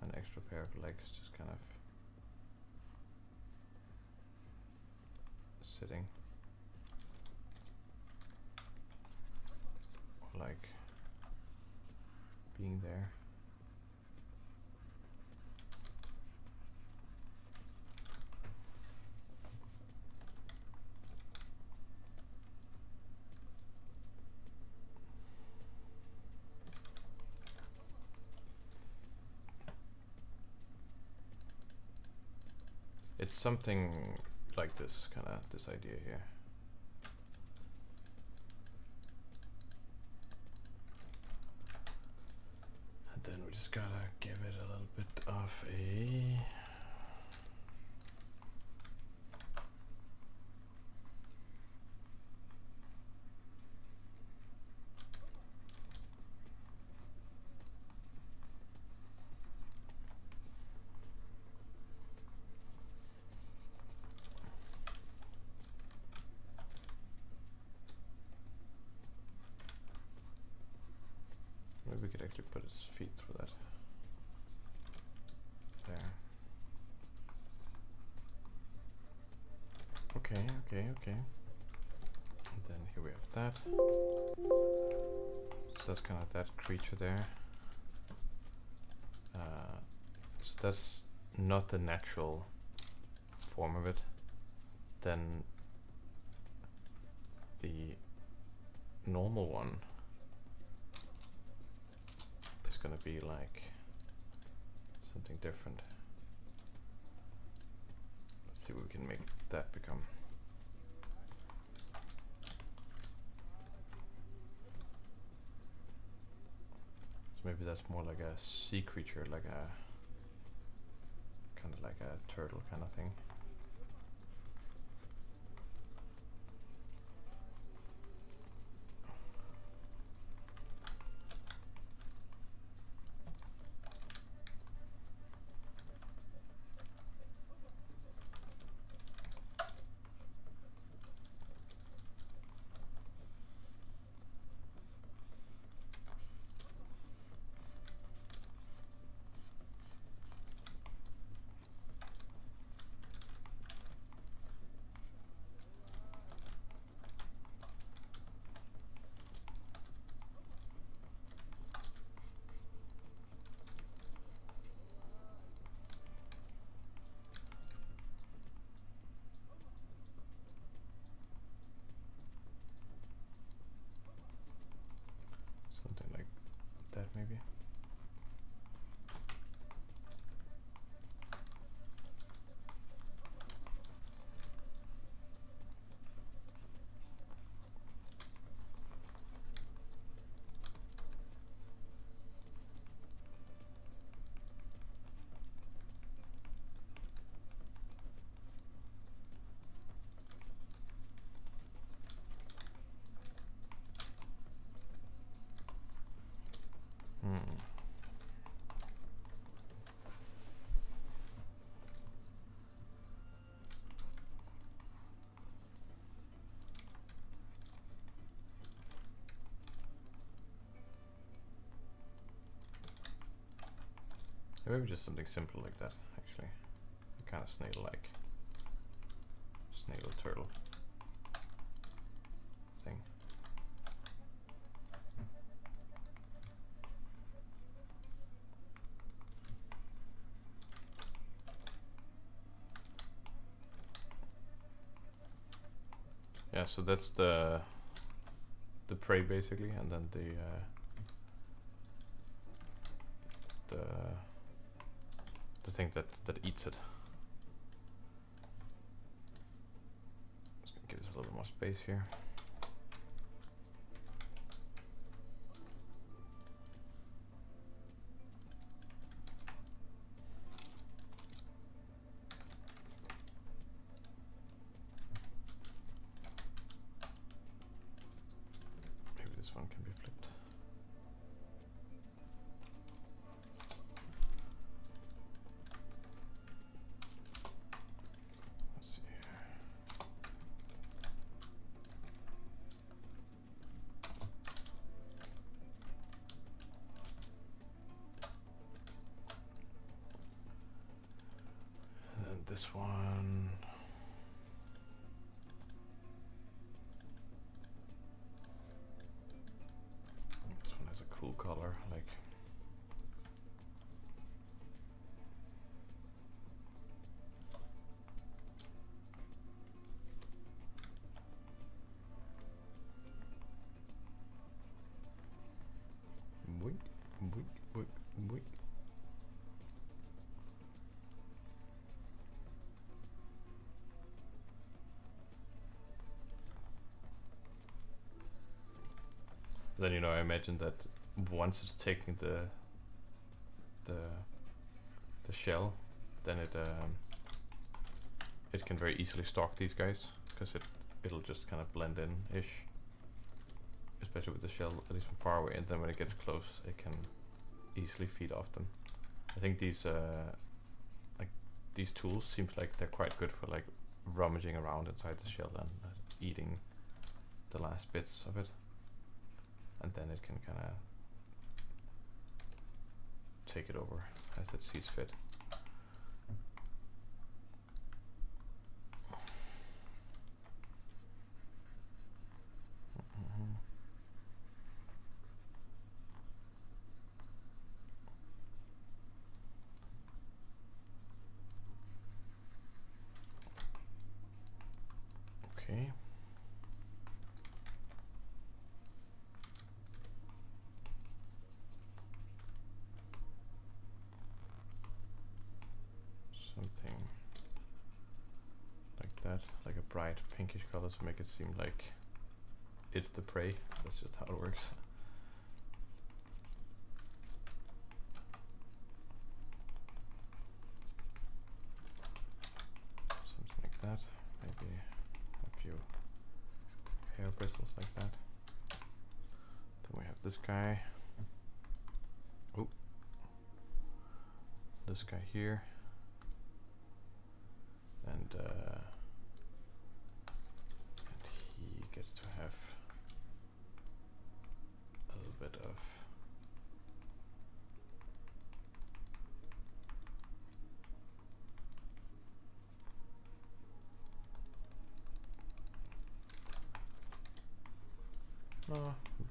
an extra pair of legs just kind of sitting, or like being there. It's something like this, kind of this idea here. And then we just gotta give it a little bit of a maybe we could actually put his feet through that. There. Okay, okay, okay. And then here we have that. So that's kind of that creature there. So that's not the natural form of it. Then the normal one is going to be like something different. Let's see what we can make that become. So maybe that's more like a sea creature, like a kind of like a turtle kind of thing. Something like that maybe. Maybe just something simple like that, actually. Kind of snail-like. Snail turtle thing. Yeah, so that's the prey basically, and then the thing that eats it. Just gonna give this a little more space here. Maybe this one can be flipped. This one. This one has a cool color, like. Boink, boink, boink, boink. Then, you know, I imagine that once it's taking the shell, then it can very easily stalk these guys, because it'll just kind of blend in ish, especially with the shell, at least from far away. And then when it gets close, it can easily feed off them. I think these these tools seems like they're quite good for like rummaging around inside the shell and eating the last bits of it. And then it can kind of take it over as it sees fit. Okay. Something like that, like a bright pinkish color to make it seem like it's the prey. That's just how it works. Something like that. Maybe a few hair bristles like that. Then we have this guy. Oh, this guy here. And he gets to have a little bit of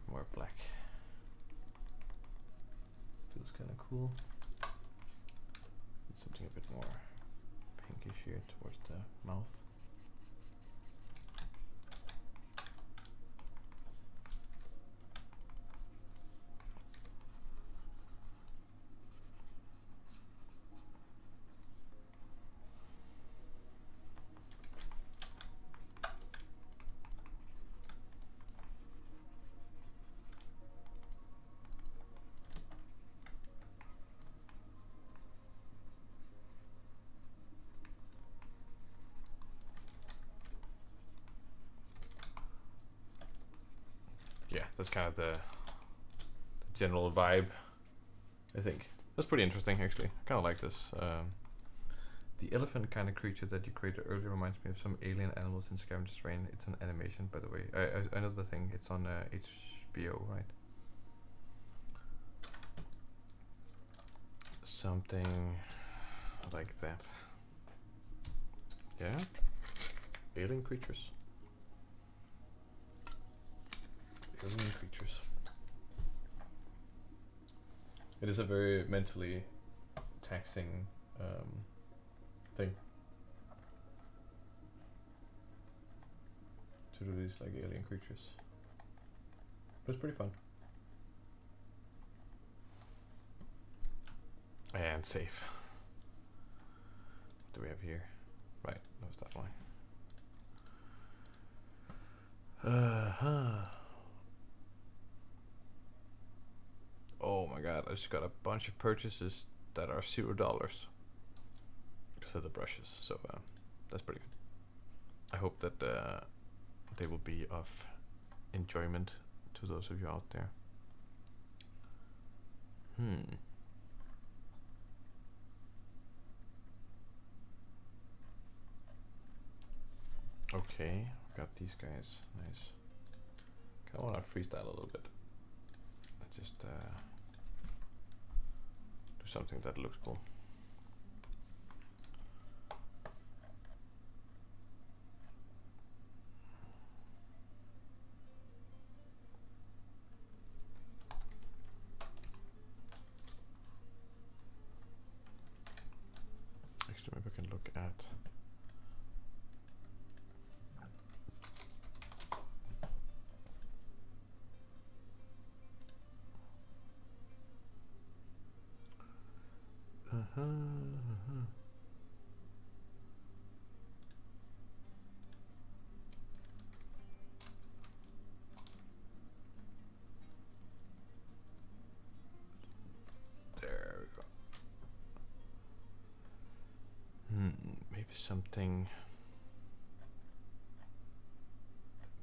more black. Feels kind of cool. And something a bit more pinkish here towards the mouth. Yeah, that's kind of the general vibe, I think. That's pretty interesting, actually. I kind of like this. The elephant kind of creature that you created earlier reminds me of some alien animals in Scavenger's Reign. It's an animation, by the way. I know the thing. It's on HBO, right? Something like that. Yeah? Alien creatures. Alien creatures. It is a very mentally taxing thing to do these like alien creatures, but it's pretty fun. And save. What do we have here? Right, that was that one. Oh my god, I just got a bunch of purchases that are $0 because of the brushes, so that's pretty good. I hope that they will be of enjoyment to those of you out there. Okay, got these guys. Nice. I want to freestyle a little bit. Just do something that looks cool. Actually, maybe I can look at. There we go. Maybe something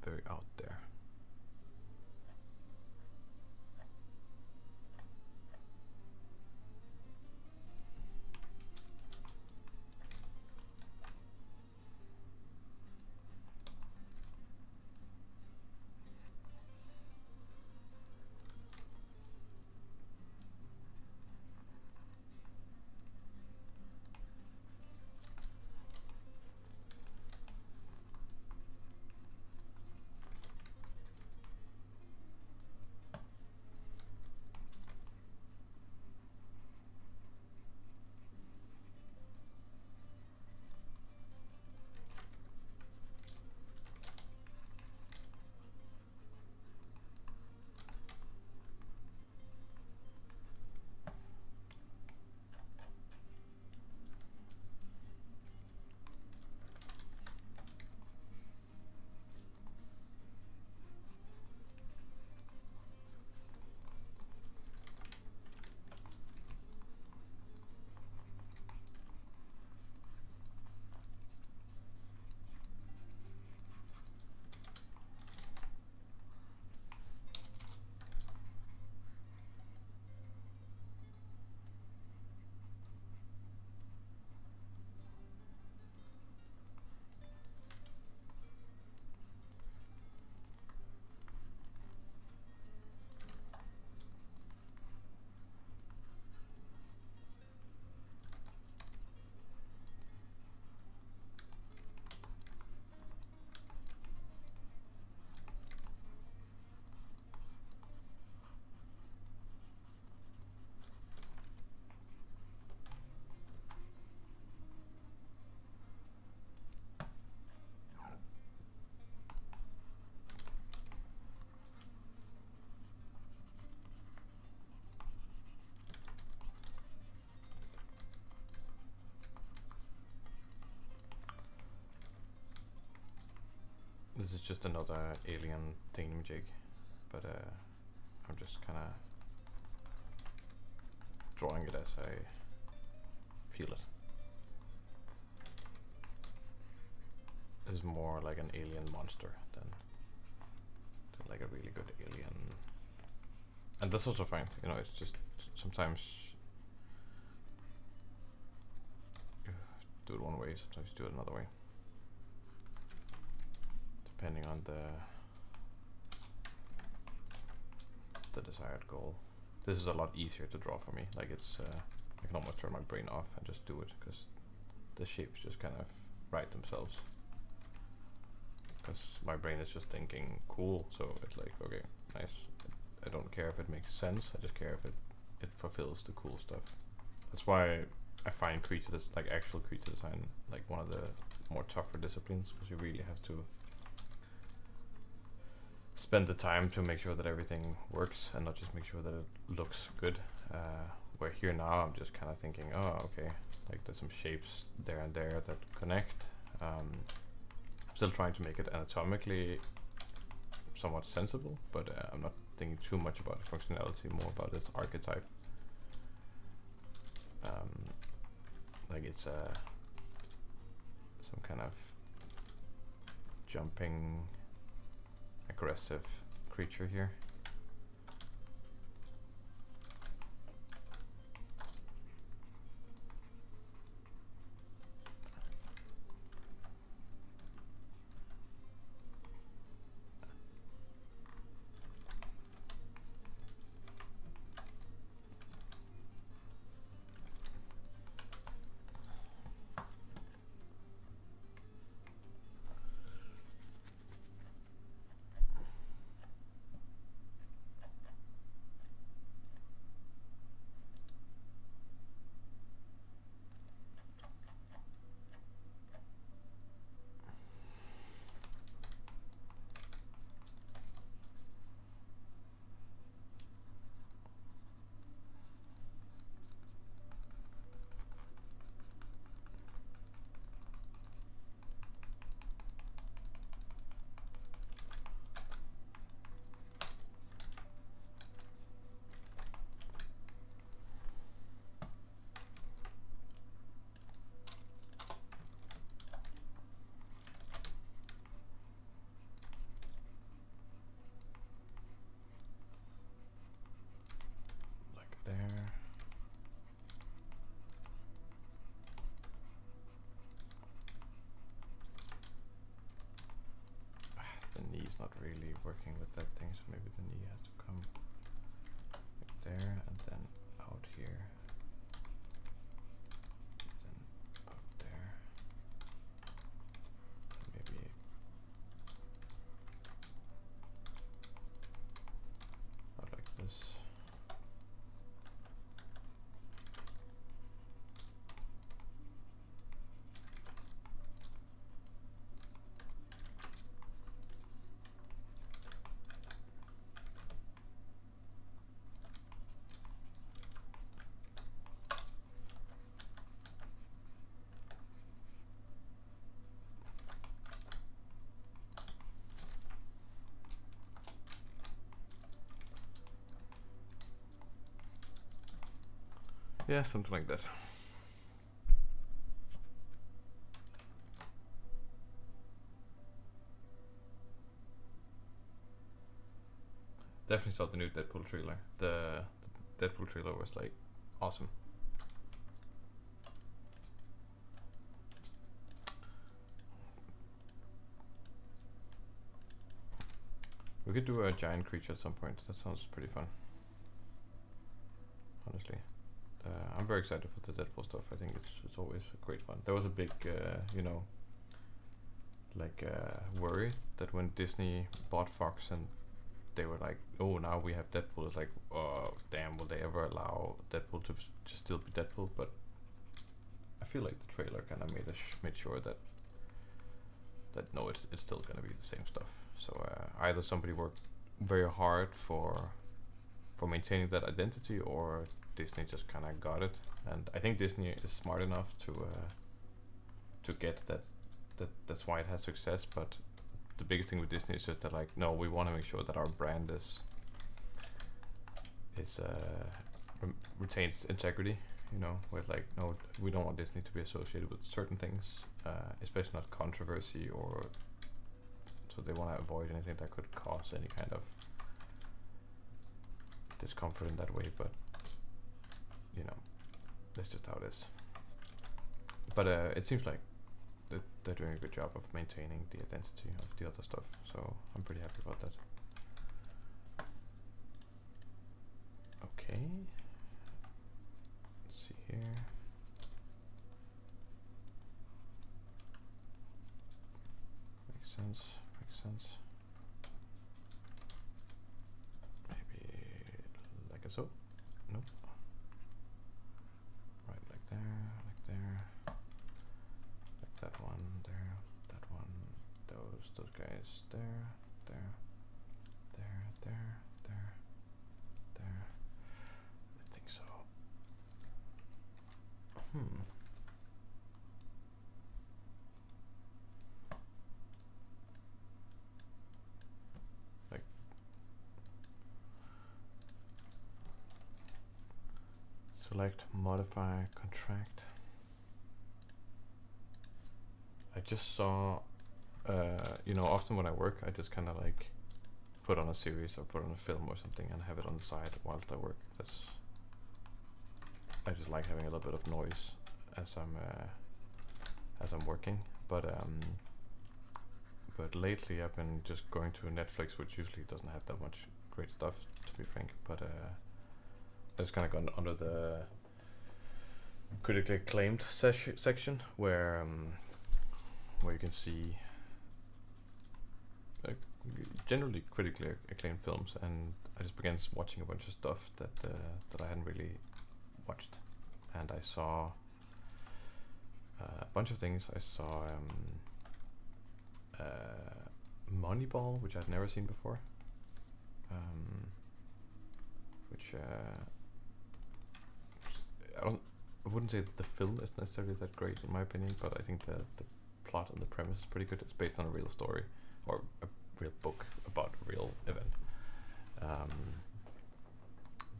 very out there. This is just another alien thingamajig, but I'm just kind of drawing it as I feel it. This is more like an alien monster than like a really good alien. And that's also fine, you know, it's just sometimes you do it one way, sometimes you do it another way. Depending on the desired goal. This is a lot easier to draw for me. Like it's, I can almost turn my brain off and just do it because the shapes just kind of write themselves. Because my brain is just thinking cool, so it's like, okay, nice. I don't care if it makes sense. I just care if it fulfills the cool stuff. That's why I find like actual creature design like one of the more tougher disciplines, because you really have to spend the time to make sure that everything works and not just make sure that it looks good. where here now I'm just kind of thinking, oh, okay, like there's some shapes there and there that connect. Still trying to make it anatomically somewhat sensible, but I'm not thinking too much about the functionality, more about its archetype. Like it's some kind of jumping, aggressive creature here. There. The knee's not really working with that thing, so maybe the knee has to come like there and then out here. Then up there. Maybe out like this. Yeah, something like that. Definitely saw the new Deadpool trailer. The Deadpool trailer was like awesome. We could do a giant creature at some point. That sounds pretty fun. Honestly. I'm very excited for the Deadpool stuff. I think it's always great fun. There was a big, you know, like worry that when Disney bought Fox and they were like, oh, now we have Deadpool. It's like, oh, damn, will they ever allow Deadpool to just still be Deadpool? But I feel like the trailer kind of made sure that no, it's still gonna be the same stuff. So either somebody worked very hard for maintaining that identity, or Disney just kind of got it. And I think Disney is smart enough to get that's why it has success. But the biggest thing with Disney is just that, like, no, we want to make sure that our brand retains integrity, you know, with like, no, we don't want Disney to be associated with certain things, especially not controversy, or so they want to avoid anything that could cause any kind of discomfort in that way. But you know, that's just how it is. But it seems like they're doing a good job of maintaining the identity of the other stuff, so I'm pretty happy about that. Okay, let's see here. Makes sense, makes sense. Maybe like so. Nope. Right, like there, like that one, there, that one, those guys, there, there, there, there, there, there. I think so. Select, modify, contract. I just saw, you know, often when I work, I just kind of like put on a series or put on a film or something and have it on the side whilst I work. I just like having a little bit of noise as I'm working. But lately I've been just going to Netflix, which usually doesn't have that much great stuff, to be frank. But it's kind of gone under the critically acclaimed section where you can see generally critically acclaimed films, and I just began watching a bunch of stuff that I hadn't really watched, and I saw a bunch of things. I saw Moneyball, which I'd never seen before, which I wouldn't say that the film is necessarily that great in my opinion, but I think the plot and the premise is pretty good. It's based on a real story, or a real book about a real event,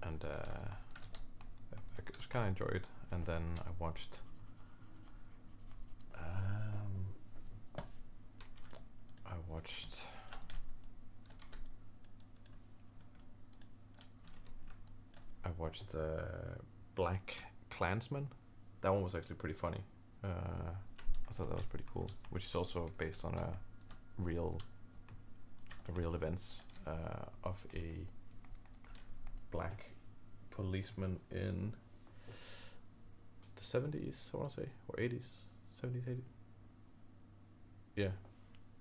and I just kind of enjoyed. And then I watched Black Klansman. That one was actually pretty funny. I thought that was pretty cool, which is also based on a real events of a black policeman in the 70s, I want to say, or 80s, 70s, 80s. Yeah,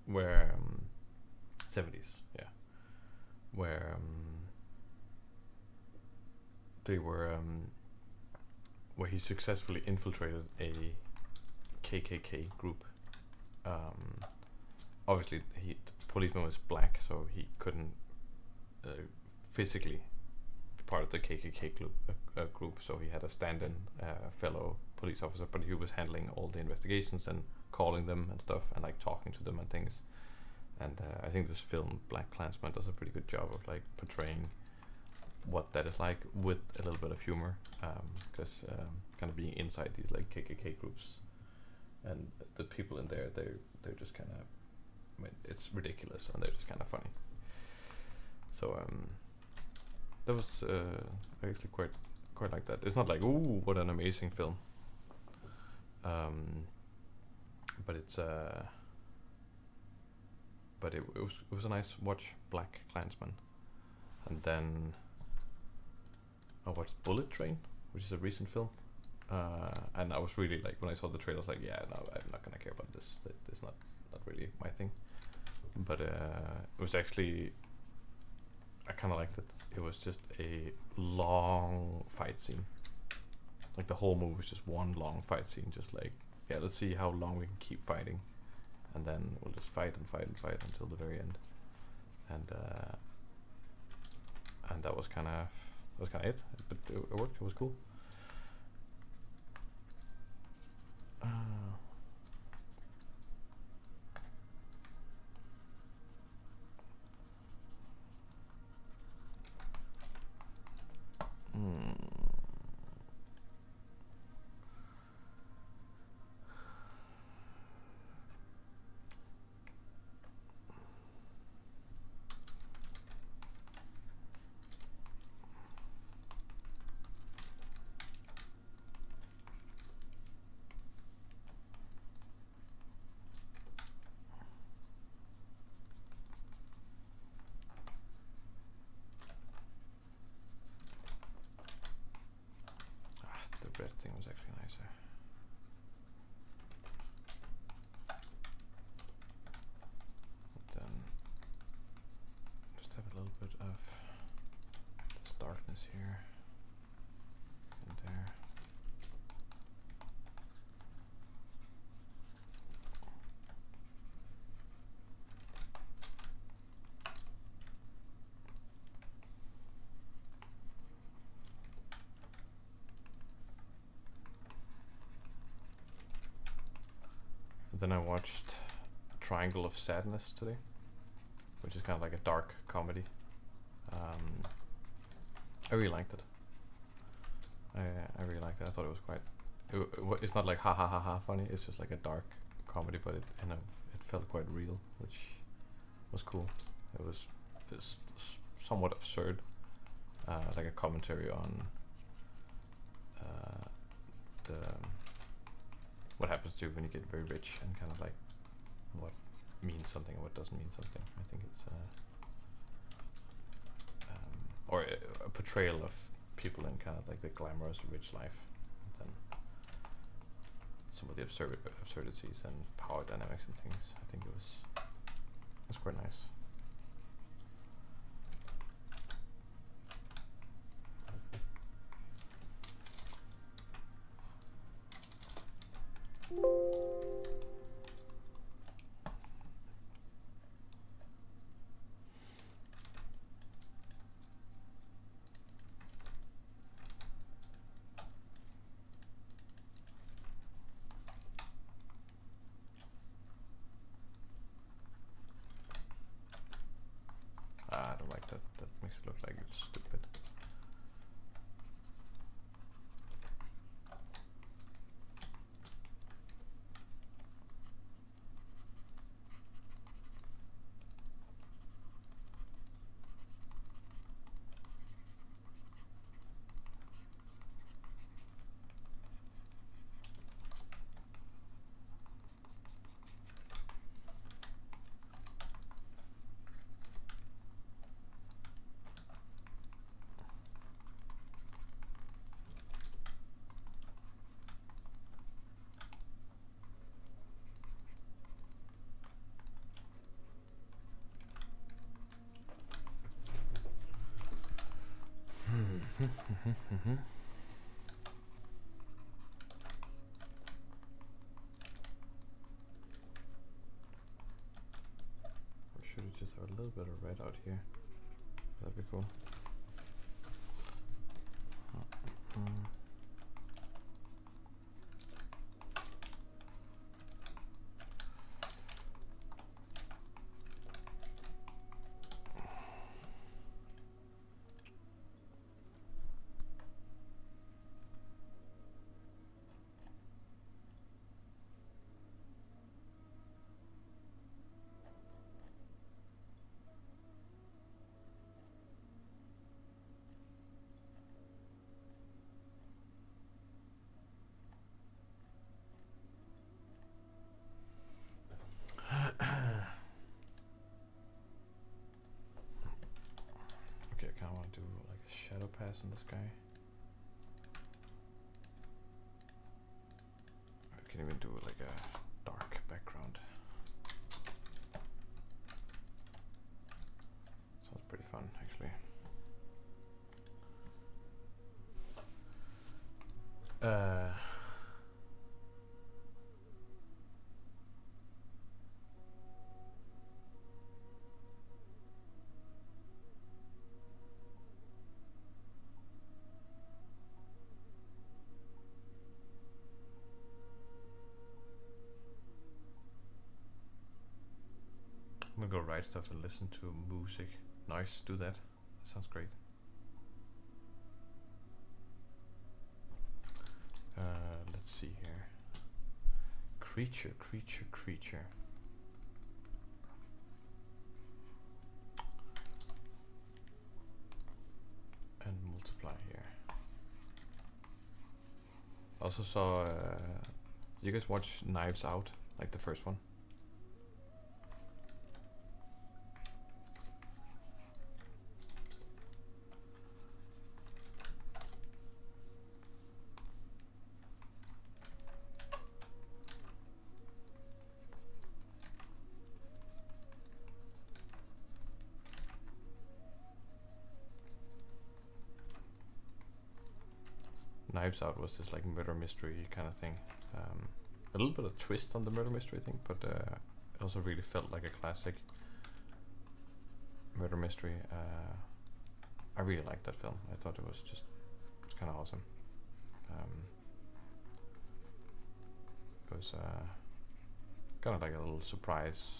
where 70s, yeah, where they were where he successfully infiltrated a KKK group. Obviously, the policeman was black, so he couldn't physically be part of the KKK group. So he had a stand-in fellow police officer, but he was handling all the investigations and calling them and stuff, and like talking to them and things. And I think this film, Black Klansman, does a pretty good job of like portraying what that is like with a little bit of humor, because kind of being inside these like KKK groups, and the people in there, they're just kind of, I mean, it's ridiculous, and they're just kind of funny. So that was actually quite like that. It's not like, ooh, what an amazing film, but it's but it was a nice watch, Black Klansman. And then I watched Bullet Train, which is a recent film, and I was really like, when I saw the trailer, I was like, yeah, no, I'm not gonna care about this. It's not really my thing. But it was actually, I kind of liked it. It was just a long fight scene. Like the whole movie was just one long fight scene. Just like, yeah, let's see how long we can keep fighting, and then we'll just fight and fight and fight until the very end. And that was kind of it. But it worked. It was cool. The red thing was actually nicer. But then just have a little bit of this darkness here and there. Then I watched Triangle of Sadness today, which is kind of like a dark comedy. I really liked it. I really liked it. I thought it was quite. It's not like ha ha ha ha funny. It's just like a dark comedy, but it felt quite real, which was cool. It was somewhat absurd, like a commentary on the what happens to you when you get very rich, and kind of like what means something and what doesn't mean something. I think it's or a portrayal of people in kind of like the glamorous rich life, and then some of the absurdities and power dynamics and things. I think it was quite nice. I don't like that. That makes it look like it's stupid. We should just have a little bit of red out here. That'd be cool. Okay, I kind of want to do like a shadow pass on this guy. I can even do like a dark background. Sounds pretty fun, actually. I'm gonna go write stuff and listen to music. Nice, do that. That sounds great. Let's see here. Creature. And multiply here. Also saw, you guys watch Knives Out, like the first one? Knives Out was this like murder mystery kind of thing. A little bit of twist on the murder mystery thing, but it also really felt like a classic murder mystery. I really liked that film. I thought it was kind of awesome. It was kind of like a little surprise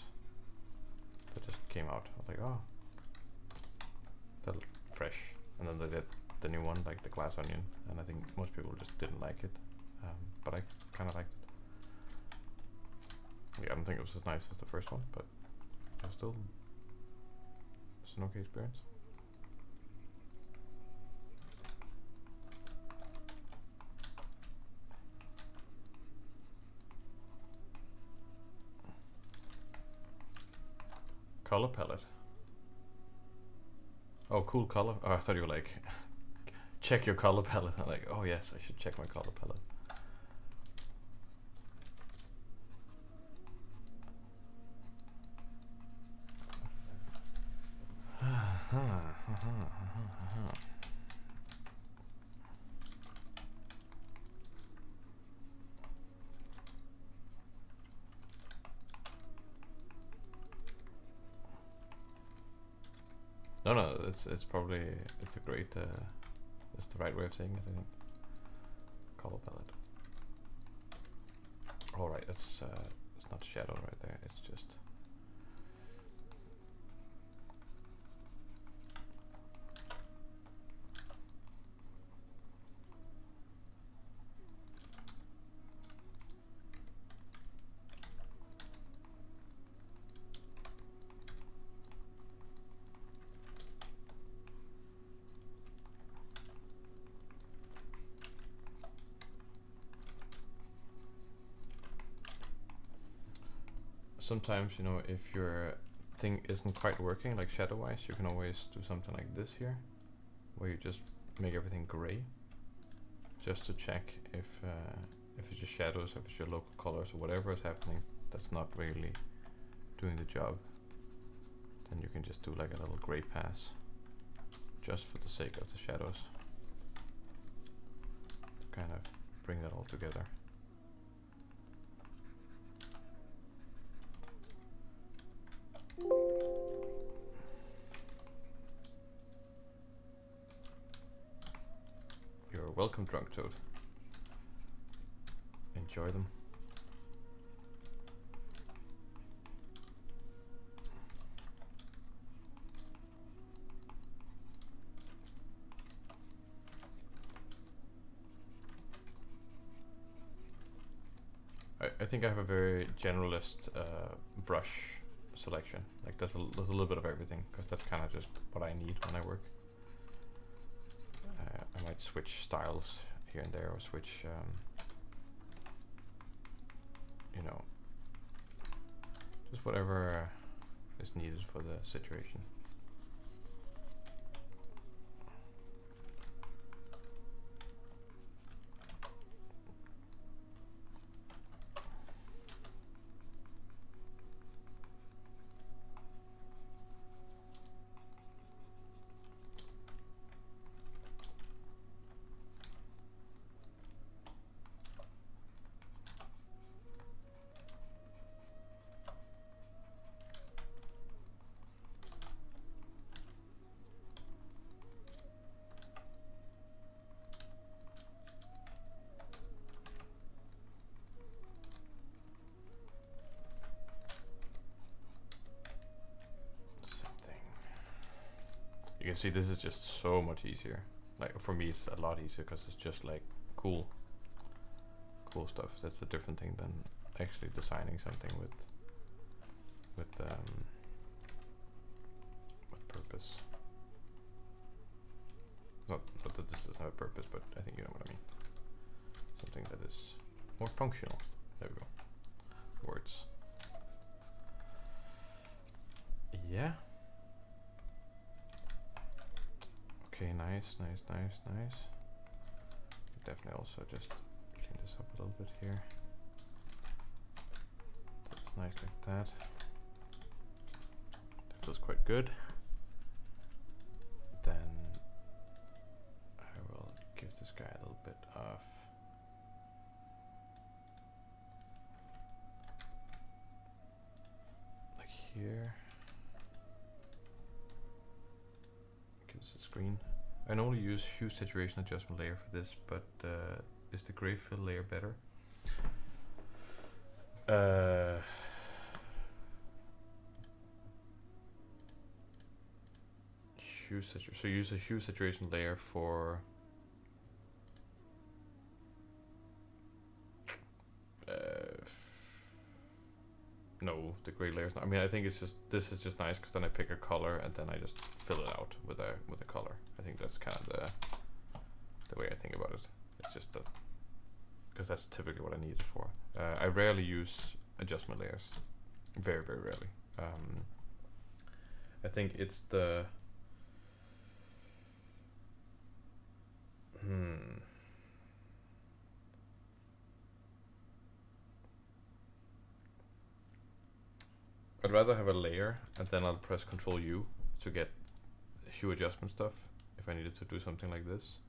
that just came out. I was like, oh, felt fresh. And then they did the new one, like the glass onion, and I think most people just didn't like it, but I kind of liked it. Yeah, I don't think it was as nice as the first one, but it was still an okay experience. Color palette. Oh, cool color. Oh, I thought you were like, check your color palette. I'm like, oh yes, I should check my color palette. No, it's probably, it's a great, it's the right way of saying it, I think. Color palette. All right, it's not shadow right there, it's just. Sometimes, you know, if your thing isn't quite working, like shadow wise, you can always do something like this here, where you just make everything gray, just to check if it's your shadows, if it's your local colors, or whatever is happening that's not really doing the job. Then you can just do like a little gray pass, just for the sake of the shadows, to kind of bring that all together. You're welcome, Drunk Toad. Enjoy them. I think I have a very generalist brush selection. Like there's a little bit of everything, because that's kind of just what I need when I work. I might switch styles here and there, or switch, you know, just whatever is needed for the situation. You can see this is just so much easier. Like for me, it's a lot easier because it's just like cool stuff. That's a different thing than actually designing something with purpose. Not that this doesn't have a purpose, but I think you know what I mean. Something that is more functional. There we go. Words. Yeah. Okay, nice. Definitely also just clean this up a little bit here. That's nice like that. That feels quite good. Then I will give this guy a little bit of like here. Gives a screen. I normally use hue saturation adjustment layer for this, but is the gray fill layer better? Hue so use a hue saturation layer for no, the gray layers. I mean, I think it's just this is just nice because then I pick a color and then I just fill it out with a color. I think that's kind of the way I think about it. It's just that because that's typically what I need it for. I rarely use adjustment layers, very rarely. I think it's the I'd rather have a layer and then I'll press Ctrl U to get hue adjustment stuff if I needed to do something like this.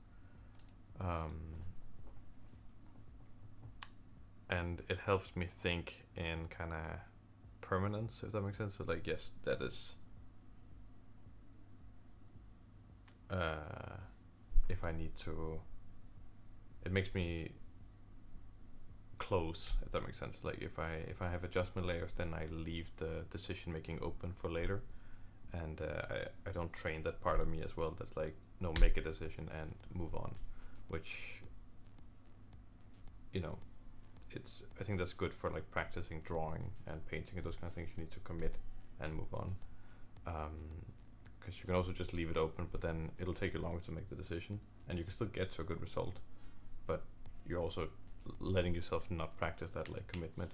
And it helps me think in kind of permanence, if that makes sense. So like, yes, that is if I need to, it makes me close, if that makes sense. Like if I have adjustment layers, then I leave the decision making open for later, and I don't train that part of me as well. That's like, no, make a decision and move on, which, you know, I think that's good for like practicing drawing and painting and those kind of things. You need to commit and move on, because you can also just leave it open, but then it'll take you longer to make the decision, and you can still get to a good result, but you're also letting yourself not practice that like commitment.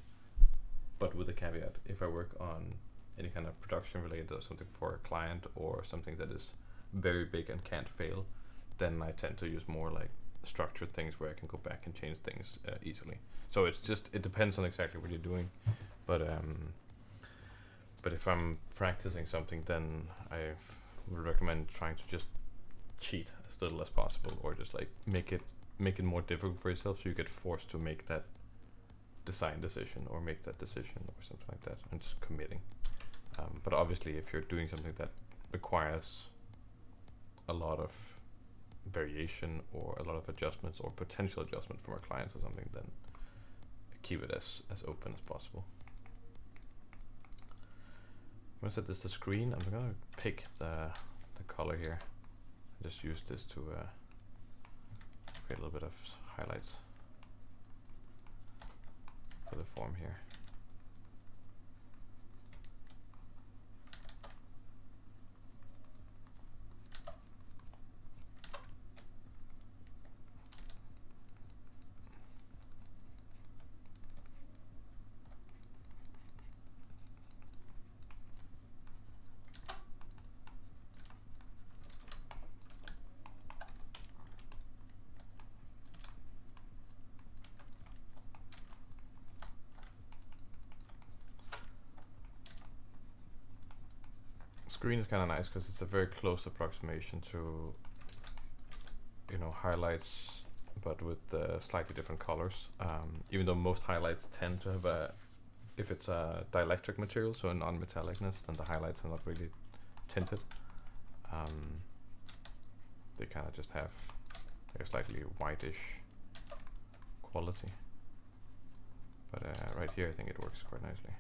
But with a caveat, if I work on any kind of production related or something for a client or something that is very big and can't fail, then I tend to use more like structured things where I can go back and change things easily. So it's just, it depends on exactly what you're doing, but if I'm practicing something, then I would recommend trying to just cheat as little as possible, or just like make it more difficult for yourself, so you get forced to make that design decision or make that decision or something like that, and just committing. But obviously, if you're doing something that requires a lot of variation or a lot of adjustments or potential adjustment from our clients or something, then keep it as open as possible. I'm gonna set this to screen. I'm gonna pick the color here. Just use this to create a little bit of highlights for the form here. Screen is kind of nice because it's a very close approximation to, you know, highlights, but with slightly different colors. Even though most highlights tend to have if it's a dielectric material, so a non-metallicness, then the highlights are not really tinted. They kind of just have a slightly whitish quality. But right here, I think it works quite nicely.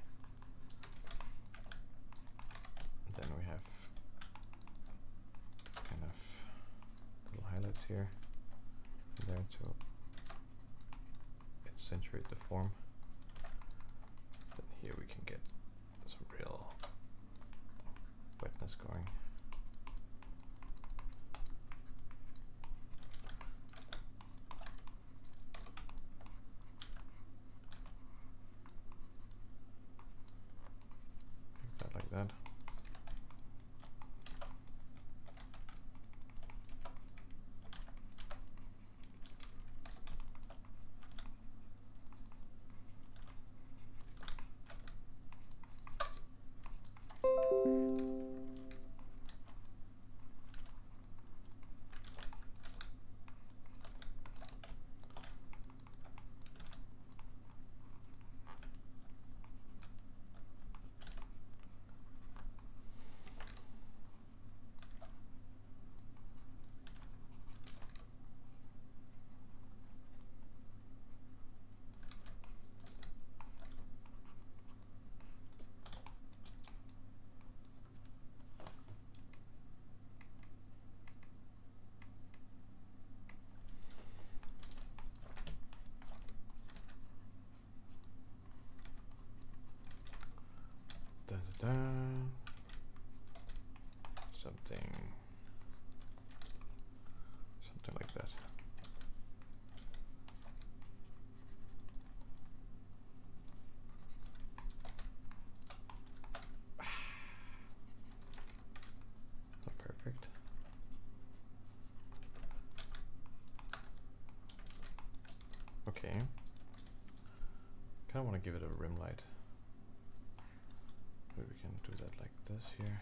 Then we have kind of little highlights here and there to accentuate the form. Then here we can get some real wetness going. Like that. Something like that. Not perfect. Okay. Kind of want to give it a rim light. Maybe we can do that like this here.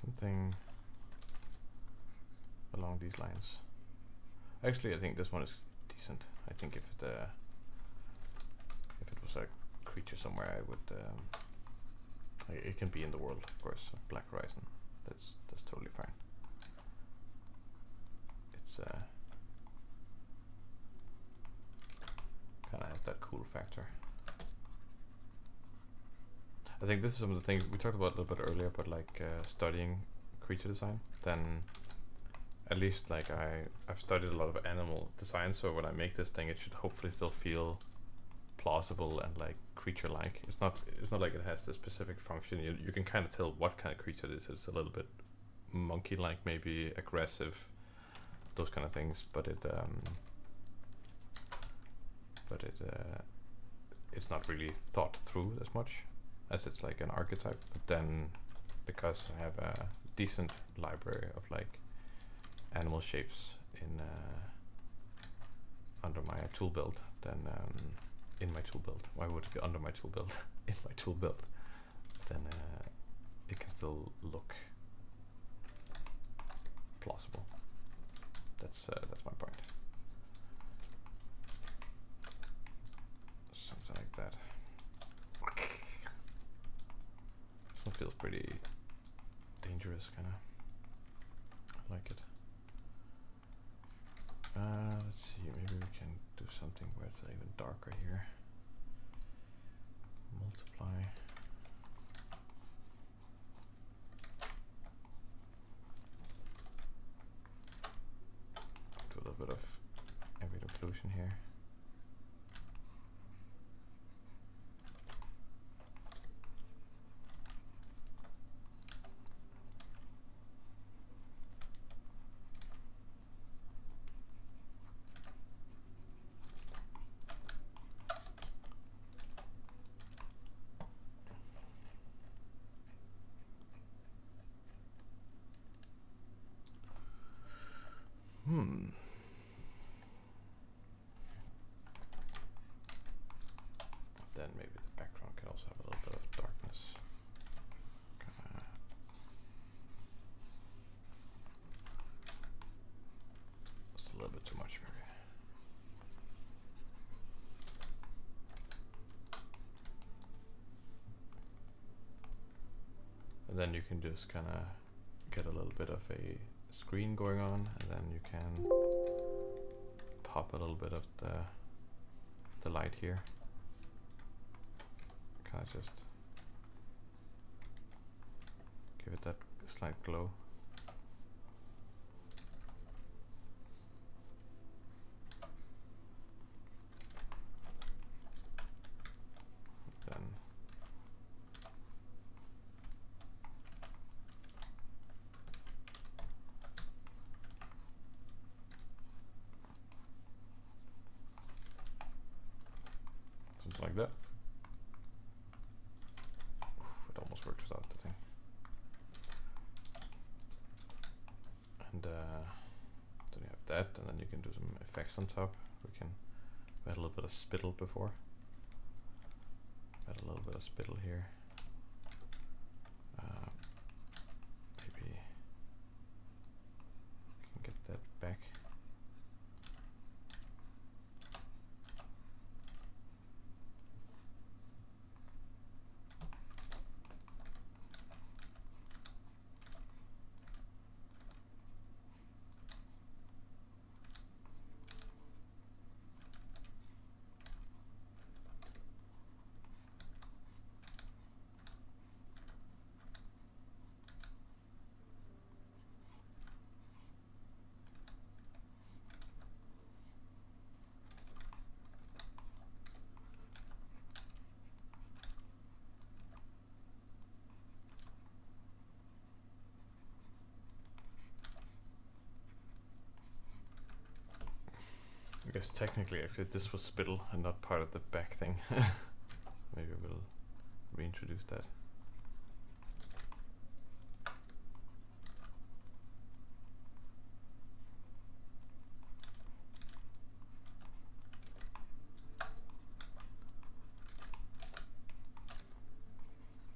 Something along these lines. Actually, I think this one is decent. I think if it was a creature somewhere, I would. It can be in the world, of course, of Black Horizon. That's totally fine. It's kind of has that cool factor. I think this is some of the things we talked about a little bit earlier, but like studying creature design, then at least like I've studied a lot of animal design, so when I make this thing, it should hopefully still feel plausible and like creature-like. It's not like it has this specific function. You can kind of tell what kind of creature this is. It's a little bit monkey-like, maybe aggressive, those kind of things. But it's not really thought through as much as it's like an archetype. But then, because I have a decent library of like animal shapes in under my tool build, then in my tool build, why would it be under my tool build? In my tool build, then it can still look plausible. That's my point. Something like that. This one feels pretty dangerous, kind of. I like it. Let's see, maybe we can do something where it's even darker here. Multiply. Do a little bit of ambient occlusion here. Then maybe the background can also have a little bit of darkness. Just a little bit too much, maybe. And then you can just kind of get a little bit of a screen going on, and then you can pop a little bit of the light here. Kind of just give it that slight glow. Then something like that. It almost works without the thing. And then you have that, and then you can do some effects on top. We had a little bit of spittle before. Add a little bit of spittle here. Maybe can get that back. I guess technically actually this was spittle and not part of the back thing. Maybe we'll reintroduce that.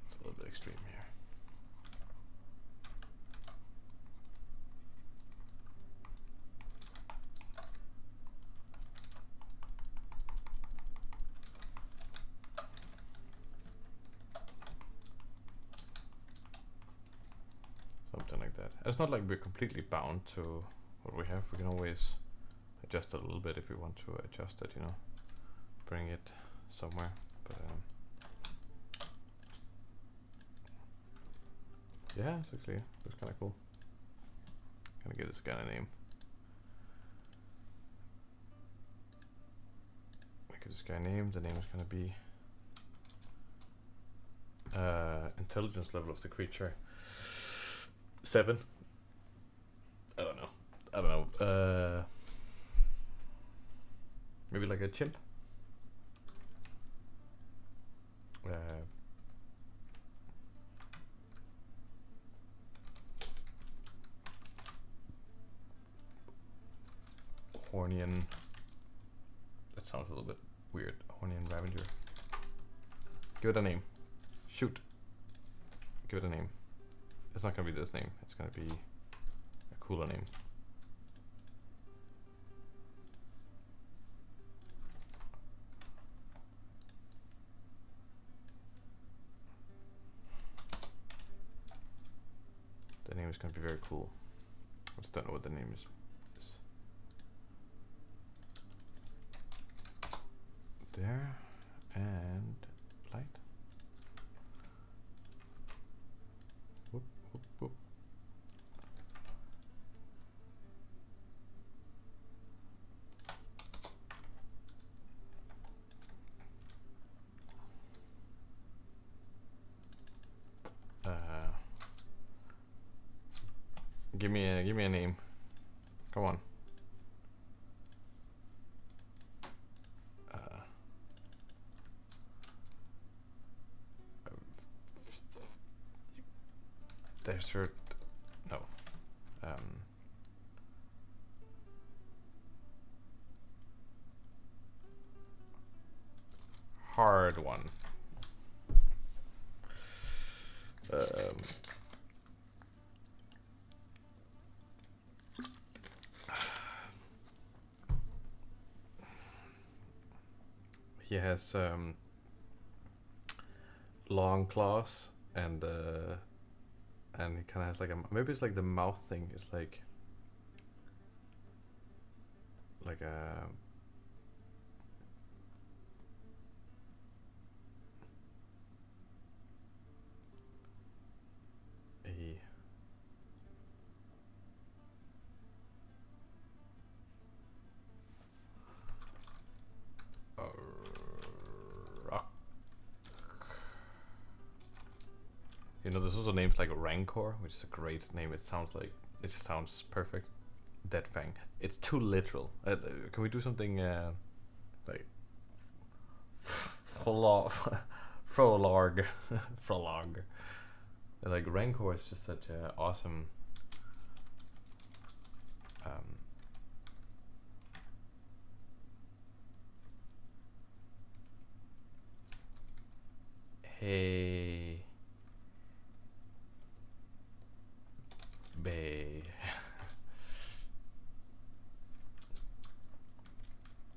It's a little bit extreme here. Something like that. It's not like we're completely bound to what we have. We can always adjust it a little bit if we want to adjust it, you know, bring it somewhere. But yeah, it's actually looks kind of cool. Gonna give this guy a name. We give this guy a name. The name is gonna be intelligence level of the creature 7. I don't know. Maybe like a chimp. Hornian. That sounds a little bit weird. Hornian Ravager. Give it a name. Shoot. Give it a name. It's not gonna be this name. It's gonna be a cooler name. The name is gonna be very cool. I just don't know what the name is. There and light. Whoop, whoop, whoop. Give me a name. Come on. Desert. No. Hard one. He has long claws and he kind of has like a, maybe it's like the mouth thing is like a rock. You know, there's also names like Rancor, which is a great name. It sounds like, it just sounds perfect. Dead Fang. It's too literal. Can we do something like Frolog? Frolog. Like Rancor is just such an awesome Hey. Bay.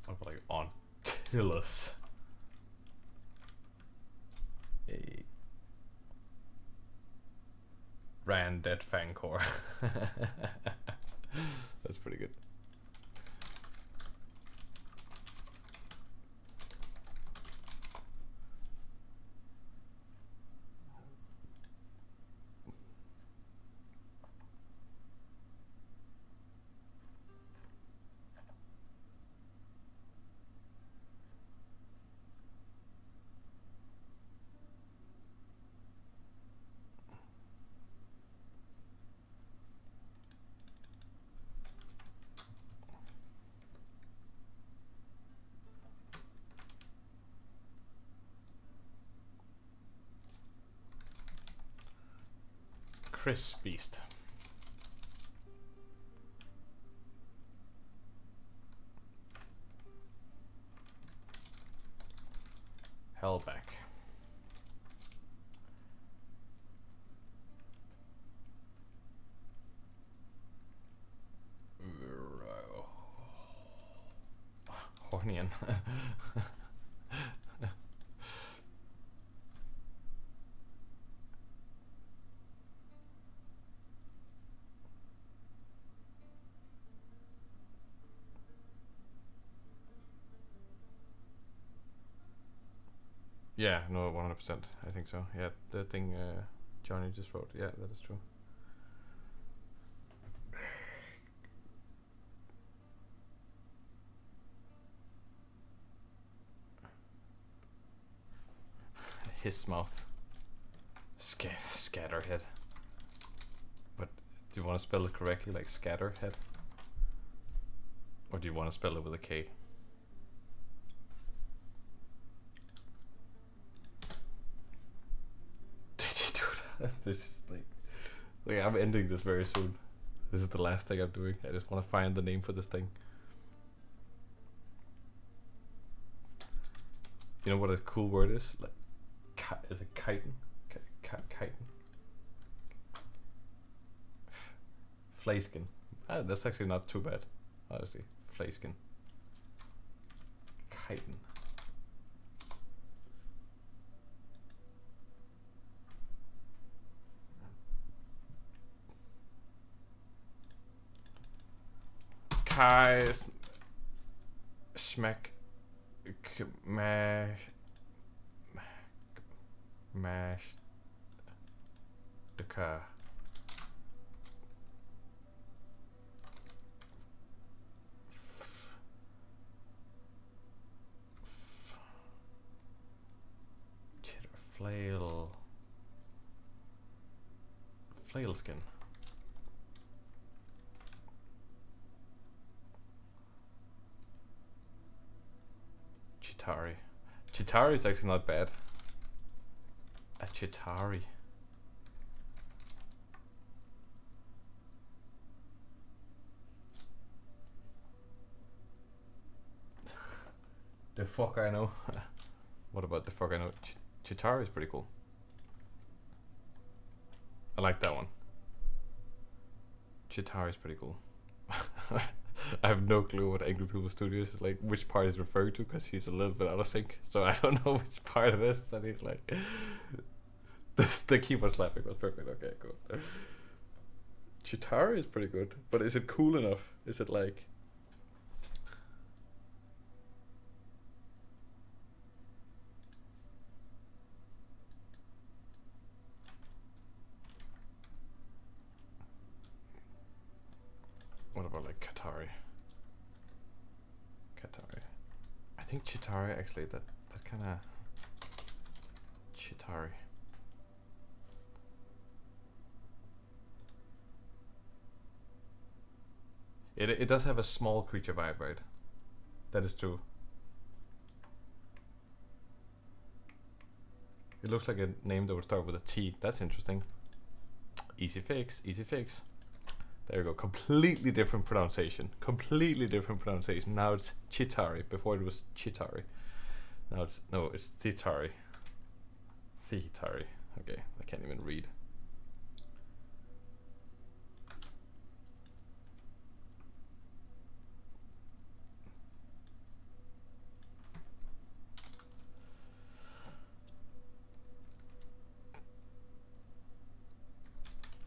What about like Antilles? Hey. Randet Fangor. That's pretty good. Chris Beast. Hellback. Hornian. Yeah, no, 100%. I think so. Yeah, the thing Johnny just wrote. Yeah, that is true. His mouth. Scatterhead. But do you want to spell it correctly, like scatterhead? Or do you want to spell it with a K? Did you do that? This is like I'm ending this very soon. This is the last thing I'm doing. I just want to find the name for this thing. You know what a cool word is? Like, is it chitin? Chitin? Flayskin. Ah, that's actually not too bad, honestly. Flayskin. Chitin. Kai Schmeck Mash the car. Cheddar flailskin. Chitari. Chitari is actually not bad. A Chitari. The fuck I know. What about the fuck I know? Chitari is pretty cool. I like that one. Chitari is pretty cool. I have no clue what Angry People Studios is like, which part he's referring to, because he's a little bit out of sync. So I don't know which part it is that he's like. The keyboard slapping was perfect. Okay, cool. Chitari is pretty good, but is it cool enough? Is it like? What about like Katari? I think Chitari actually, that kind of Chitari. It does have a small creature vibe, right? That is true. It looks like a name that would start with a T. That's interesting. Easy fix, easy fix. There you go. Completely different pronunciation. Completely different pronunciation. Now it's Chitari. Before it was Chitari. Now it's it's Thitari. Thitari. Okay, I can't even read.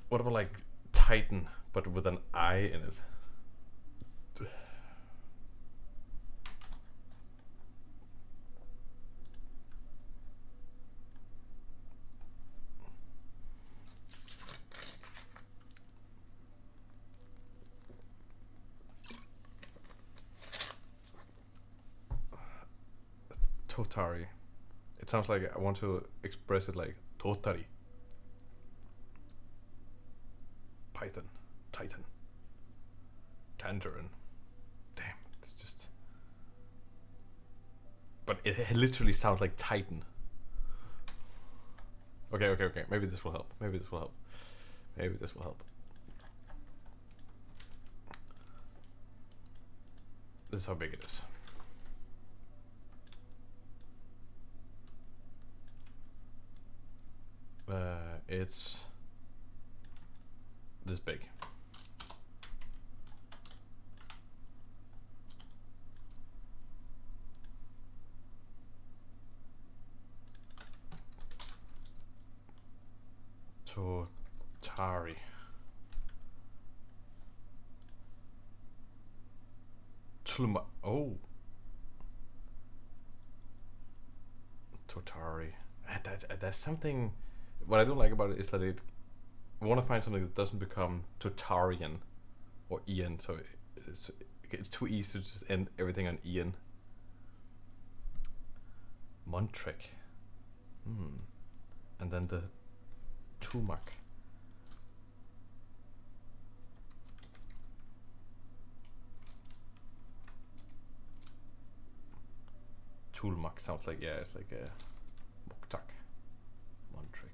What about like Titan, but with an I in it? Totari. It sounds like I want to express it like Totari. Python. Titan. Tangerine. Damn, it's just... But it literally sounds like Titan. Okay. Maybe this will help. Maybe this will help. This is how big it is. It's this big. Totari. Oh. Totari. That's something. What I don't like about it is that I want to find something that doesn't become Totarian or Ian, so it's too easy to just end everything on Ian. Montrek. And then the Tumak. Tulmak sounds like, yeah, it's like a Moktak. Montrek.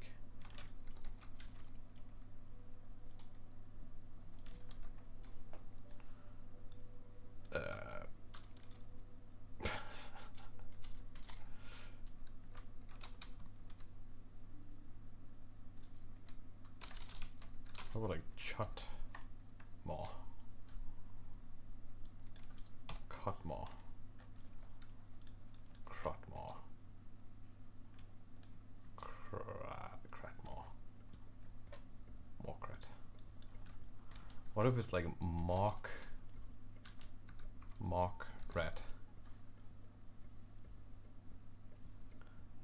How about like Chutmaw? Cutmaw. Crutmaw. Cratmaw. Mokrat. What if it's like Mock Rat?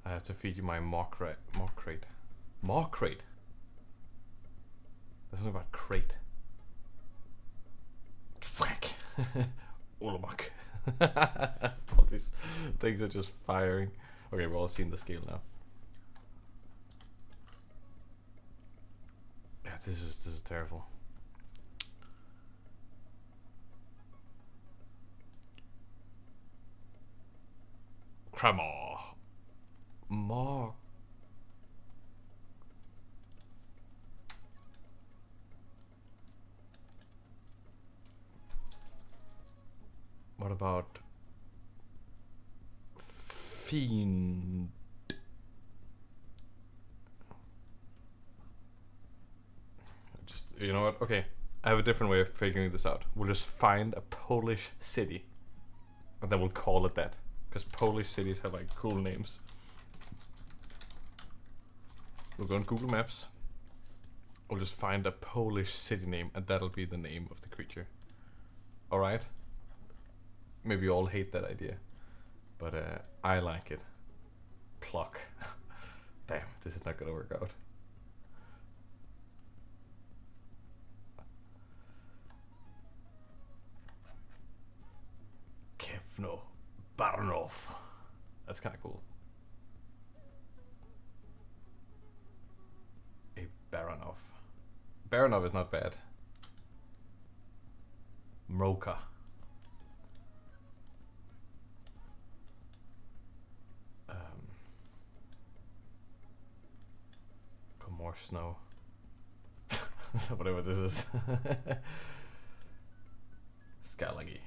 I have to feed you my mock crate. Mock crate? There's something about crate. Whack! Olamak. All these things are just firing. Okay, we're all seeing the scale now. Yeah, this is terrible. Cramaw. More. What about Fiend? Just, you know what? Okay, I have a different way of figuring this out. We'll just find a Polish city, and then we'll call it that, because Polish cities have like cool names. We'll go on Google Maps. We'll just find a Polish city name, and that'll be the name of the creature. All right. Maybe you all hate that idea, but I like it. Pluck. Damn, this is not gonna work out. Kevno Baranov. That's kind of cool. A Baranov. Baranov is not bad. Mroka. More snow. Whatever this is. Skalagi.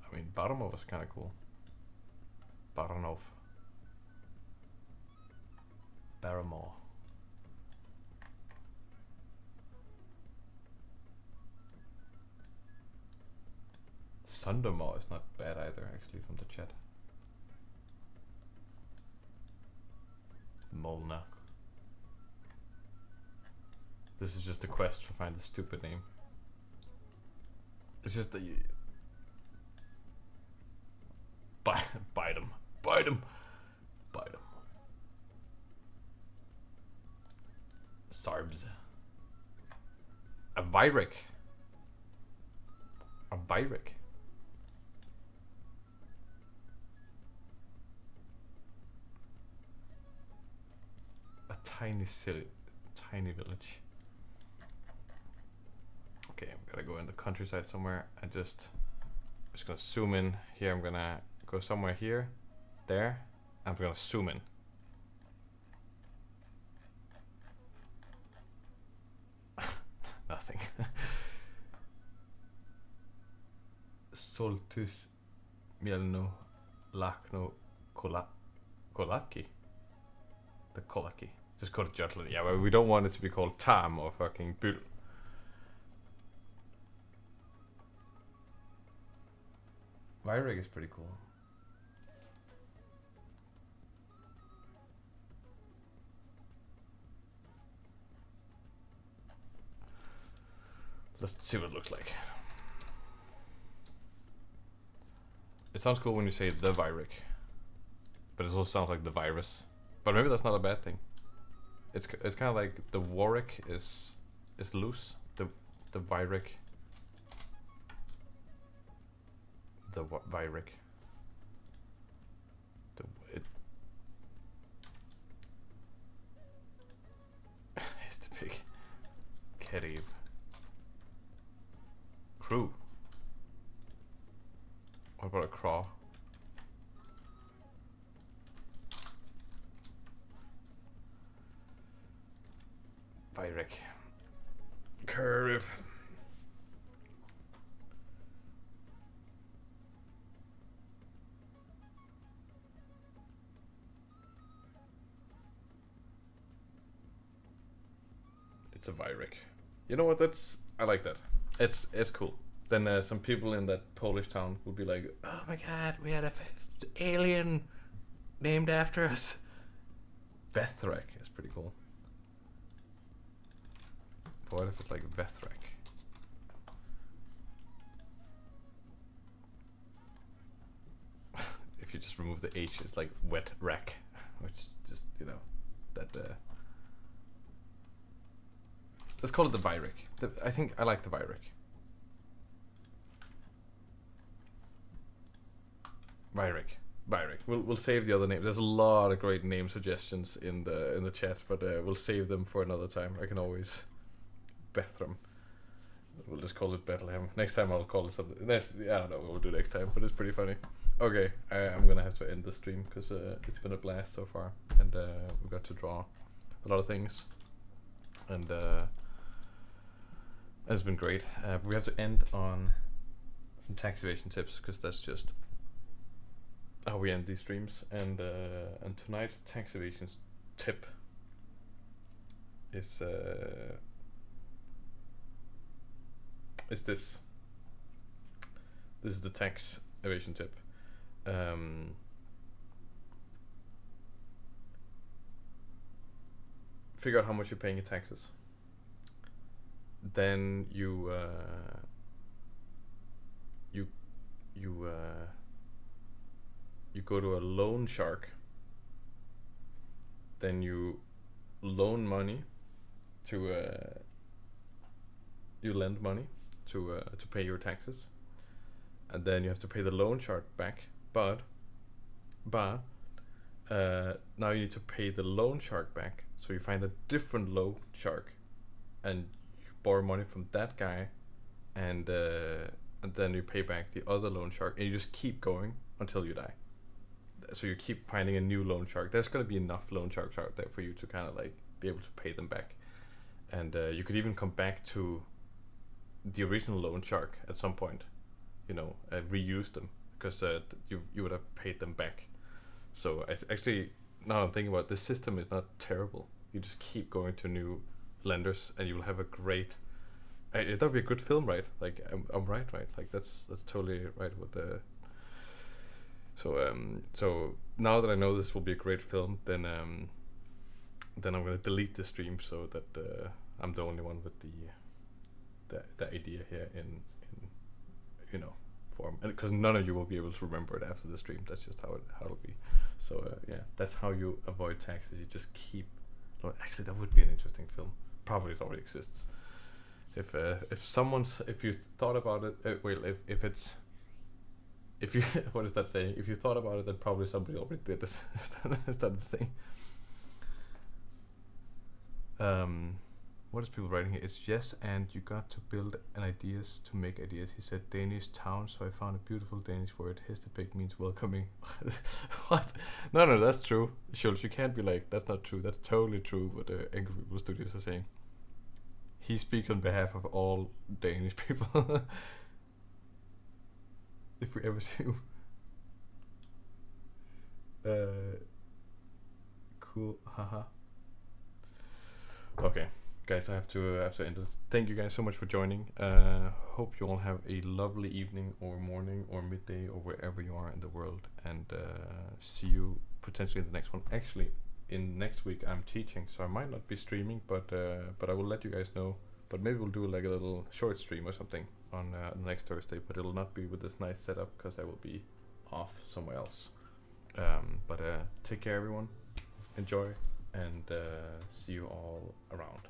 I mean, Baranov is kind of cool. Baranov. Barrymore. Sundermore is not bad either, actually, from the chat. Molna. This is just a quest to find a stupid name. It's just that you bite him, bite him, bite him. Sarbs. A Vyric. A Vyric. A tiny city, tiny village. Okay, I'm gonna go in the countryside somewhere and just gonna zoom in here. I'm gonna go somewhere here, there. I'm gonna zoom in. Nothing. Soltus Mielno Lakno Kolatki. The Kolatki. Just call it Jutland. Yeah, well, we don't want it to be called Tam or fucking Bull. Vyrig is pretty cool. Let's see what it looks like. It sounds cool when you say the Vyric, but it also sounds like the virus. But maybe that's not a bad thing. It's kind of like the Warwick is loose. The Vyric. The Vyric. It's the big Kerib. Crew. What about a craw? Vyric. Curve. It's a Vyric. You know what? I like that. It's cool. Then some people in that Polish town would be like, "Oh my God, we had a alien named after us." Vethrek is pretty cool. But what if it's like Vethrek? If you just remove the H, it's like wet wreck, which just, you know, that. Let's call it the Vyric. I think I like the Vyric. Vyric. We'll save the other names. There's a lot of great name suggestions in the chat, but we'll save them for another time. I can always Bethlehem. We'll just call it Bethlehem. Next time I'll call it something. I don't know what we'll do next time, but it's pretty funny. Okay, I'm gonna have to end the stream because it's been a blast so far, and we got to draw a lot of things, and it's been great. We have to end on some tax evasion tips because that's just how we end these streams. And tonight's tax evasion tip is this. This is the tax evasion tip. Figure out how much you're paying in taxes. Then you go to a loan shark. Then you loan money to you lend money to pay your taxes, and then you have to pay the loan shark back. But now you need to pay the loan shark back. So you find a different loan shark, and you borrow money from that guy, and then you pay back the other loan shark, and you just keep going until you die. So you keep finding a new loan shark. There's gonna be enough loan sharks out there for you to kind of like be able to pay them back, and you could even come back to the original loan shark at some point, you know, reuse them because you would have paid them back. So actually, now I'm thinking about it, this system is not terrible. You just keep going to new lenders, and you will have a great. That would be a good film, right? Like I'm right? Like that's totally right with the. So now that I know this will be a great film, then I'm gonna delete the stream so that I'm the only one with the idea here in form, and because none of you will be able to remember it after the stream. That's just how it'll be. So yeah, that's how you avoid taxes. You just keep. Well, actually, that would be an interesting film. Probably it already exists. If you thought about it, well, if you what is that saying? If you thought about it, then probably somebody already did this. Is that the thing? What is people writing here? It's yes, and you got to build an ideas to make ideas. He said Danish town, so I found a beautiful Danish word. Hestepik means welcoming. What? No, that's true. Schultz, you can't be like, that's not true. That's totally true what the Angry People Studios are saying. He speaks on behalf of all Danish people. If we ever see you. Cool, haha. Okay, guys, I have to end it. Thank you guys so much for joining. Hope you all have a lovely evening or morning or midday or wherever you are in the world, and see you potentially in the next one. Actually, in next week I'm teaching, so I might not be streaming, but I will let you guys know. But maybe we'll do like a little short stream or something on next Thursday, but it'll not be with this nice setup because I will be off somewhere else. But take care, everyone. Enjoy, and see you all around.